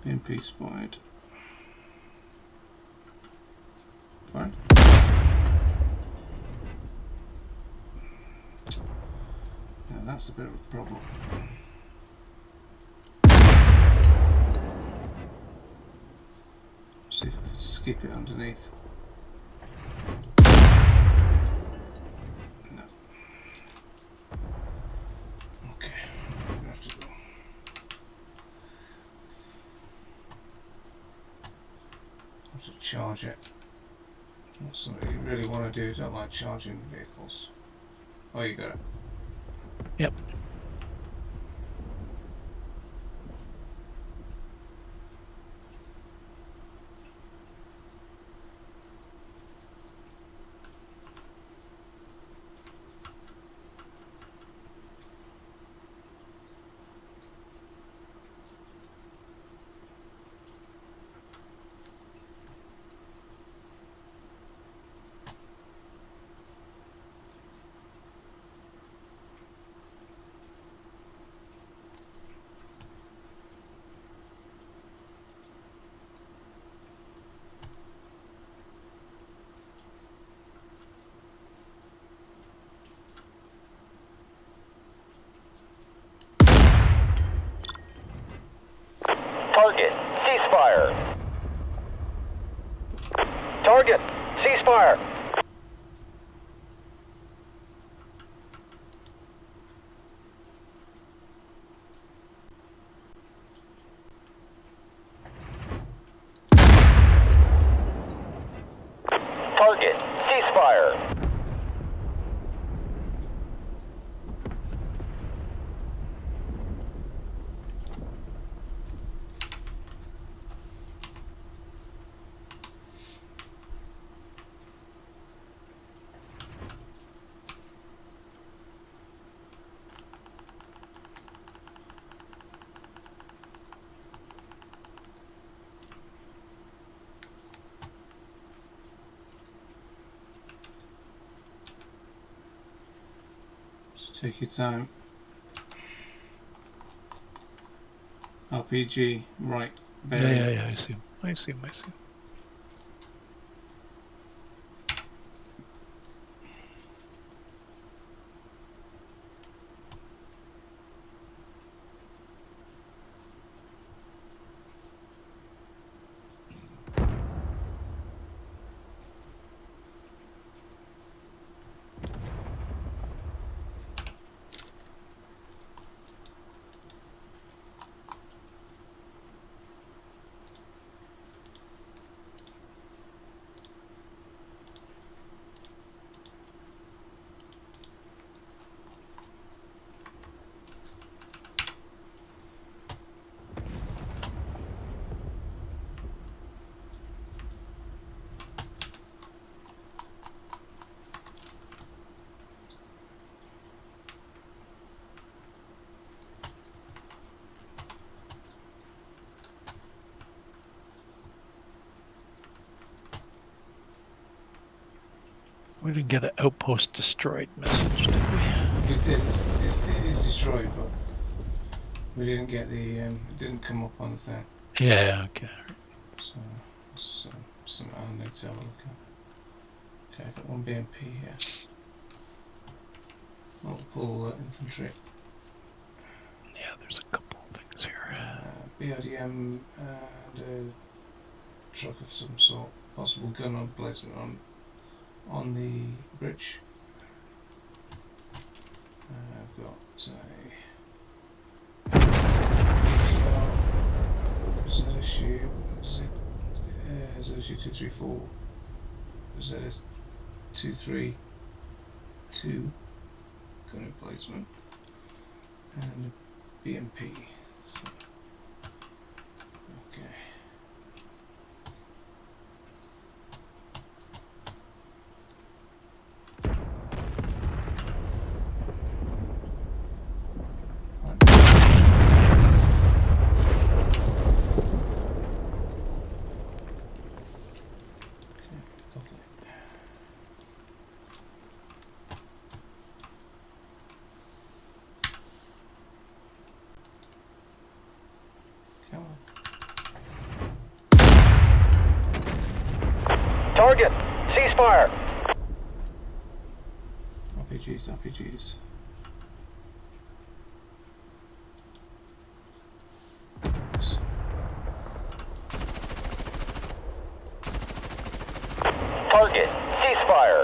BMP spotted. Fine. Yeah, that's a bit of a problem. See if I can skip it underneath. No. Okay, we have to go. Have to charge it. Not something you really want to do. Don't like charging vehicles. Oh, you got it. Yep. Target, ceasefire. Target, ceasefire. Target, ceasefire. Just take your time. RPG, right. Bearing. Yeah. I see him. I see him. We didn't get an outpost destroyed message, did we? We did. It's destroyed, but we didn't get the. It didn't come up on the thing. Yeah, okay. So it's something I need to have a look at. Okay, I've got one BMP here. Multiple infantry. Yeah, there's a couple of things here. BRDM and a truck of some sort. Possible gun emplacement on the bridge. I've got a ZSU 234, ZS 232 gun emplacement, and a BMP. So, okay. Target, ceasefire. RPGs. Target, ceasefire.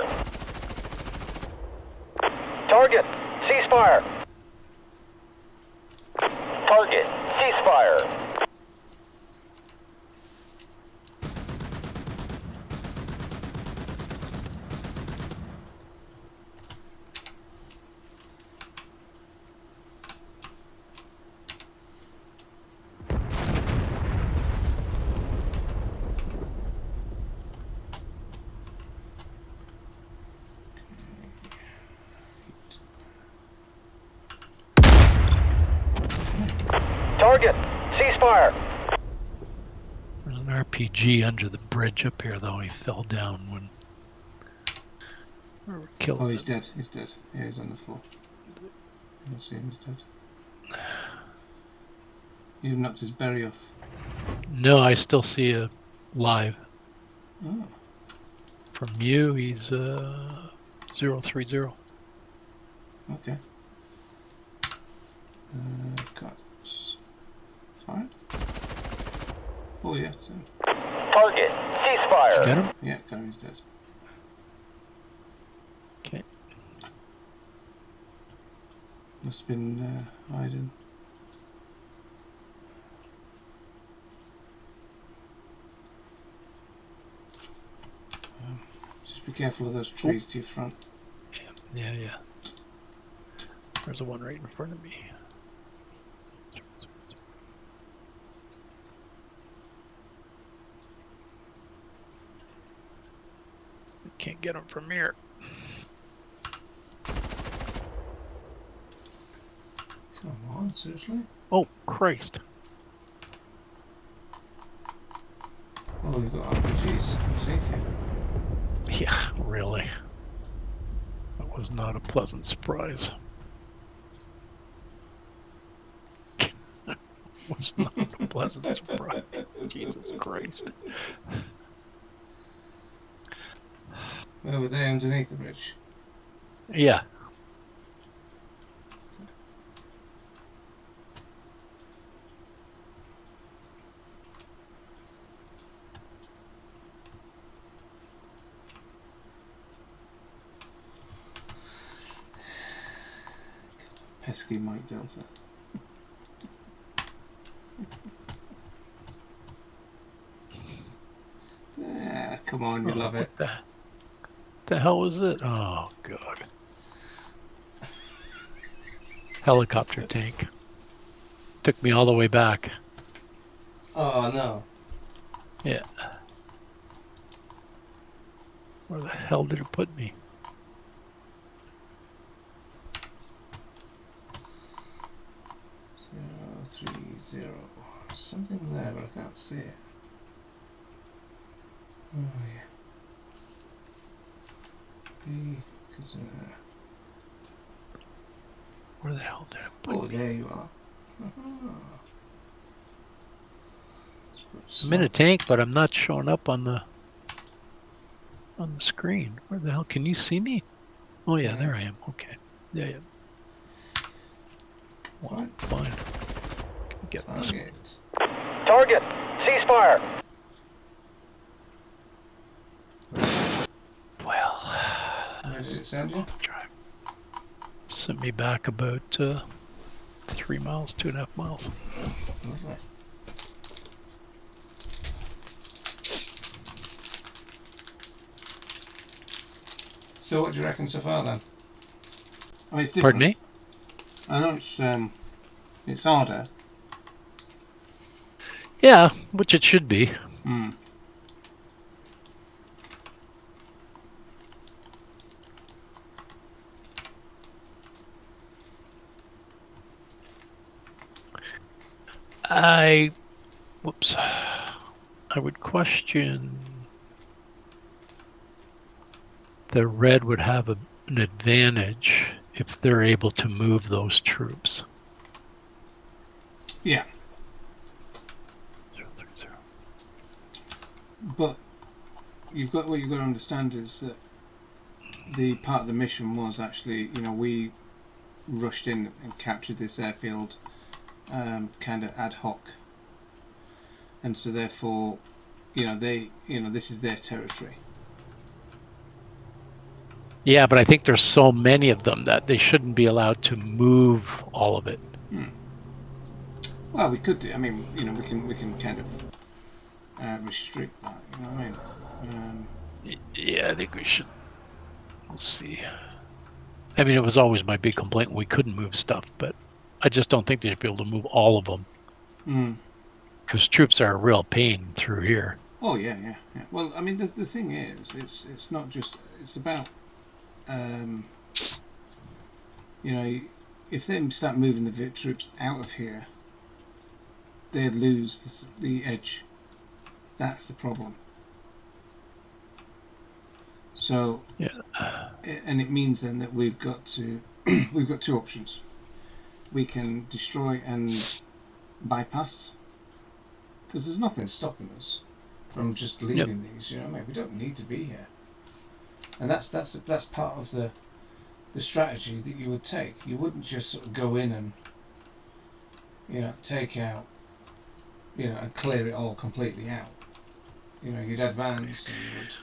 Target, ceasefire. Target, ceasefire. Target, ceasefire. There's an RPG under the bridge up here, though. He fell down when we were killed. Oh, he's dead. He's dead. Yeah, he's on the floor. I don't see him. He's dead. You knocked his berry off. No, I still see a live. Oh. From you, he's 030. Okay. Cuts. Fine. Oh yeah. So. Target, ceasefire. Did you get him? Yeah, got him. He's dead. Okay. Must have been hiding. Just be careful of those trees to your front. Yeah. There's the one right in front of me. Can't get him from here. Come on, seriously? Oh, Christ. Oh, you've got RPGs underneath you. Yeah, really. That was not a pleasant surprise. Was not a pleasant surprise. Jesus Christ. Where were they underneath the bridge? Yeah. Pesky Mike Delta. Ah, come on, you love it. What the hell was it? Oh, God. Helicopter tank. Took me all the way back. Oh no. Yeah. Where the hell did it put me? 030. Something there, but I can't see it. Oh yeah. Where the hell did it put Oh, me? there you are. I'm in a tank, but I'm not showing up on the screen. Where the hell? Can you see me? Oh yeah, there I am. Okay. Yeah. Well, fine. Get this. Target, ceasefire. Well, Where did it send you? drive. Sent me back about 3 miles, 2.5 miles. Lovely. So what do you reckon so far then? I mean, it's different. Pardon me? I know it's harder. Yeah, which it should be. Hmm. I would question the Red would have an advantage if they're able to move those troops. Yeah. 030. But what you've got to understand is that the part of the mission was actually, we rushed in and captured this airfield kind of ad hoc, and so therefore, this is their territory. Yeah, but I think there's so many of them that they shouldn't be allowed to move all of it. Well, we could do. I mean, we can kind of restrict that. You know what I mean? Yeah, I think we should. We'll see. I mean, it was always my big complaint we couldn't move stuff, but I just don't think they should be able to move all of them. Because troops are a real pain through here. Oh yeah. Well, I mean, the thing is, it's not just. It's about. If they start moving the troops out of here, they'd lose the edge. That's the problem. So, and it means then that we've got two options. We can destroy and bypass, because there's nothing stopping us from just leaving these. You know, we don't need to be here, and that's part of the strategy that you would take. You wouldn't just sort of go in and, you know, take out, you know, and clear it all completely out. You know, you'd advance and you would.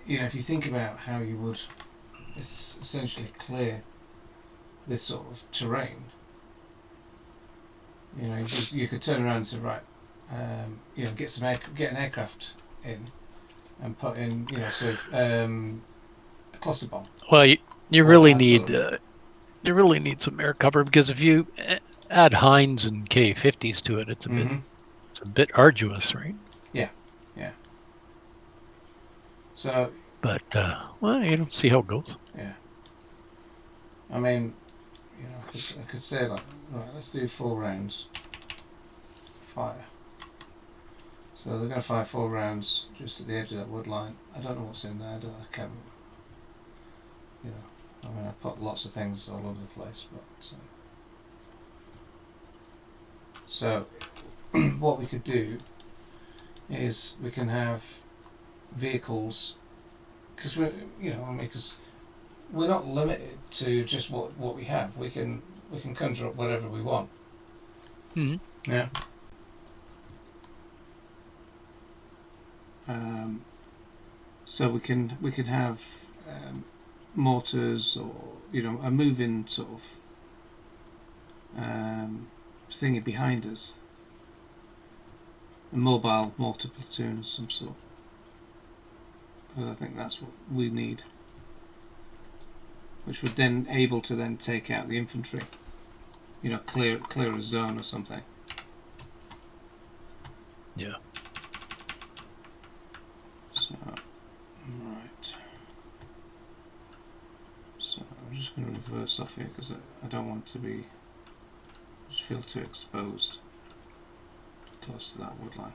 You know, if you think about how you would essentially clear this sort of terrain, you know, you could turn around and say, right, you know, get an aircraft in and put in, you know, so a cluster bomb. Well, you really need some air cover, because if you add Heinz and K-50s to it, it's a bit arduous, right? Yeah. So, but well, you know, see how it goes. Yeah. I mean, you know, I could say like, right, let's do 4 rounds. Fire. So they're going to fire 4 rounds just at the edge of that wood line. I don't know what's in there. I can't. You know, I mean, I put lots of things all over the place, but so what we could do is we can have vehicles, because we're not limited to just what we have. We can conjure up whatever we want. Yeah. So we can have mortars, or, you know, a moving sort of thingy behind us, a mobile mortar platoon of some sort. I think that's what we need, which would then able to then take out the infantry, you know, clear a zone or something. Yeah. So, right. So I'm just going to reverse off here, because I don't want to be, just feel too exposed close to that wood line.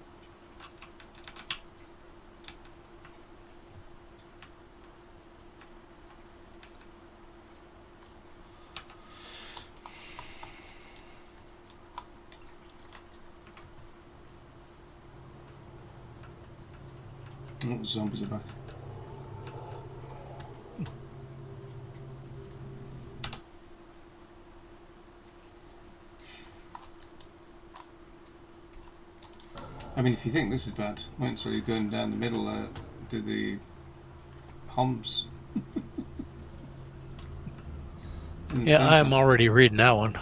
Oh, the zombies are back. I mean, if you think this is bad, wait until you're going down the middle to the Homs. Yeah, I'm already reading that one.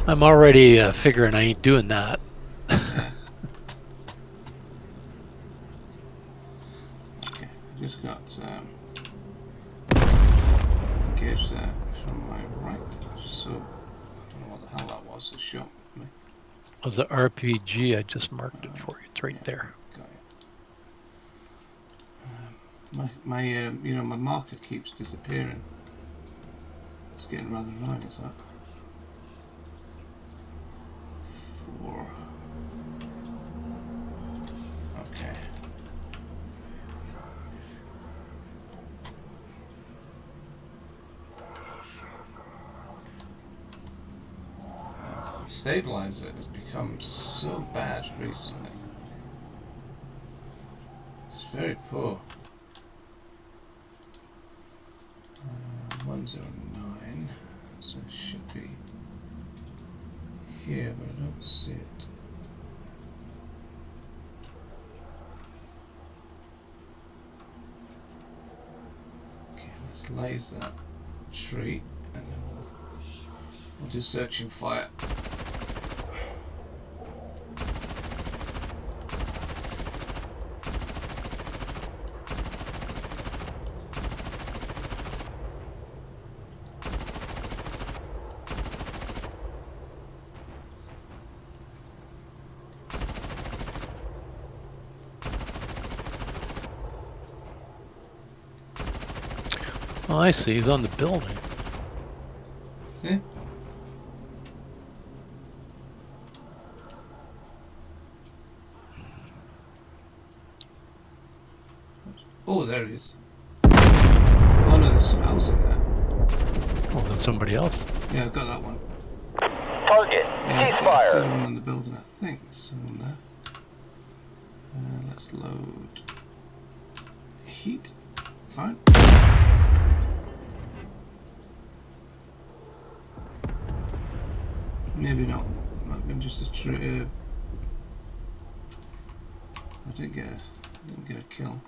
I'm already figuring I ain't doing that. Yeah. Okay, I just got engaged there from my right, just so I don't know what the hell that was. It shot me. Was the RPG? I just marked it for you. It's right there. Got it. My you know, my marker keeps disappearing. It's getting rather annoying, is that? 4. Okay. The stabilizer has become so bad recently. It's very poor. 109, so it should be here, but I don't see it. Okay, let's laze that tree, and then we'll do searching fire. Oh, I see. He's on the building. See? Oh, there it is. Oh no, there's something else in there. Oh, that's somebody else. Yeah, I've got that one. Target, Yeah, I see the ceasefire. one in the building, I think. There's someone there. Let's load heat. Fine. Maybe not. Might have been just a I didn't get a kill.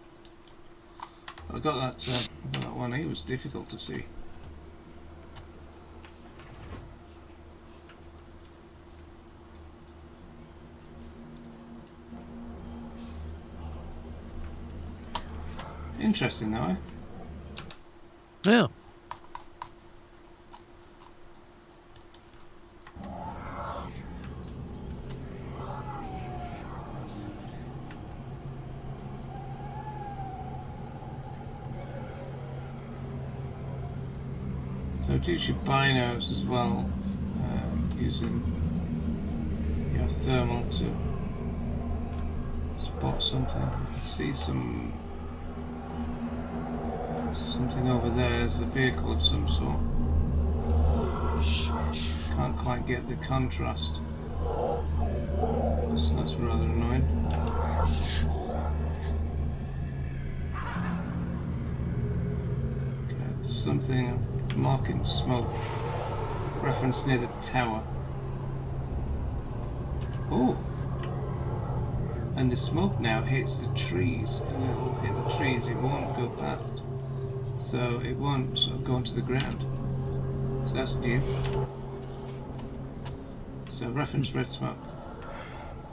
But I got that one. He was difficult to see. Interesting, though, eh? Yeah. So use your binos as well, using your thermal to spot something. I can see something over there. There's a vehicle of some sort. Can't quite get the contrast, so that's rather annoying. Okay, there's something marking smoke. Reference near the tower. Oh! And the smoke now hits the trees, and it will hit the trees, it won't go past. So it won't sort of go onto the ground. So that's new. So reference red smoke.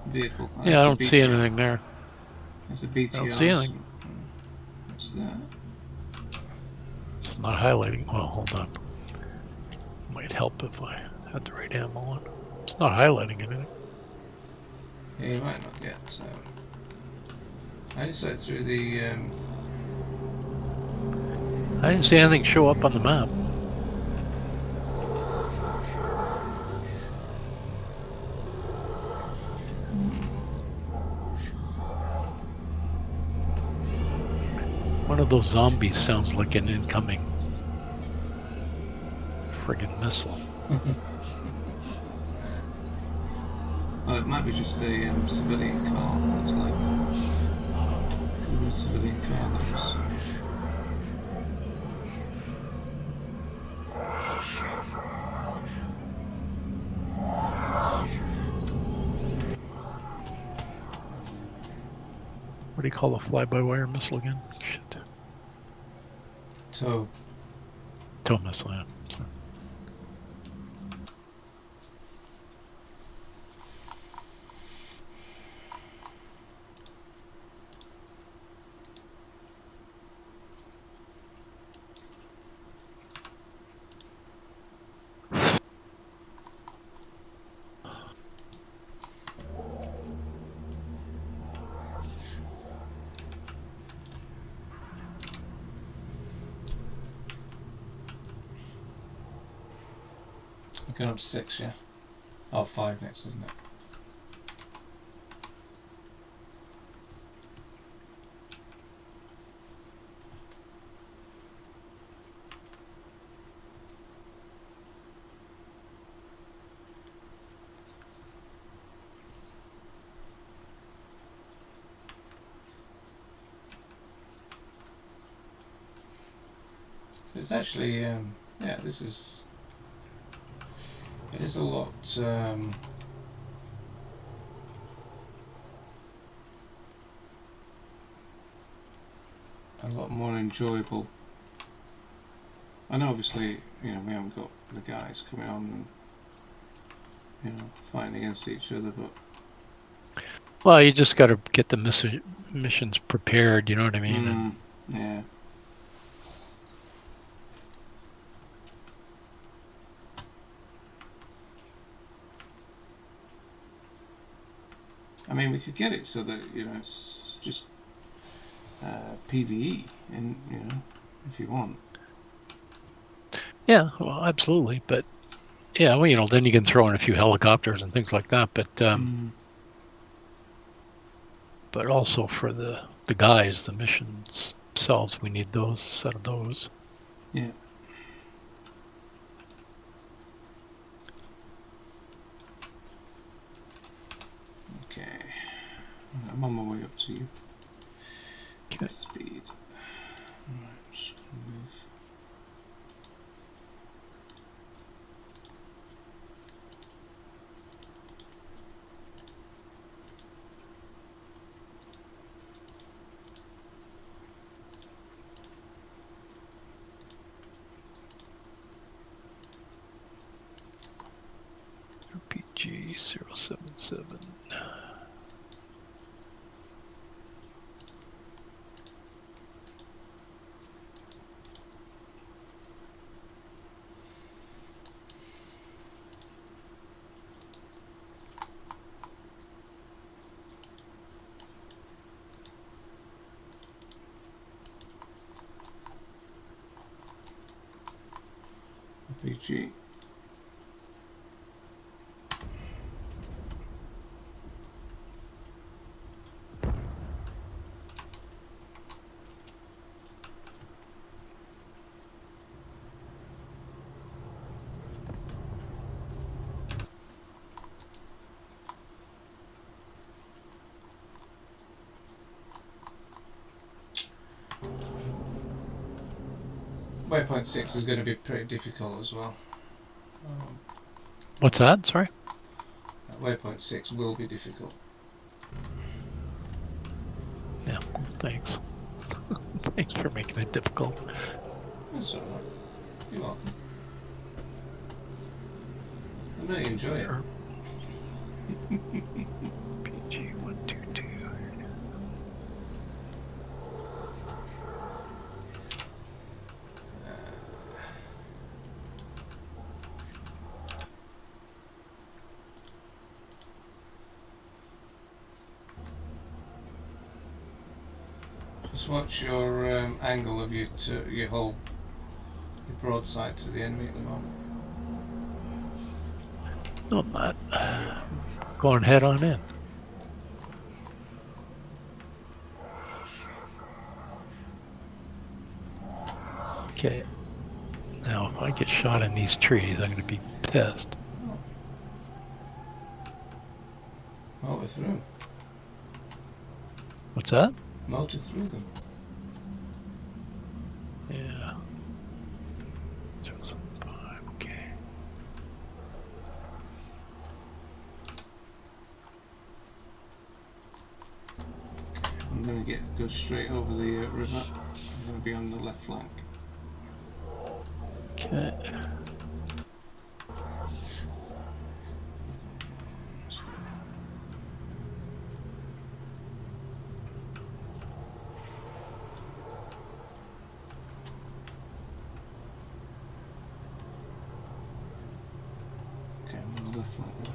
Vehicle. Oh, Yeah, I don't see anything there. There's a BTR. I don't see anything. What's that? It's not highlighting. Well, hold on. Might help if I had the right ammo on. It's not highlighting anything. Yeah, you might not get. So I just went through the. I didn't see anything show up on the map. One of those zombies sounds like an incoming friggin' missile. Well, it might be just a civilian car. Looks like could be a civilian car. That was. What do you call a fly-by-wire missile again? Shit. So. Tow missile, yeah. Sorry. Going up to 6, yeah? Oh, 5 next, isn't it? So it's actually, yeah, this is. It is a lot more enjoyable. I know obviously, we haven't got the guys coming on and, fighting against each other, but... Well, you just got to get the missions prepared, you know what I mean? Yeah. I mean, we could get it so that, it's just PvE, and, if you want. Yeah, well, absolutely. But, yeah, well, then you can throw in a few helicopters and things like that. But also for the guys, the missions, themselves. We need those, set of those. Yeah. Okay. I'm on my way up to you. Okay. Speed. Right, just move. RPG 077. RPG. Waypoint 6 is going to be pretty difficult as well. What's that? Sorry? Waypoint 6 will be difficult. Yeah, thanks. Thanks for making it difficult. That's alright. You're welcome. I know you enjoy it. PG 122. Just watch your angle of your hull, your broadside to the enemy at the moment. No, I'm not. Going head on in. Okay. Now, if I get shot in these trees, I'm going to be pissed. Motor through. What's that? Motor through them. Yeah. 075, okay. I'm going to go straight over the river. I'm going to be on the left flank. Okay. Okay, I'm on the left flank now.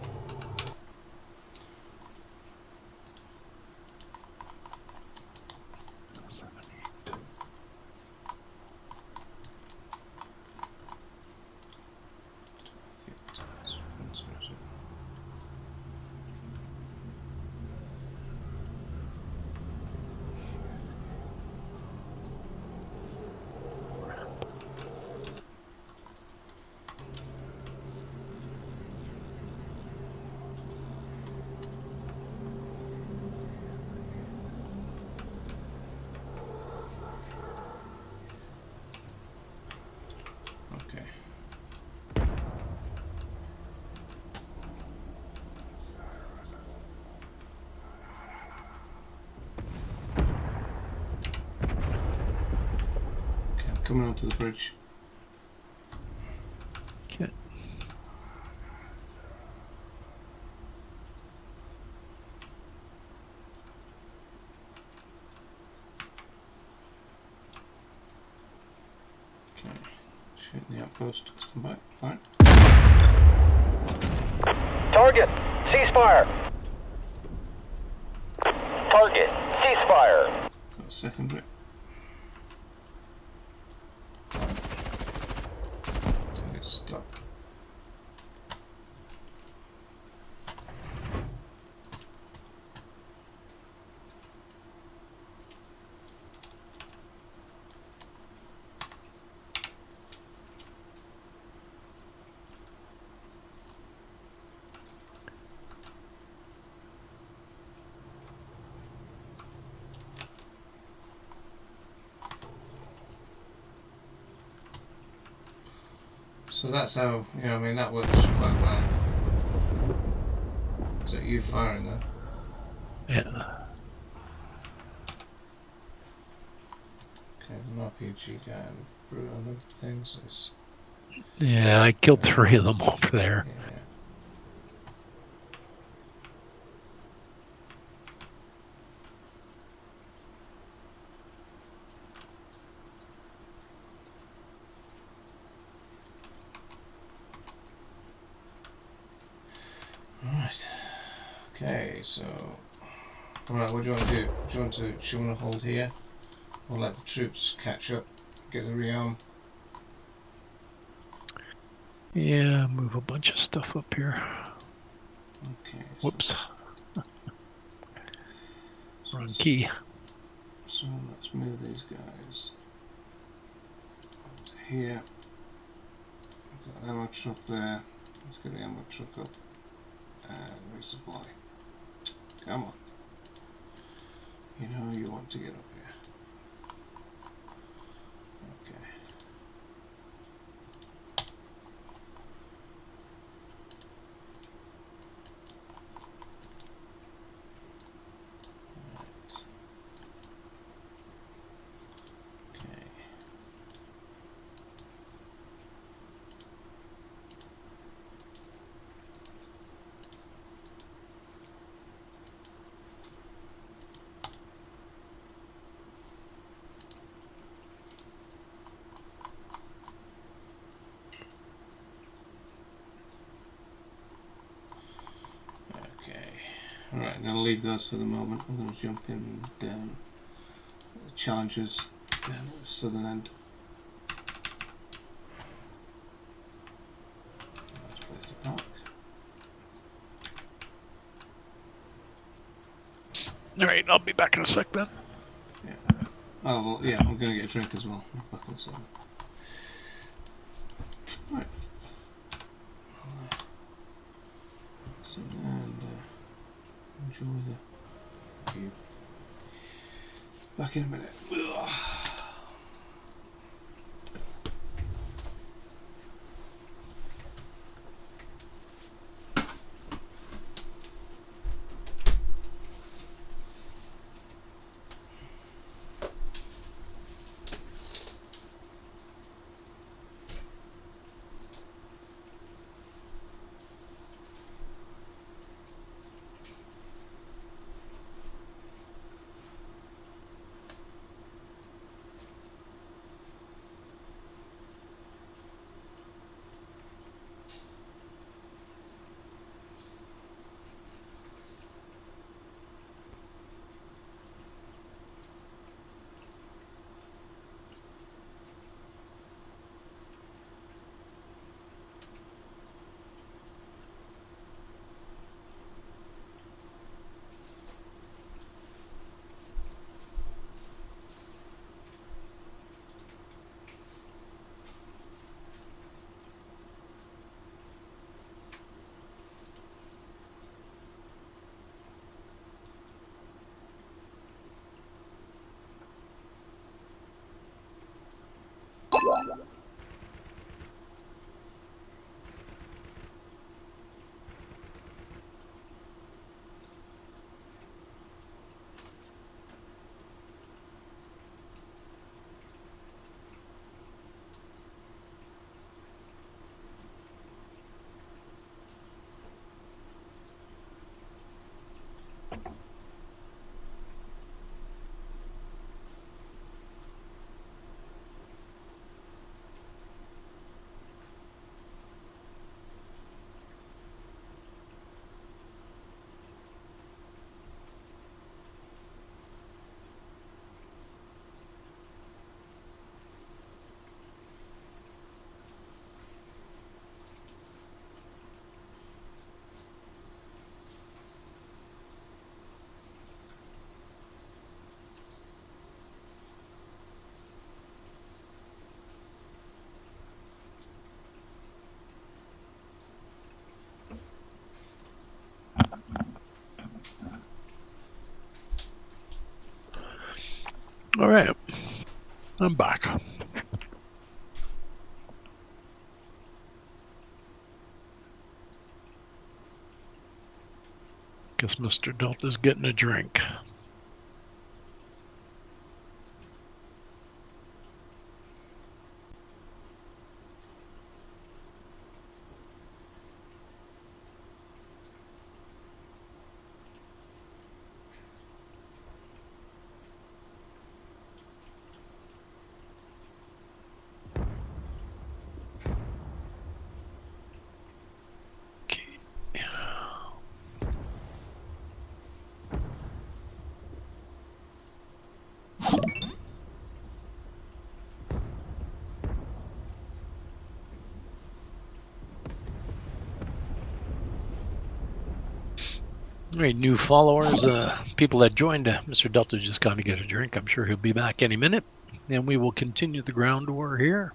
Okay. Okay, I'm coming onto the bridge. Okay. Okay. Shooting the outpost. Come back. Fine. Target, ceasefire. Target, ceasefire. Got a secondary. Target stop. So that's how, you know, I mean, that works quite well. Is that you firing then? Yeah. Okay, an RPG guy and brew on them things. Is, Yeah, I killed 3 of them over there. yeah. Right. Okay, so right, what do you want to do? Do you want to hold here, or let the troops catch up, get the rearm? Yeah, move a bunch of stuff up here. Okay. Whoops. Wrong key. So let's move these guys to here. We've got an ammo truck there. Let's get the ammo truck up and resupply. Come on. You know you want to get up here. Okay. Right. Okay. Alright, I'm going to leave those for the moment. I'm going to jump in down the challenges down at the southern end. Nice place to park. Alright, I'll be back in a sec then. Yeah. Oh, well, yeah, I'm going to get a drink as well. Back in a second. Right. Sit and enjoy the view. Back in a minute. Ugh. Alright. I'm back. Guess Mr. Delta's getting a drink. All right, new followers, people that joined. Mr. Delta just gone to get a drink. I'm sure he'll be back any minute. And we will continue the ground war here.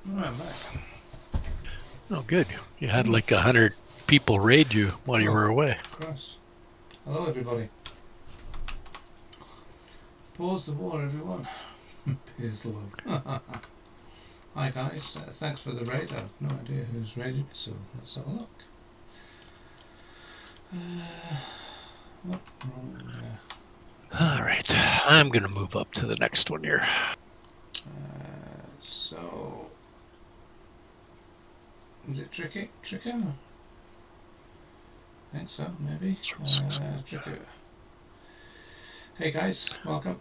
Right, I'm back. Oh, good. You had like 100 people raid you while you were away. Cross. Hello, everybody. Pause the war, everyone. Peace love. Hi, guys. Thanks for the raid. I've no idea who's raided me, so let's have a look. Wrong there. All right. I'm going to move up to the next one here. So, is it tricky? Tricky? I think so, maybe. Tricky. Hey guys, welcome.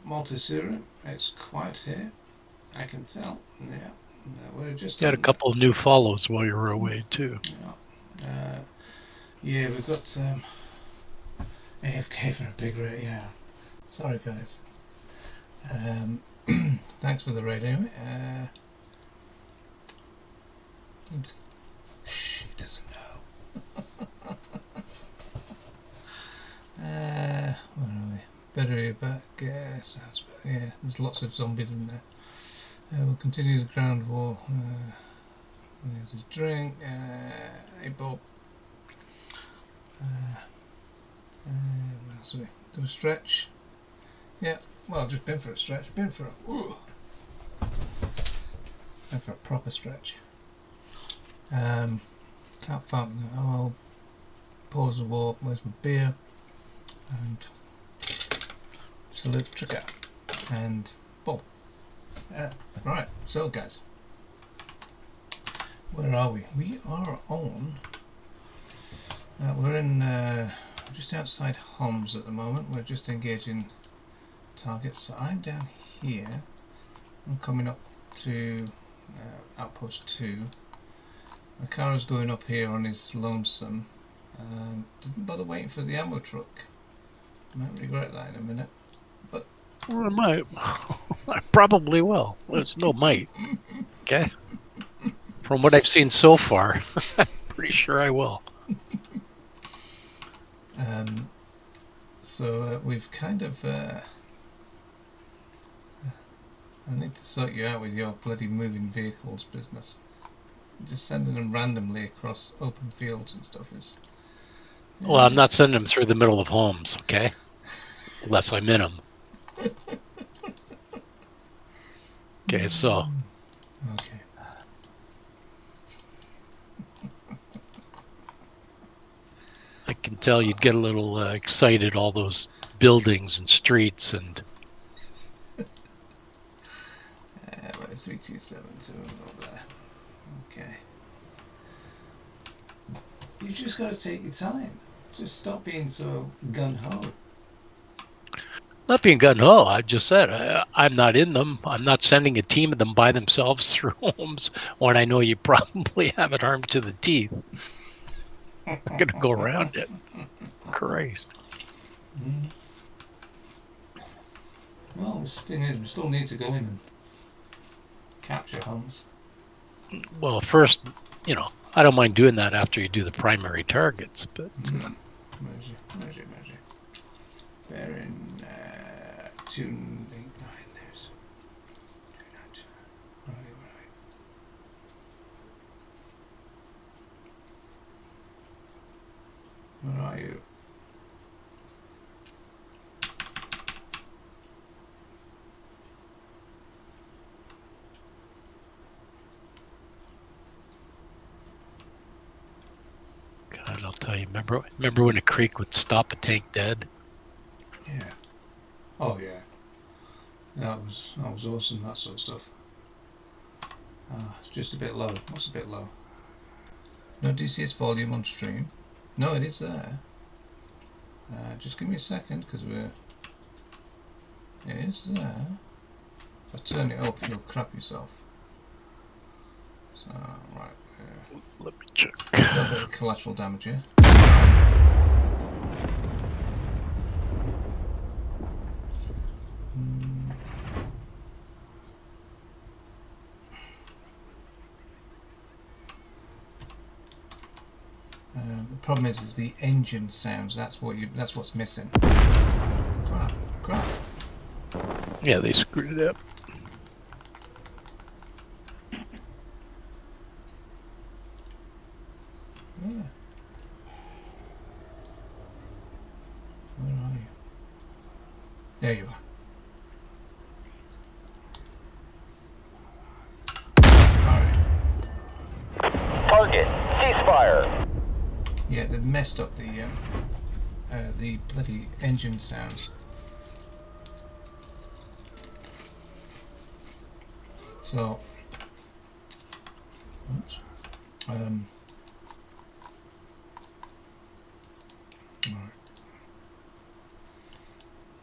Multi-serum, it's quiet here. I can tell. Yeah, we're just Got a couple of new follows while you were away too. Yeah, yeah, we've got AFK for a big raid. Yeah, sorry guys. Thanks for the raid anyway. Shh, he doesn't know. Where are we? Better back. Sounds better. Yeah, there's lots of zombies in there. We'll continue the ground war. There's a drink. Hey Bob. Sorry. Do a stretch. Yeah. Well, I've just been for a stretch. Been for a proper stretch. Can't find. I'll pause the war. Where's my beer? And salute Trigger and Bob. Right. So, guys, where are we? We are on. We're in just outside Homs at the moment. We're just engaging targets. So I'm down here. I'm coming up to outpost 2. Makara's going up here on his lonesome. Didn't bother waiting for the ammo truck. Might regret that in a minute. But Well, I might. I probably will. Well, it's no might. Okay. From what I've seen so far, I'm pretty sure I will. So we've kind of I need to sort you out with your bloody moving vehicles business. Just sending them randomly across open fields and stuff is... Well, I'm not sending them through the middle of homes, okay? Unless I'm in them. Okay, so... Okay. I can tell you'd get a little excited, all those buildings and streets and... 327, so over there. Okay. You just got to take your time. Just stop being so gun-ho. Not being gun-ho, I just said, I'm not in them. I'm not sending a team of them by themselves through homes when I know you probably have it armed to the teeth. I'm going to go around it. Christ. Well, we still need to go in and capture homes. Well, first, I don't mind doing that after you do the primary targets, but... Measure. Bearing 289, there's 292. Right. Where are you? God, I'll tell you, remember when a creek would stop a tank dead? Yeah. Oh yeah. That was awesome, that sort of stuff. It's just a bit low. What's a bit low? No DCS volume on stream. No, it is there. Just give me a second, because it is there. If I turn it up, you'll crap yourself. So, right. Let me check. A little bit of collateral damage here. The problem is the engine sounds. That's what's missing. Crap. Yeah, they screwed it up. Yeah. Where are you? There you are. Alright. Target, ceasefire. Yeah, they've messed up the bloody engine sounds. So, oops. Alright.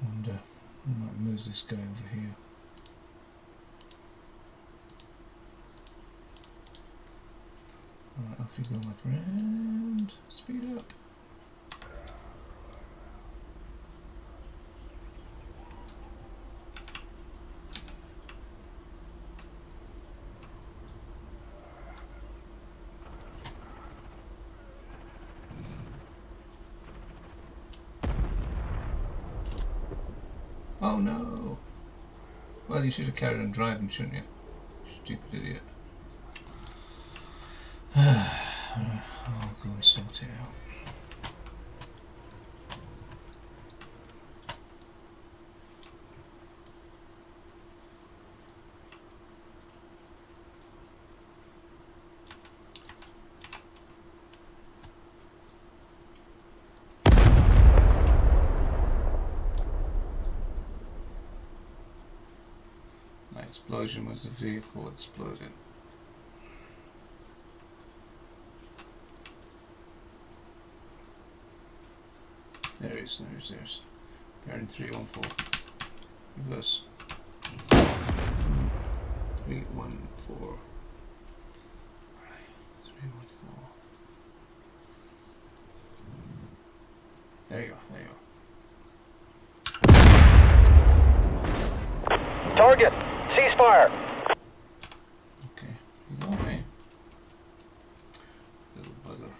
And I might move this guy over here. Alright, off you go, my friend. Speed up. Oh no! Well, you should have carried on driving, shouldn't you? Stupid idiot. I'll go and sort it out. My explosion was the vehicle exploding. There he is, there's. Bearing 314. Reverse. 314. Right, 314. There you go. Target, ceasefire. Okay, you got me. Little bugger.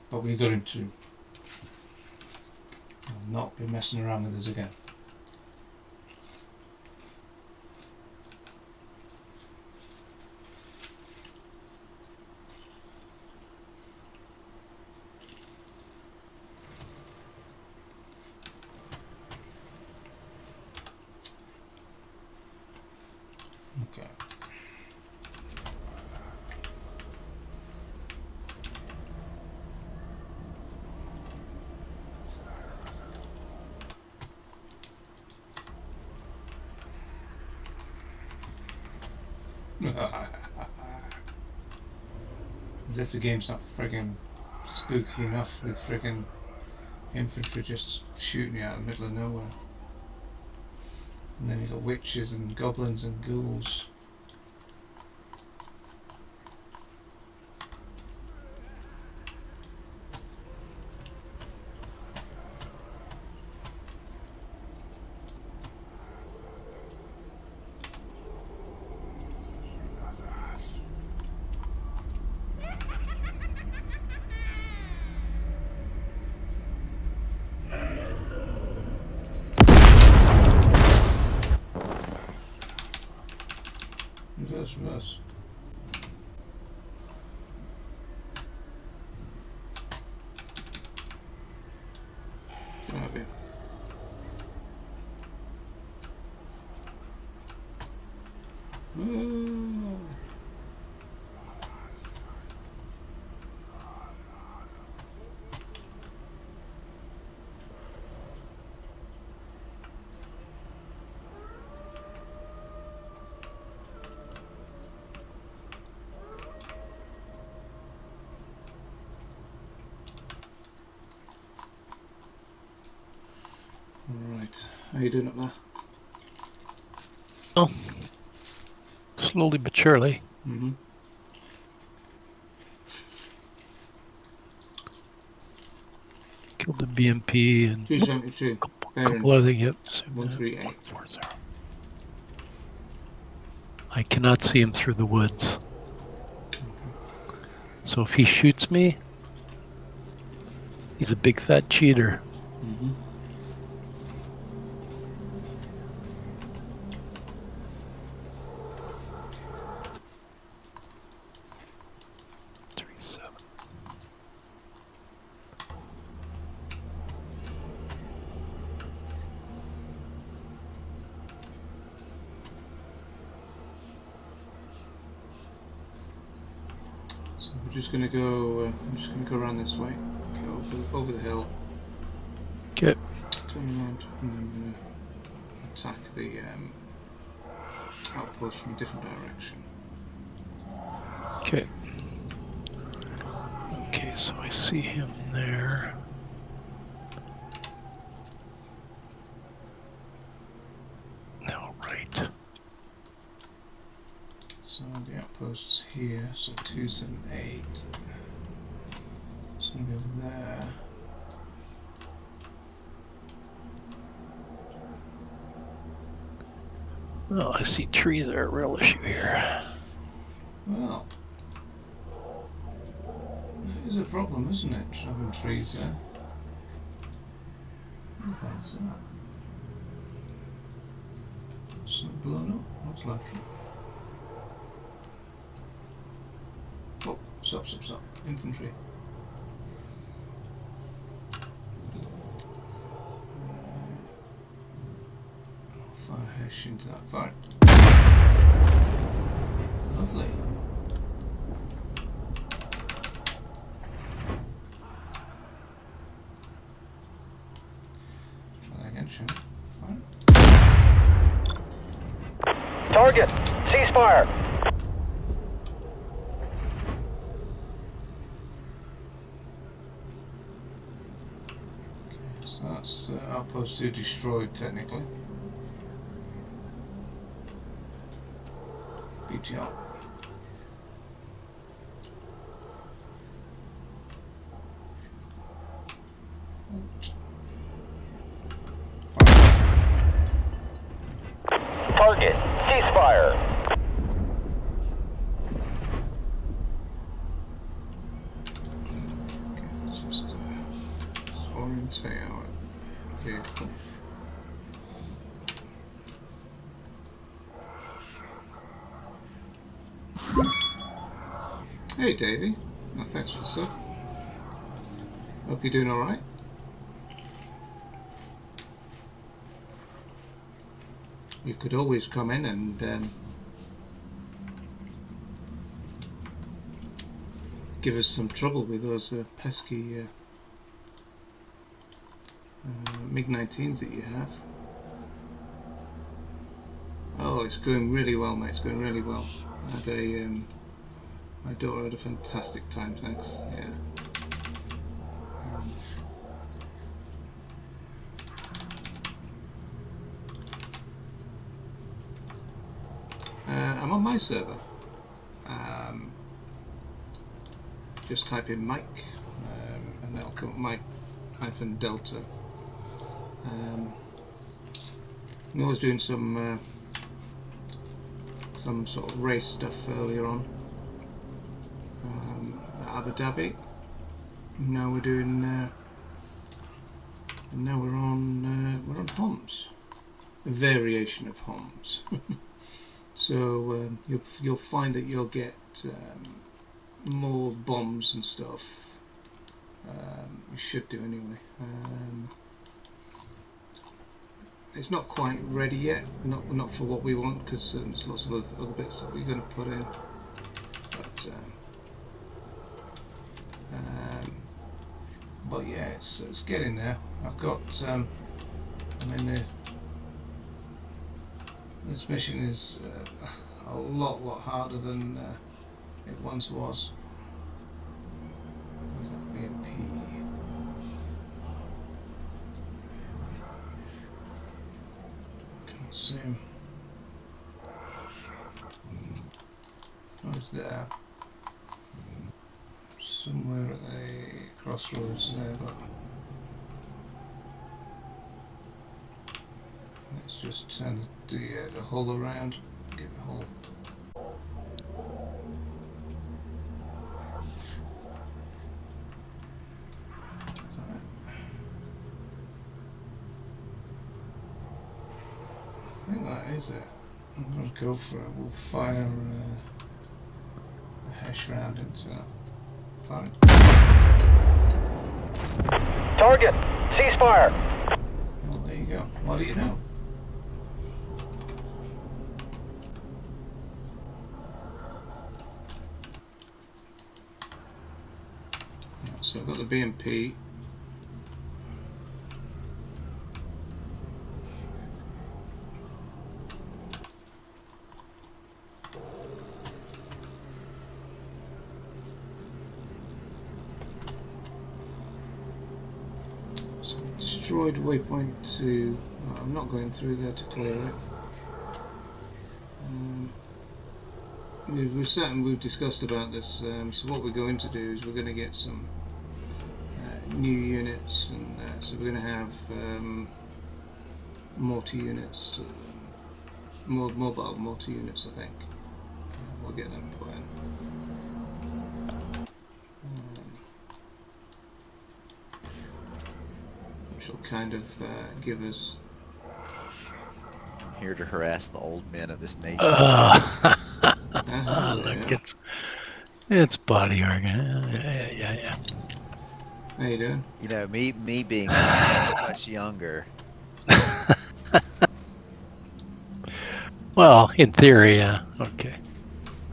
But we got him too. not be messing around with us again. Okay. As if the game's not friggin' spooky enough with friggin' infantry just shooting you out in the middle of nowhere. And then you've got witches and goblins and ghouls. Reverse. Get out of here. Oh. Right, how you doing up there? Oh, slowly but surely. Mm-hmm. Killed the BMP and 272. couple other things. Yep. 138. 40. I cannot see him through the woods. Okay. So if he shoots me, he's a big fat cheater. Mm-hmm. We're just gonna go. I'm just gonna go around this way. Go over the hill. Okay. Turn around, and then I'm gonna attack the outpost from a different direction. Okay. Okay, so I see him there. Now, right. So the outpost's here, so 278. It's gonna be over there. Oh, I see trees are a real issue here. Well, it is a problem, isn't it? Having trees there. What the hell's that? It's not blown up, looks like it. Oh, stop. Infantry. Fire hash into that fire. Lovely. Try that again, shall we? Fire. Target, ceasefire. So that's outpost 2 destroyed technically. BTR. Target, ceasefire. Okay, let's just orientate our here. Hey Davey, no, thanks for the sub. Hope you're doing alright. You could always come in and give us some trouble with those pesky MiG-19s that you have. Oh, it's going really well, mate. It's going really well. I had a my daughter had a fantastic time. Thanks. Yeah. I'm on my server. Just type in Mike, and that'll come up Mike-Delta. I was doing some sort of race stuff earlier on at Abu Dhabi. Now we're doing, and now we're on Homs, a variation of Homs. So you'll find that you'll get more bombs and stuff. You should do anyway. It's not quite ready yet, not for what we want, because there's lots of other bits that we're going to put in. But yeah, it's getting there. I've got. I mean, this mission is a lot harder than it once was. Where's that BMP? Can't see him. Oh, he's there. Somewhere at the crossroads there, but let's just turn the hull around. Get the hull. Is that it? I think that is it. I'm going to go for it. We'll fire a Hesh round into that. Fine. Target, ceasefire. Well, there you go. What do you know? So I've got the BMP. So destroyed waypoint 2. I'm not going through there to clear it. We've discussed about this. So what we're going to do is we're going to get some new units, and so we're going to have multi-units, mobile multi-units. I think we'll get them put in. Which will kind of give us. I'm here to harass the old men of this nation. Look, it's body organ. Yeah. How you doing? You know, me being so much younger. Well, in theory, yeah. Okay.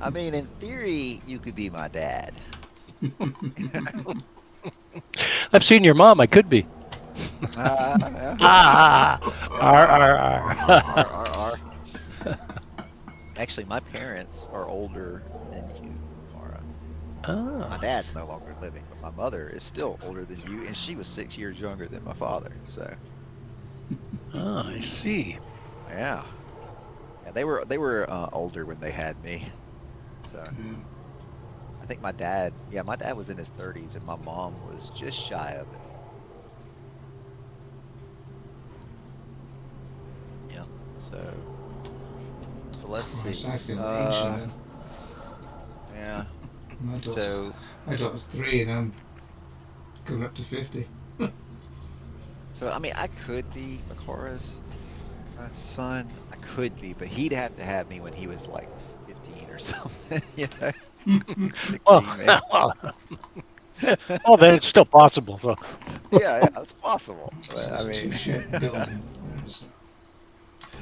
I mean, in theory, you could be my dad. I've seen your mom. I could be. Actually, my parents are older than you, Mara. Oh. My dad's no longer living, but my mother is still older than you, and she was 6 years younger than my father. So. Oh, I see. Yeah. They were older when they had me. So. I think my dad was in his 30s, and my mom was just shy of it. Yeah. So let's see. I feel ancient then. Yeah. My daughter's 3 and I'm going up to 50. So I mean, I could be Makara's son. I could be, but he'd have to have me when he was like 15 or something. You know, Well, 16 maybe. well, then it's still possible. So Yeah, yeah, it's possible. So But, I there's a mean, two-shed building. Where is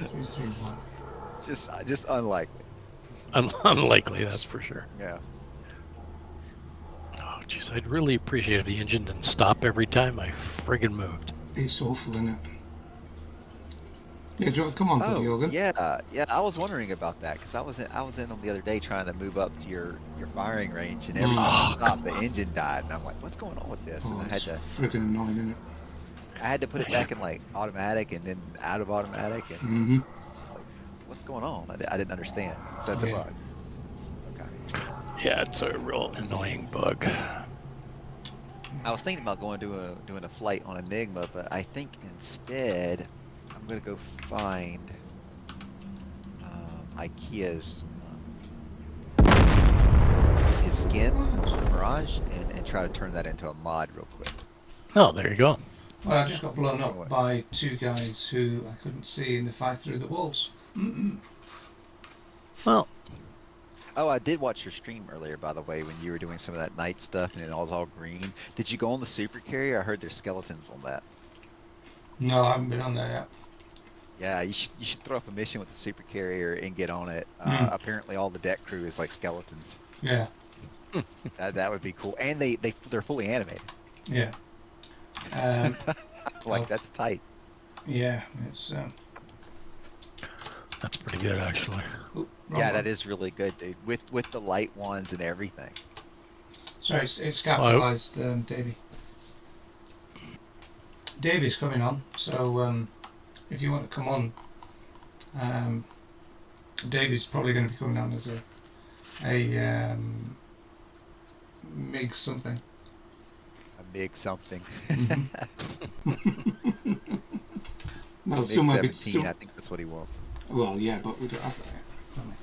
that? 331. just unlikely. unlikely, that's for sure. Yeah. Oh, jeez, I'd really appreciate if the engine didn't stop every time I friggin' moved. It's awful, isn't it? Yeah, come on, buddy, Oh, Jorgen. yeah. I was wondering about that because I was in on the other day trying to move up to your firing range, and every time I Oh, stopped, the engine died, and I'm like, what's going on with this? And Oh, I had it's to friggin' annoying, isn't it? put it back in like automatic and then out of automatic, and Mm-hmm. it's like, what's going on? I didn't understand. So it's a Yeah. bug. Okay. yeah, it's a real annoying bug. I was thinking about doing a flight on Enigma, but I think instead I'm gonna go find IKEA's his skin Mirage and try to turn that into a mod real quick. Oh, there you go. Well, I just got blown up by two guys who I couldn't see in the fight through the walls. Well, Oh, I did watch your stream earlier, by the way, when you were doing some of that night stuff and it was all green. Did you go on the super carrier? I heard there's skeletons on that. No, I haven't been on there yet. Yeah, you should throw up a mission with the super carrier and get on it. Apparently, all the deck crew is like skeletons. Yeah, That would be cool, and they're fully animated. yeah. Like Oh. that's tight. Yeah, it's. that's pretty good, actually. Oh, Yeah, wrong that one. is really good, dude. With the light ones and everything. Sorry, it's capitalised, Davey. Davey's coming on, so if you want to come on, Davey's probably going to be coming on as a MiG something. A MiG something. Well, MiG some might be 17, I think that's what he wants. Well, yeah, but we don't have that yet. don't we?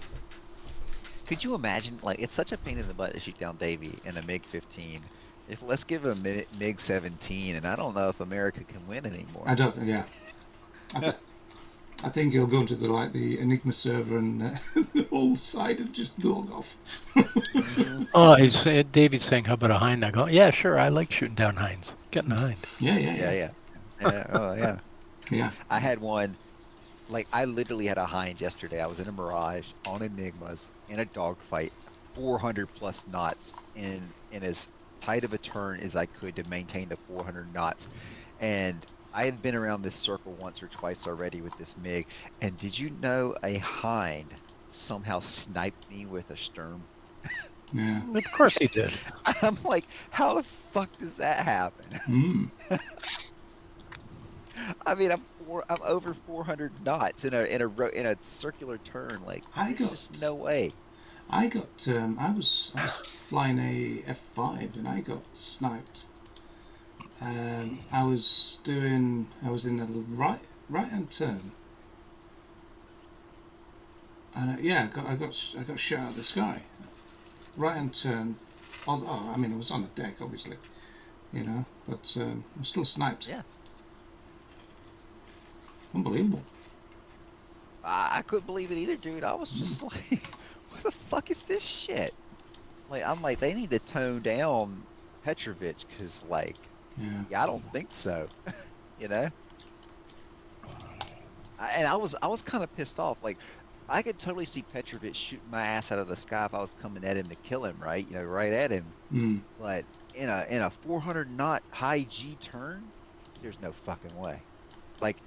Could you imagine, like, it's such a pain in the butt to shoot down Davy in a MiG-15. If let's give him a MiG-17, and I don't know if America can win anymore. I don't. Yeah, I think he'll go into the Enigma server and the whole side and just log off. Oh, Davy's saying, how about a hind? I go, yeah, sure, I like shooting down hinds. Getting a hind. Yeah. Oh, yeah. Yeah. I had one, like, I literally had a hind yesterday. I was in a Mirage on Enigmas in a dogfight, 400 plus knots in as tight of a turn as I could to maintain the 400 knots. And I had been around this circle once or twice already with this MiG. And did you know a hind somehow sniped me with a Sturm? Yeah. Of course he did. I'm like, how the fuck does that happen? I mean, I'm over 400 knots in a circular turn. Like, there's just no way. I got I was flying a F5 and I got sniped. I was in a right hand turn. And I got shot out of the sky. Right hand turn. Oh, I mean, it was on the deck, obviously, but I was still sniped. Yeah. Unbelievable. I couldn't believe it either, dude. I was just like, what the fuck is this shit? Like, I'm like, they need to tone down Petrovich, because, like, yeah, I don't think so. And I was kind of pissed off. Like, I could totally see Petrovich shooting my ass out of the sky if I was coming at him to kill him, right? Right at him. But in a 400 knot high G turn, there's no fucking way. Like,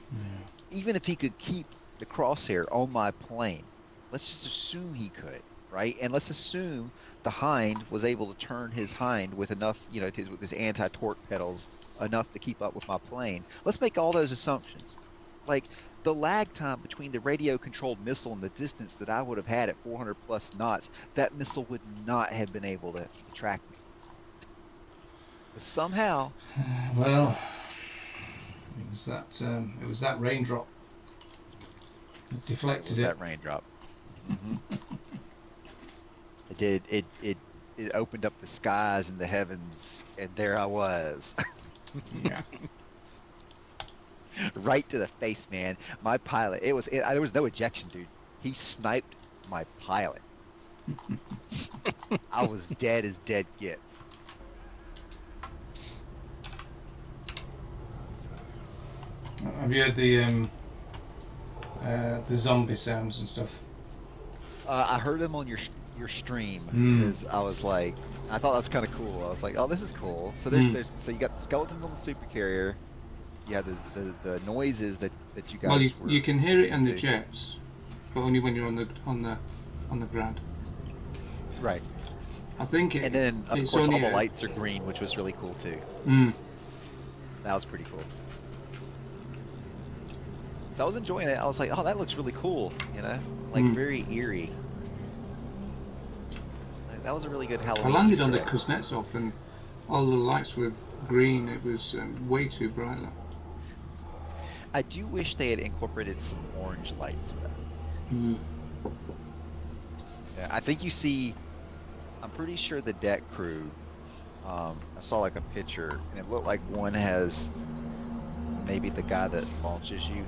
even if he could keep the crosshair on my plane, let's just assume he could, right? And let's assume the hind was able to turn his hind with enough, with his anti-torque pedals, enough to keep up with my plane. Let's make all those assumptions. Like, the lag time between the radio-controlled missile and the distance that I would have had at 400 plus knots, that missile would not have been able to track me. But somehow... Well, it was that raindrop. It deflected it. That raindrop. It opened up the skies and the heavens, and there I was. Yeah. right to the face, man. My pilot, there was no ejection, dude. He sniped my pilot. I was dead as dead gets. Have you heard the zombie sounds and stuff? I heard him on your stream Mm. because I was like, I thought that was kind of cool. I was like, oh, this is cool. So so you got the skeletons on the supercarrier. You have the noises that you guys. Well, you can hear it in the to. jets, but only when you're on the ground. Right. I think And then of it's course all only the lights are green, which was really cool too. Mm. That was pretty cool. So I was enjoying it. I was like, oh, that looks really cool, you know, like very eerie. Like, that was a really good Halloween. I landed on the Easter egg. Kuznetsov and all the lights were green. It was way too bright. I do wish they had incorporated some orange lights though. Mm. Yeah, I think you see. I'm pretty sure the deck crew. I saw like a picture, and it looked like one has maybe the guy that launches you.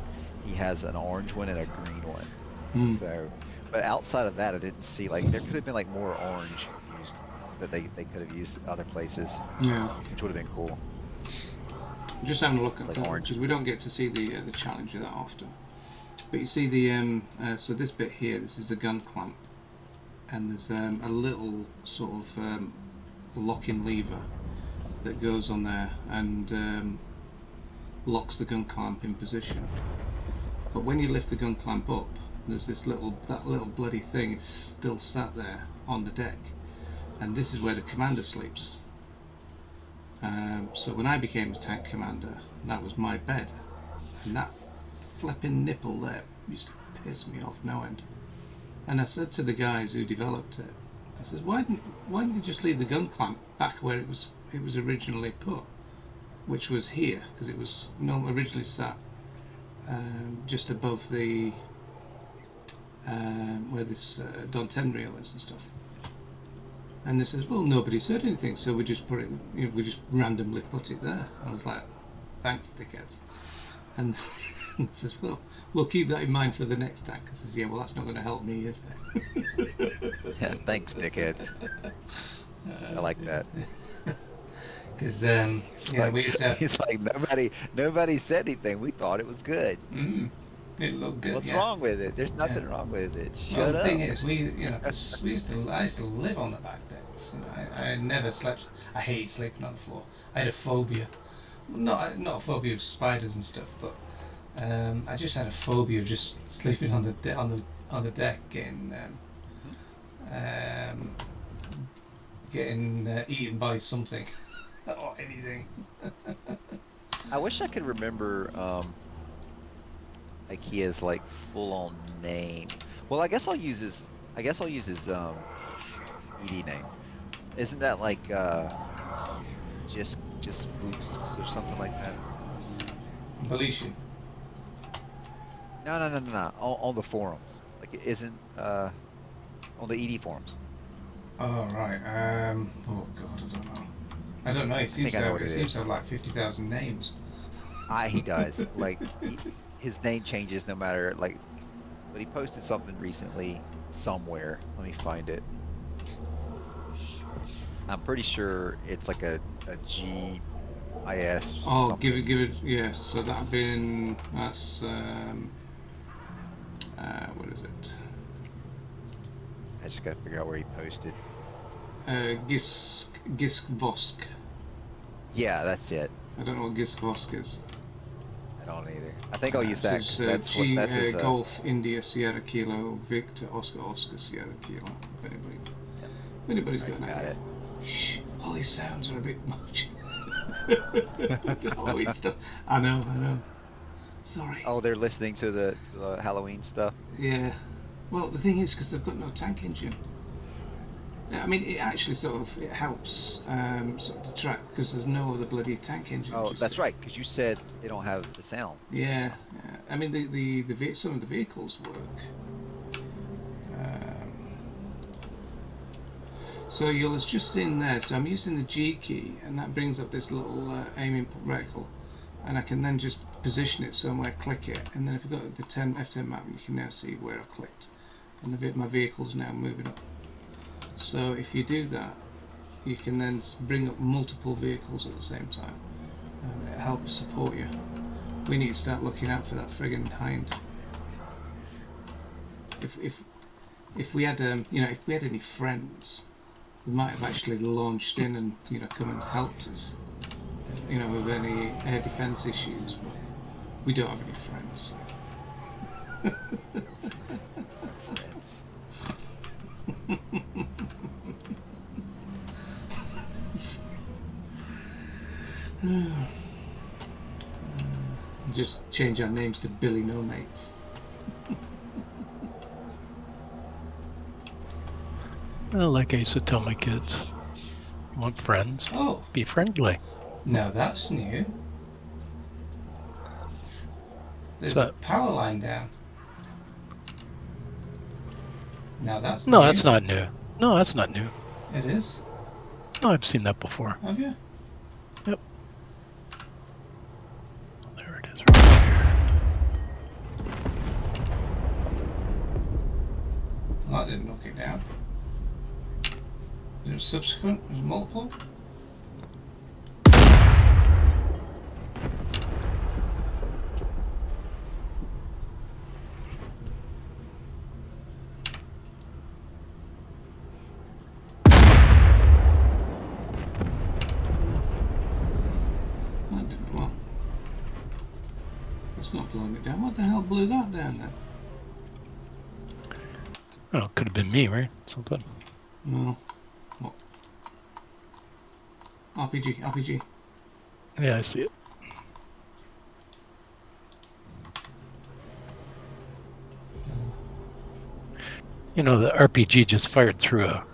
He has an orange one and a green one. Mm. So, but outside of that, I didn't see like there could have been like more orange used that they could have used other places, Yeah. which would have been cool. Just having a look at Like them orange. because we don't get to see the Challenger that often. But you see the so this bit here, this is the gun clamp, and there's a little sort of locking lever that goes on there and locks the gun clamp in position. But when you lift the gun clamp up, there's that little bloody thing is still sat there on the deck, and this is where the commander sleeps. So when I became a tank commander, that was my bed, and that flipping nipple there used to piss me off no end. And I said to the guys who developed it, I said, why didn't you just leave the gun clamp back where it was originally put, which was here, because it was originally sat just above the where this Don 10 reel is and stuff. And they says, well, nobody said anything, so we just put it, we just randomly put it there. I was like, thanks, dickheads. And he says, well, we'll keep that in mind for the next tank. I says, yeah, well, that's not going to help me, is it? Yeah, thanks, dickheads. I like that. Because we used to have, He's like nobody said anything. We thought it was good. it looked good. What's wrong with it? There's nothing wrong with it. Shut Well, the up. thing is, I used to live on the back decks. I never slept. I hate sleeping on the floor. I had a phobia, not a phobia of spiders and stuff, but I just had a phobia of just sleeping on the deck, getting eaten by something or anything. I wish I could remember like his like full on name. Well, I guess I'll use his ED name. Isn't that like just Boost or something like that? Belishin. No. On the forums. Like it isn't on the ED forums. Oh right. Oh God, I don't know. It seems to have like 50,000 names. He does. Like his name changes no matter like. But he posted something recently somewhere. Let me find it. I'm pretty sure it's like a GIS. Oh, something. give it. Yeah. So that's what is it? I just gotta figure out where he posted. Giskvosk. Yeah, that's it. I don't know what Giskvosk is. I don't either. I think I'll use that. So That's G, what. That's his. Golf India Sierra Kilo Victor Oscar Sierra Kilo. If anybody's got an Got idea. it. Shh, all these sounds are a bit much. Halloween stuff. I know. Sorry. Oh, they're listening to the Halloween stuff. Yeah. Well, the thing is, because they've got no tank engine. I mean, it actually it helps sort of detract because there's no other bloody tank engine. Oh, that's right, because you said they don't have the sound. Yeah. I mean, some of the vehicles work. So you'll just seen there. So I'm using the G key, and that brings up this little aiming reticle. and I can then just position it somewhere, click it, and then if I go to the F10 map, you can now see where I've clicked, and my vehicle's now moving up. So if you do that, you can then bring up multiple vehicles at the same time, and it helps support you. We need to start looking out for that friggin' hind. If we had if we had any friends, they might have actually launched in and come and helped us, with any air defence issues. But we don't have any friends. Just change our names to Billy No Mates. Well, like I used to tell my kids, you want friends? Oh, be friendly. now that's new. There's So, a power line down. Now that's no, new. that's not new. No, that's not new. It is. No, I've seen that before. Have you? Yep. There it is right there. Well, that didn't knock it down. Is it subsequent? Was it multiple? That didn't, well, it's not blowing it down. What the hell blew that down then? Oh, it could have been me, right? Something. No. What? RPG. Yeah, I see it. The RPG just fired through a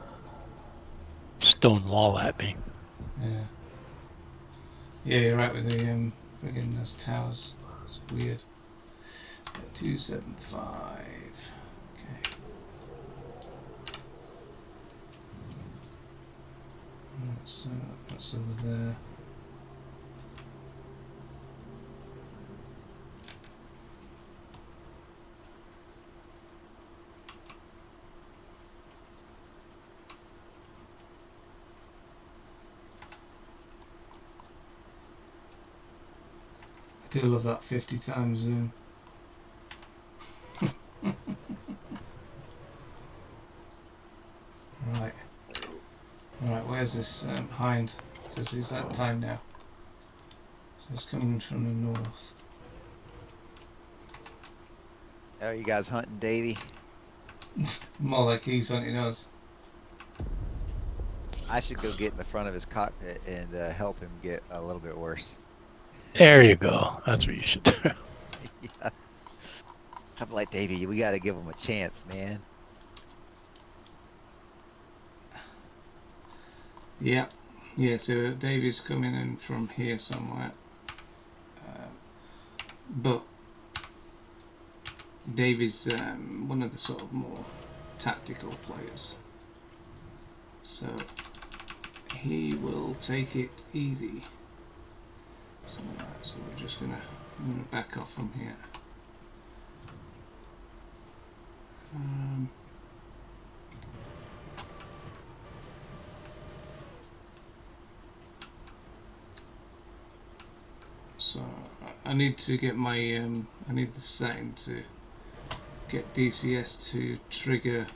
stone wall at me. Yeah. Yeah, you're right with the friggin' those towers. It's weird. 275. Okay. Right, so that's over there. I do love that 50 times zoom. Right. Alright, where's this hind? Because it's that time now. So it's coming from the north. Are you guys hunting Davy? More like he's hunting us. I should go get in the front of his cockpit and help him get a little bit worse. There you go. That's what you should do. Yeah. I'm like, Davy, we got to give him a chance, man. Yeah. Yeah, so Davy's coming in from here somewhere. But Davy's one of the sort of more tactical players. So he will take it easy. So, so we're just I'm gonna back off from here. So I need to get my I need the setting to get DCS to trigger.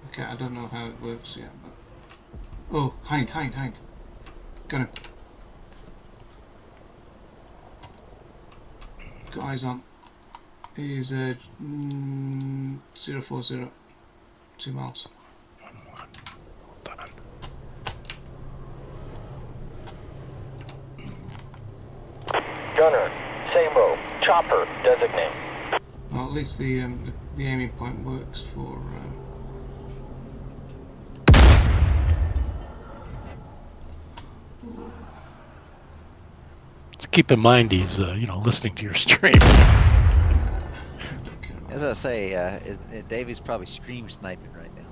Okay, I don't know how it works yet, but oh, hind, got him. Got eyes on. He's 040, 2 miles. Gunner, Sabo, chopper, designate. Well, at least the aiming point works for. Just keep in mind he's, listening to your stream. As I say, Davy's probably stream sniping right now.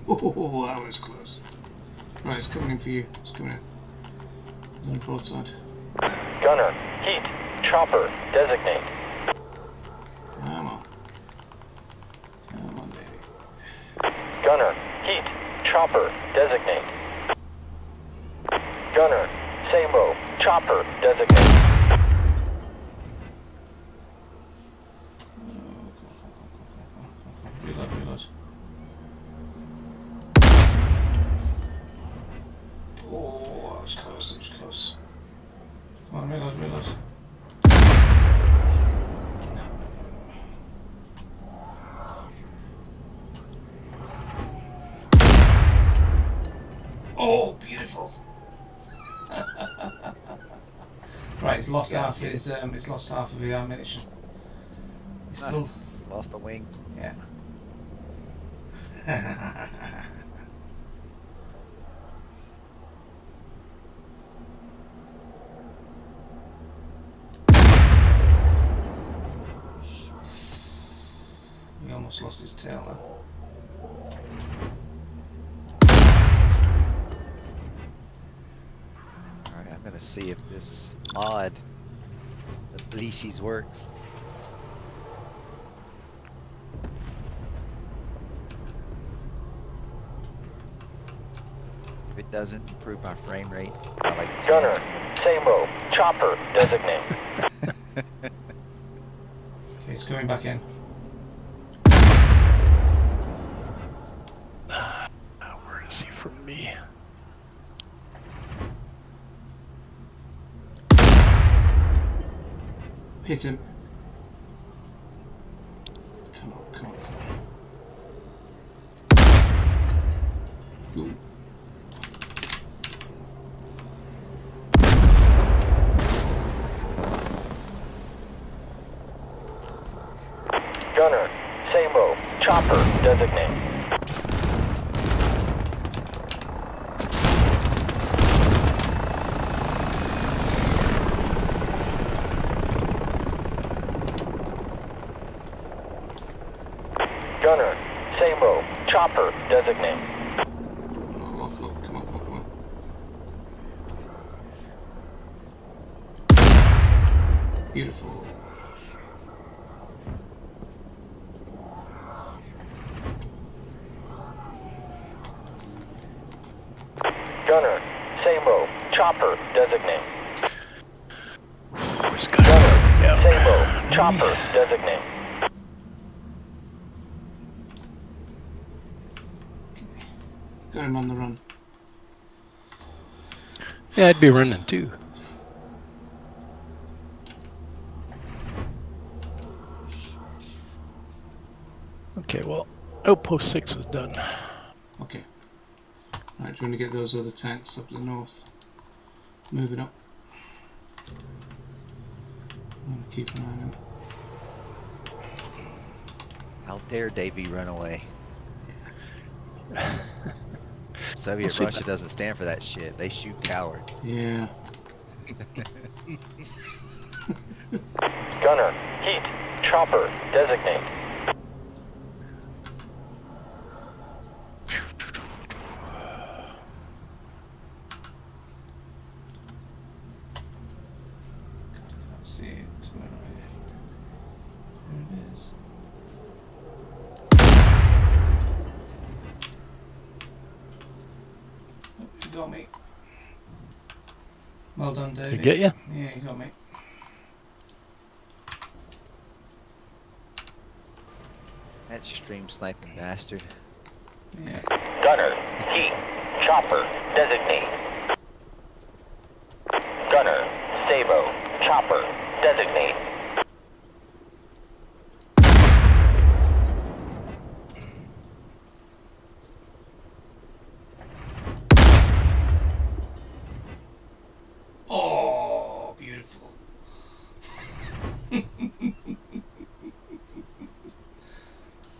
Oh, that was close. Right, it's coming in for you. It's coming in. On broadside. Gunner, heat, chopper, designate. Come on. Come on, baby. Gunner, heat, chopper, designate. Gunner, Samo, chopper, designate. Reload, reload. Oh, that was close, that was close. Come on, reload, reload. Oh, beautiful. Right, he's lost half his he's lost half of the ammunition. He's still Lost the wing. yeah. He almost lost his tail there. Alright, I'm gonna see if this mod, the Bleachies, works. If it doesn't improve my frame rate, I like 10. Gunner, Samo, chopper, designate. Okay, he's coming back in. Where is he from me? Hit him. Come on, come on, come on. Ooh. Gunner, Samo, chopper, designate. Gunner, Samo, chopper, designate. Oh, lock up. Come on, come on, come on. Beautiful. Gunner, Samo, chopper, designate. Where's got Gunner, Samo, chopper, designate. Got him on the run. Yeah, I'd be running too. Okay, well, Outpost 6 is done. Okay. Right, trying to get those other tanks up the north. Moving up. I'm gonna keep an eye on him. How dare Davey run away? Soviet We'll see Russia that. doesn't stand for that shit. They shoot cowards. Yeah. Gunner, heat, chopper, designate. Can't see it. Where are you? There it is. Oh, you got me. Well done, Davey. Did he get you? Yeah, you got me. That stream sniping bastard. Yeah. Gunner, heat, chopper, designate. Gunner, Samo, chopper, designate. Oh, beautiful. I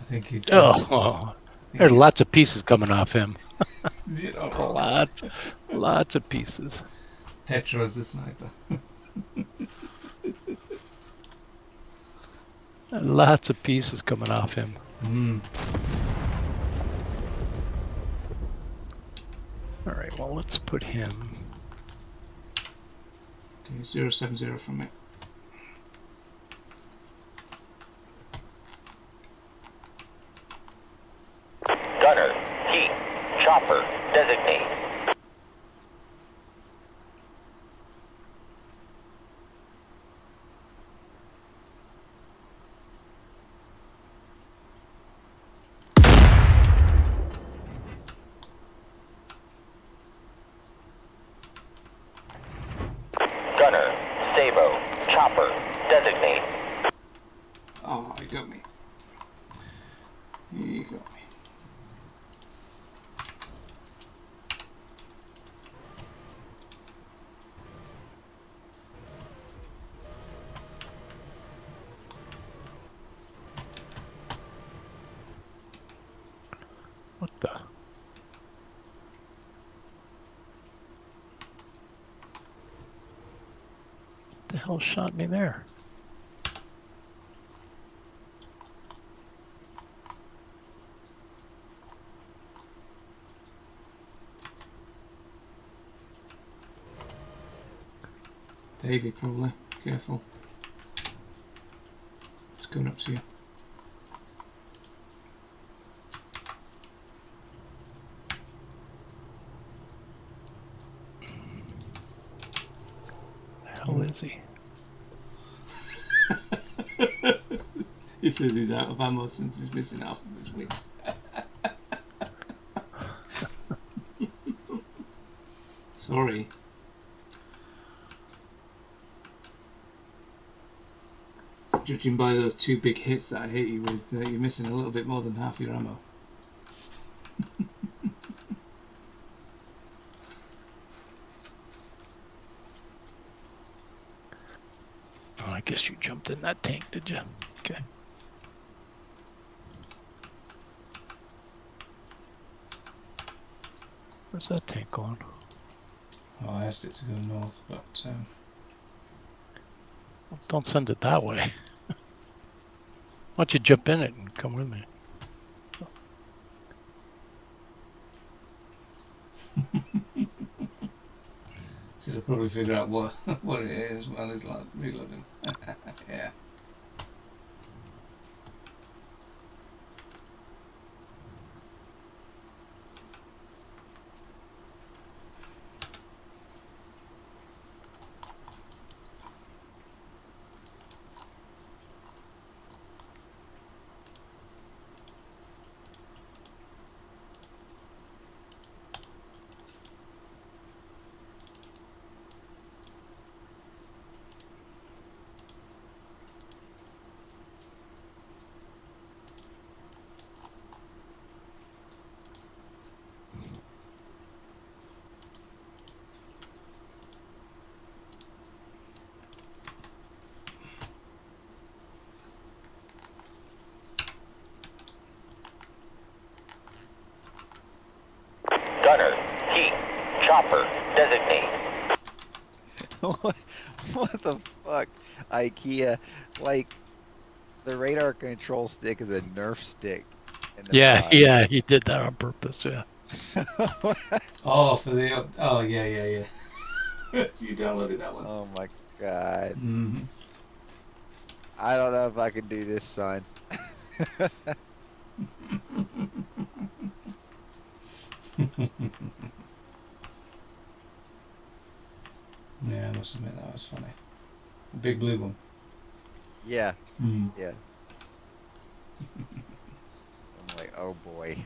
think he's. Oh, there's lots of pieces coming off him. You know, Lots of pieces. Petro's the sniper. Lots of pieces coming off him. Mm. All right, well, let's put him. Okay, 070 from it. Gunner, heat, chopper, designate. Gunner, Sabo, chopper, designate. Oh, you got me. You got me. What the? What the hell shot me there? Davey, probably. Careful. It's coming up to you. The hell is he? He says he's out of ammo since he's missing half of his wing. Sorry. Judging by those 2 big hits that I hit you with, you're missing a little bit more than half your ammo. Oh, I guess you jumped in that tank, did you? Okay. Where's that tank going? Oh, I asked it to go north, but Well, don't send it that way. Why don't you jump in it and come with me? so they'll probably figure out what what it is while he's like reloading. Yeah. Gunner, heat, chopper, designate. What the fuck, IKEA? Like, the radar control stick is a Nerf stick. In the Yeah, mod. yeah, he did that on purpose, yeah. Oh, for the oh yeah. You downloaded that one. Oh my god. Mm-hmm. I don't know if I can do this, son. Yeah, I must admit that was funny. The big blue one. Yeah, Mm. yeah. I'm like, oh boy.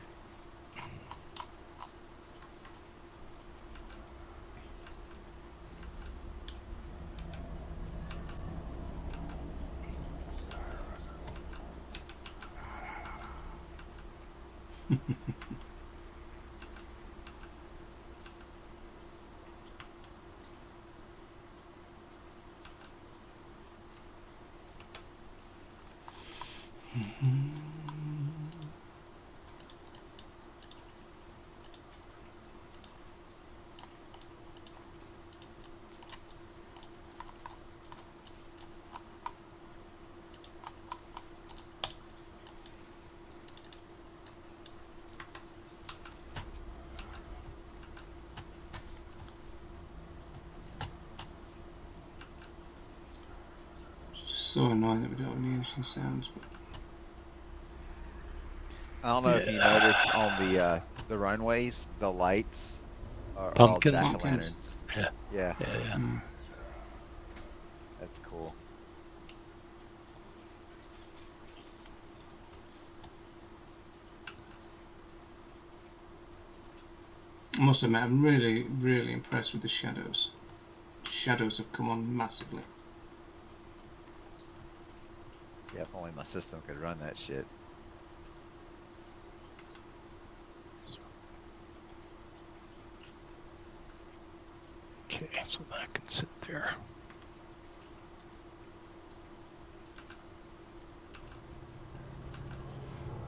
so annoying that we don't have any engine sounds. But I don't know if you noticed on the runways, the lights are all Pumpkins. jack-o'-lanterns. Yeah. Yeah, Yeah. that's cool. I must admit, I'm really, really impressed with the shadows. Shadows have come on massively. Yeah, if only my system could run that shit. Okay, so that can sit there.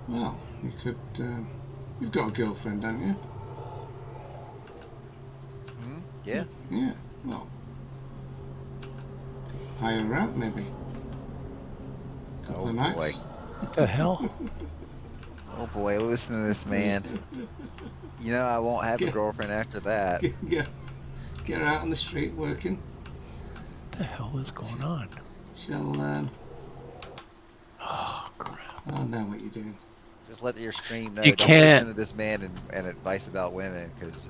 Well, you could. You've got a girlfriend, don't you? Hmm? Yeah. Yeah. Well, hire her out maybe. Couple Oh of boy. nights. What the hell? Oh boy, listen to this man. You know I won't have a girlfriend after that. Get her out on the street working. What the hell is going on? She'll. Oh crap! I know what you're doing. Just let your stream know. You Don't can't. listen to this man and advice about women, because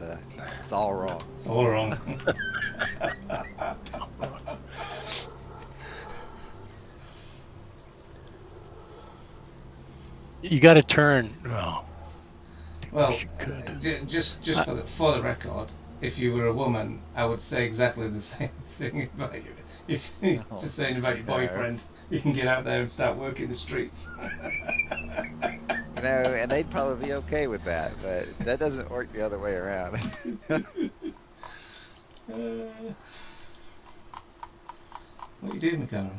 it's all wrong. It's all wrong. You got to turn. Oh. Well, You could. just for the record, if you were a woman, I would say exactly the same thing about you. If just saying about your boyfriend, you can get out there and start working the streets. You know, and they'd probably be okay with that, but that doesn't work the other way around. What are you doing, McConnell?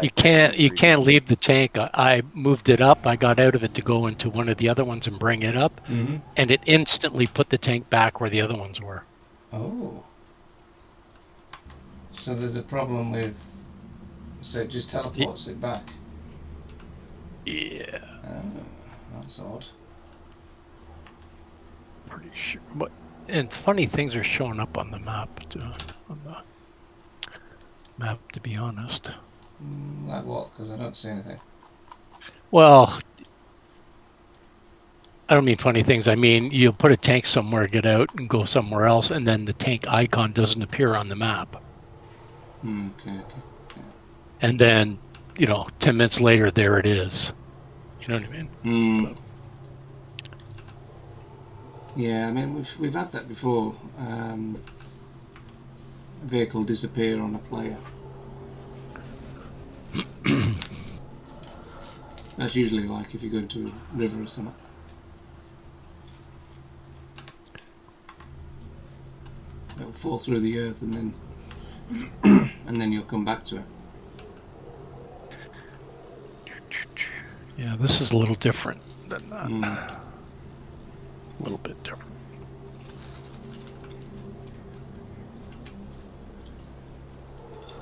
You can't leave the tank. I moved it up. I got out of it to go into one of the other ones and bring it up, and it instantly put the tank back where the other ones were. Oh. So there's a problem with. So it just teleports it back. Yeah. Oh, that's odd. Pretty sure. But and funny things are showing up on the map. To be honest. Like what? Because I don't see anything. Well, I don't mean funny things. I mean, you'll put a tank somewhere, get out, and go somewhere else, and then the tank icon doesn't appear on the map. Okay. And then, 10 minutes later, there it is. You know what I mean? Yeah, I mean, we've had that before. A vehicle disappear on a player. That's usually like if you go into a river or something. It'll fall through the earth and then you'll come back to it. Yeah, this is a little different than that. A little bit different.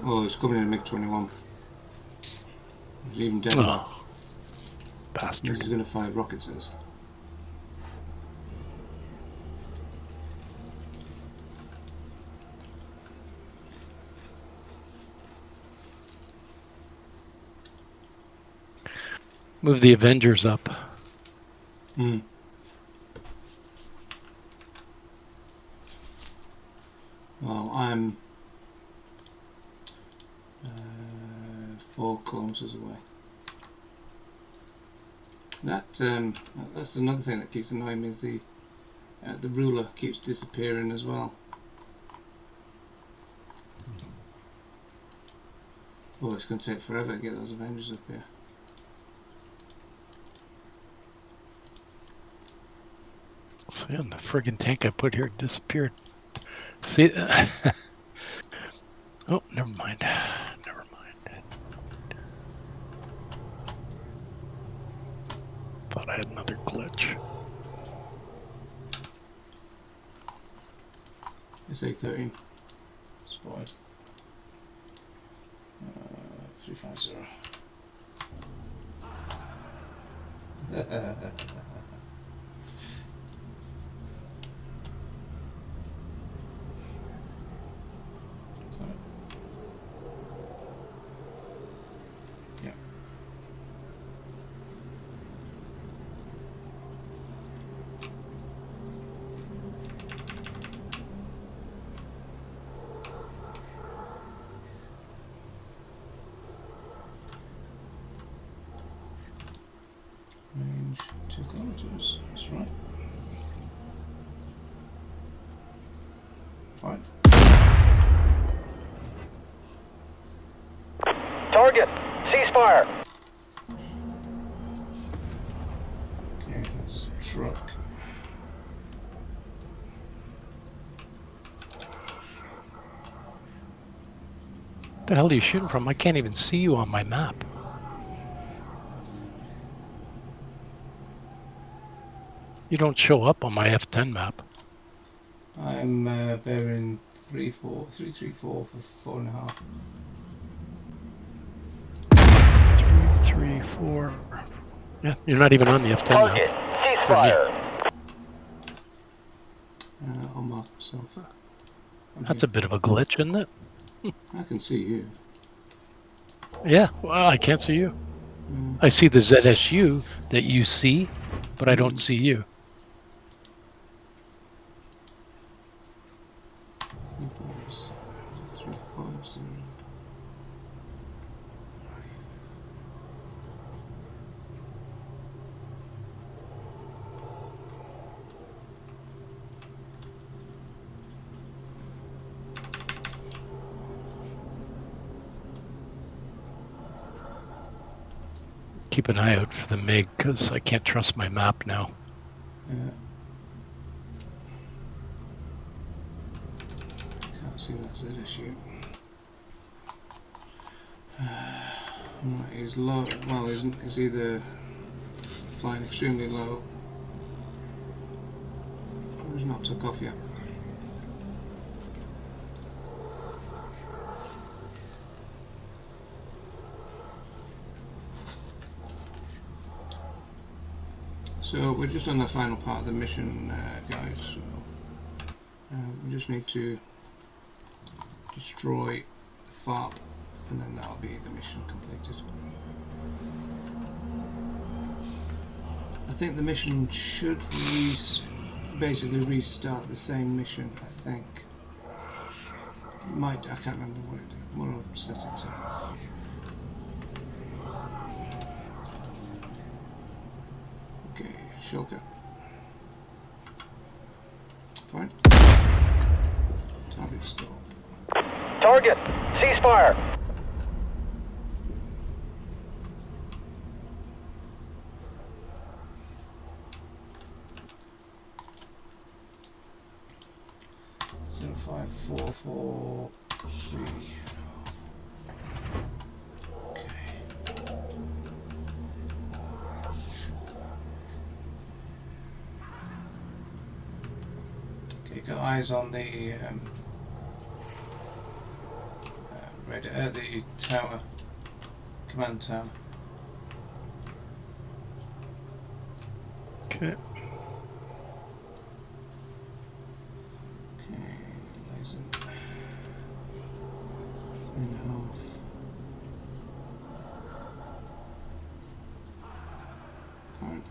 Oh, it's coming in a MiG-21. He's even dead. Oh, bastard. He's going to fire rockets at us. Move the Avengers up. Well, I'm 4 kilometers away. That's another thing that keeps annoying me, is the ruler keeps disappearing as well. Oh, it's going to take forever to get those Avengers up here. See, and the friggin' tank I put here disappeared. See? Oh, never mind. Never mind. Thought I had another glitch. It's A13. Spotted. 350. kilometers. That's right. Fine. Target, ceasefire. Okay, that's a truck. The hell are you shooting from? I can't even see you on my map. You don't show up on my F10 map. I'm bearing 334 for 4.5. 3, 4. Yeah, you're not even on the F10 Target, map. ceasefire. I'll mark myself. That's a bit of a glitch, isn't it? I can see you. Yeah, well, I can't see you. I see the ZSU that you see, but I don't see you. 350. Keep an eye out for the MiG, because I can't trust my map now. Yeah. Can't see that ZSU. Right, he's low. Well, he's either flying extremely low or he's not took off yet. So we're just on the final part of the mission, guys. So we just need to destroy the farm, and then that'll be the mission completed. I think the mission should basically restart the same mission. I think. I can't remember what it did. What I've set it to. Okay, shotgun. Fine. Target stop. Target, ceasefire. Zero 5 4 4 3. Okay, got eyes on the the tower, command tower. Okay. Okay, laser. 3.5. Fine.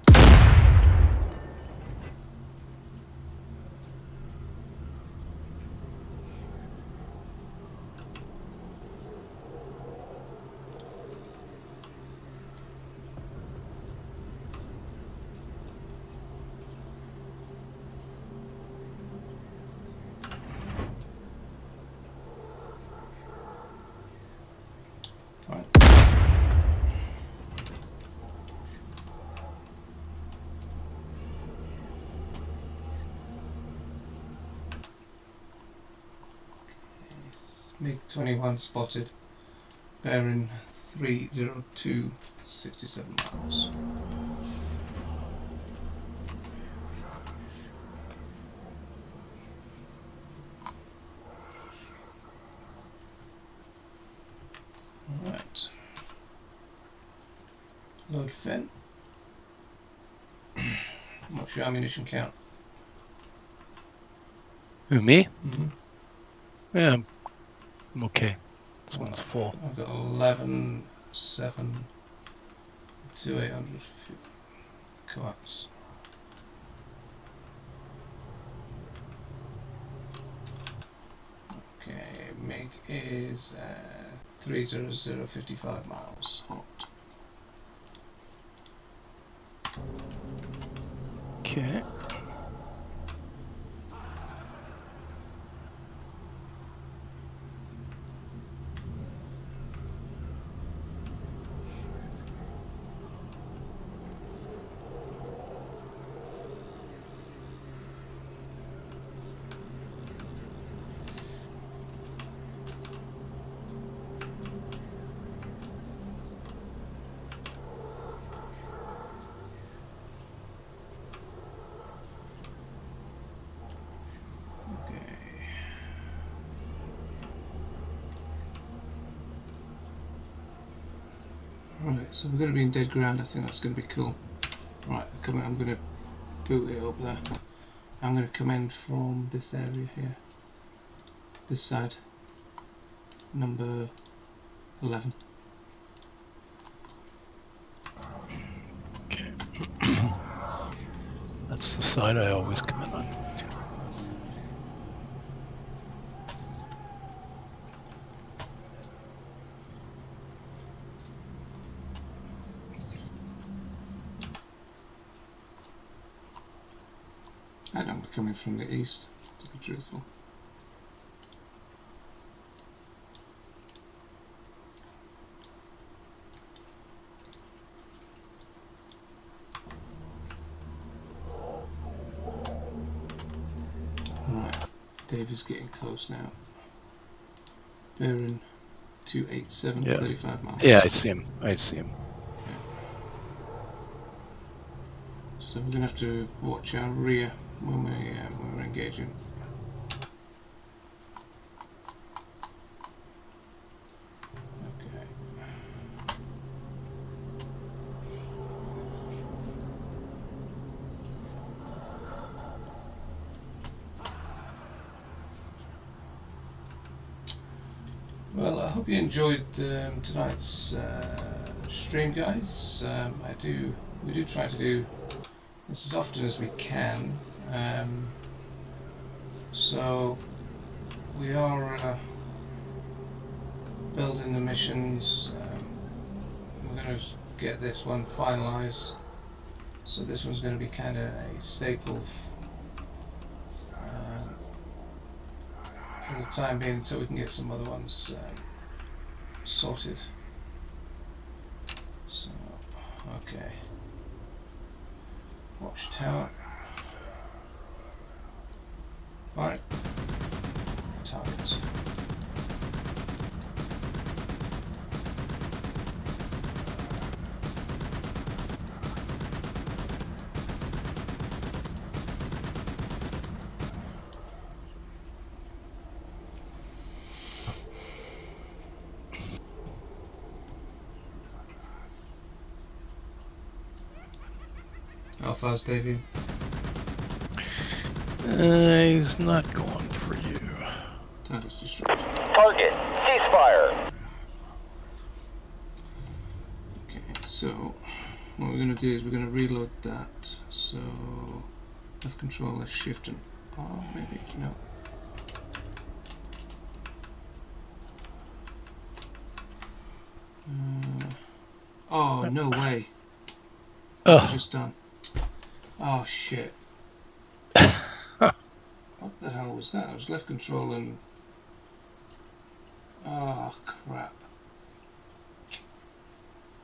Fine. MiG-21 spotted, bearing 302, 67 miles. Alright. Load fin. What's your ammunition count? Who, me? Mm-hmm. Yeah, I'm okay. This one's full. I've got 11, 7, 2 800 coax. Okay, MiG is 300, 55 miles hot. Okay. Right, so we're going to be in dead ground. I think that's going to be cool. Right, I'm going to boot it up there. I'm going to come in from this area here. This side. Number 11. Okay. That's the side I always come in on. And I'm coming from the east, to be truthful. Right, Dave is getting close now. Bearing 287, Yeah. 35 miles. Yeah, I see him. I see him. So we're going to have to watch our rear when we're engaging. Okay. Well, I hope you enjoyed tonight's stream, guys. We do try to do this as often as we can. So we are building the missions. We're going to get this one finalised. So this one's going to be kind of a staple for the time being, so we can get some other ones sorted. So, okay. Watchtower. Alright. Targets. How far's Davey? He's not going for you. Target's destroyed. Target, ceasefire. Okay, so what we're going to do is we're going to reload that. So left control, left shift, and maybe no. Oh no way! What have I just done? Oh shit! What the hell was that? I was left control and... Oh crap.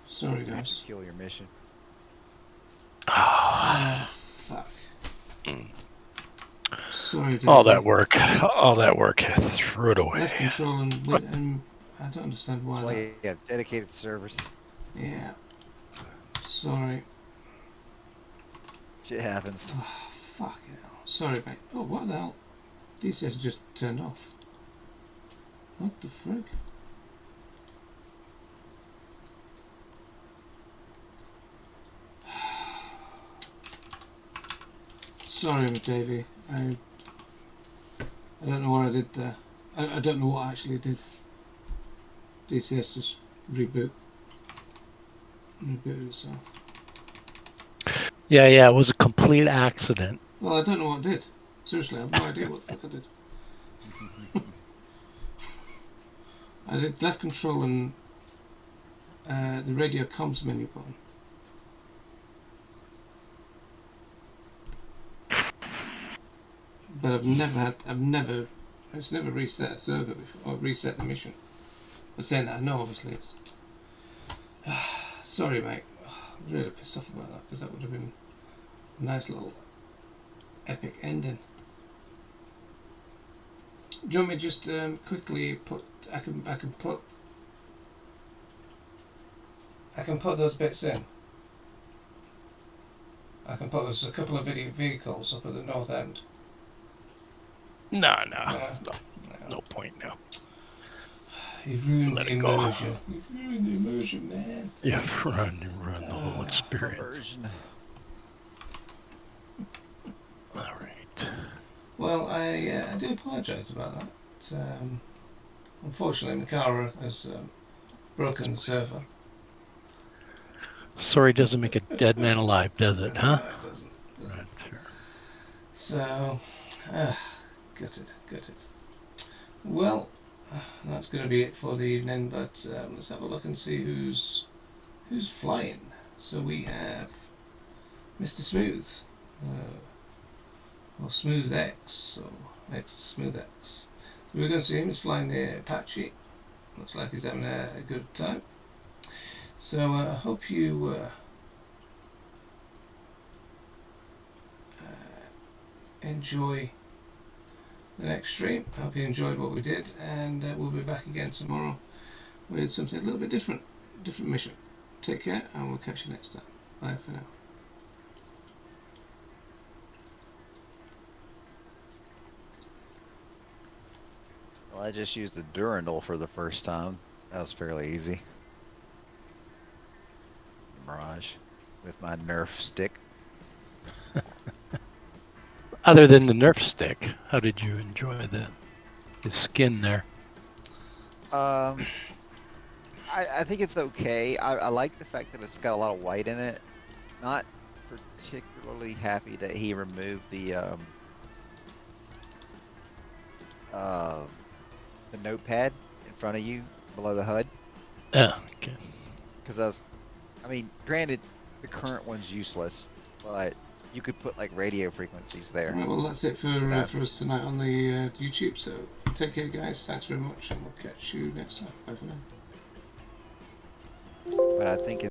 Sorry guys. Kill your mission. Oh fuck. Sorry Dave. All that work. All that work. Threw it away. Left control and I don't understand why Well, that... you have dedicated servers. Yeah. Sorry. Shit happens. Oh fucking hell. Sorry mate. Oh what the hell? DCS just turned off. What the frick? Sorry, Davey. I don't know what I did there. I don't know what I actually did. DCS just rebooted itself. Yeah, it was a complete accident. Well, I don't know what I did. Seriously, I have no idea what the fuck I did. I did left control and the radio comms menu button. but it's never reset a server before, or reset the mission. But saying that, I know obviously it's... Sorry mate, I'm really pissed off about that, because that would have been a nice little epic ending. Do you want me to just quickly put... I can put those bits in. I can put us a couple of vehicles up at the north end. No, point now. You've ruined Let the it go. immersion. You've ruined the immersion, man. You've ruined the whole experience. Immersion. All right. Well, I do apologise about that. Unfortunately, Makara has broken the server. Sorry doesn't make a dead man alive, does it, huh? No, it doesn't. Right. So, gutted. Well, that's going to be it for the evening, but let's have a look and see who's flying. So we have Mr. Smooth, or Smooth X, or X Smooth X. So we're going to see him. He's flying the Apache. Looks like he's having a good time. So I hope you enjoy the next stream. I hope you enjoyed what we did, and we'll be back again tomorrow with something a little bit different mission. Take care, and we'll catch you next time. Bye for now. Well, I just used the Durandal for the first time. That was fairly easy. Mirage with my Nerf stick. Other than the Nerf stick, how did you enjoy the skin there? I think it's okay. I like the fact that it's got a lot of white in it. Not particularly happy that he removed the notepad in front of you below the HUD. Yeah, okay. Because I mean, granted, the current one's useless, but you could put like radio frequencies there. Right, well, that's it for us tonight on the YouTube. So take care, guys. Thanks very much, and we'll catch you next time. Bye for now. But I think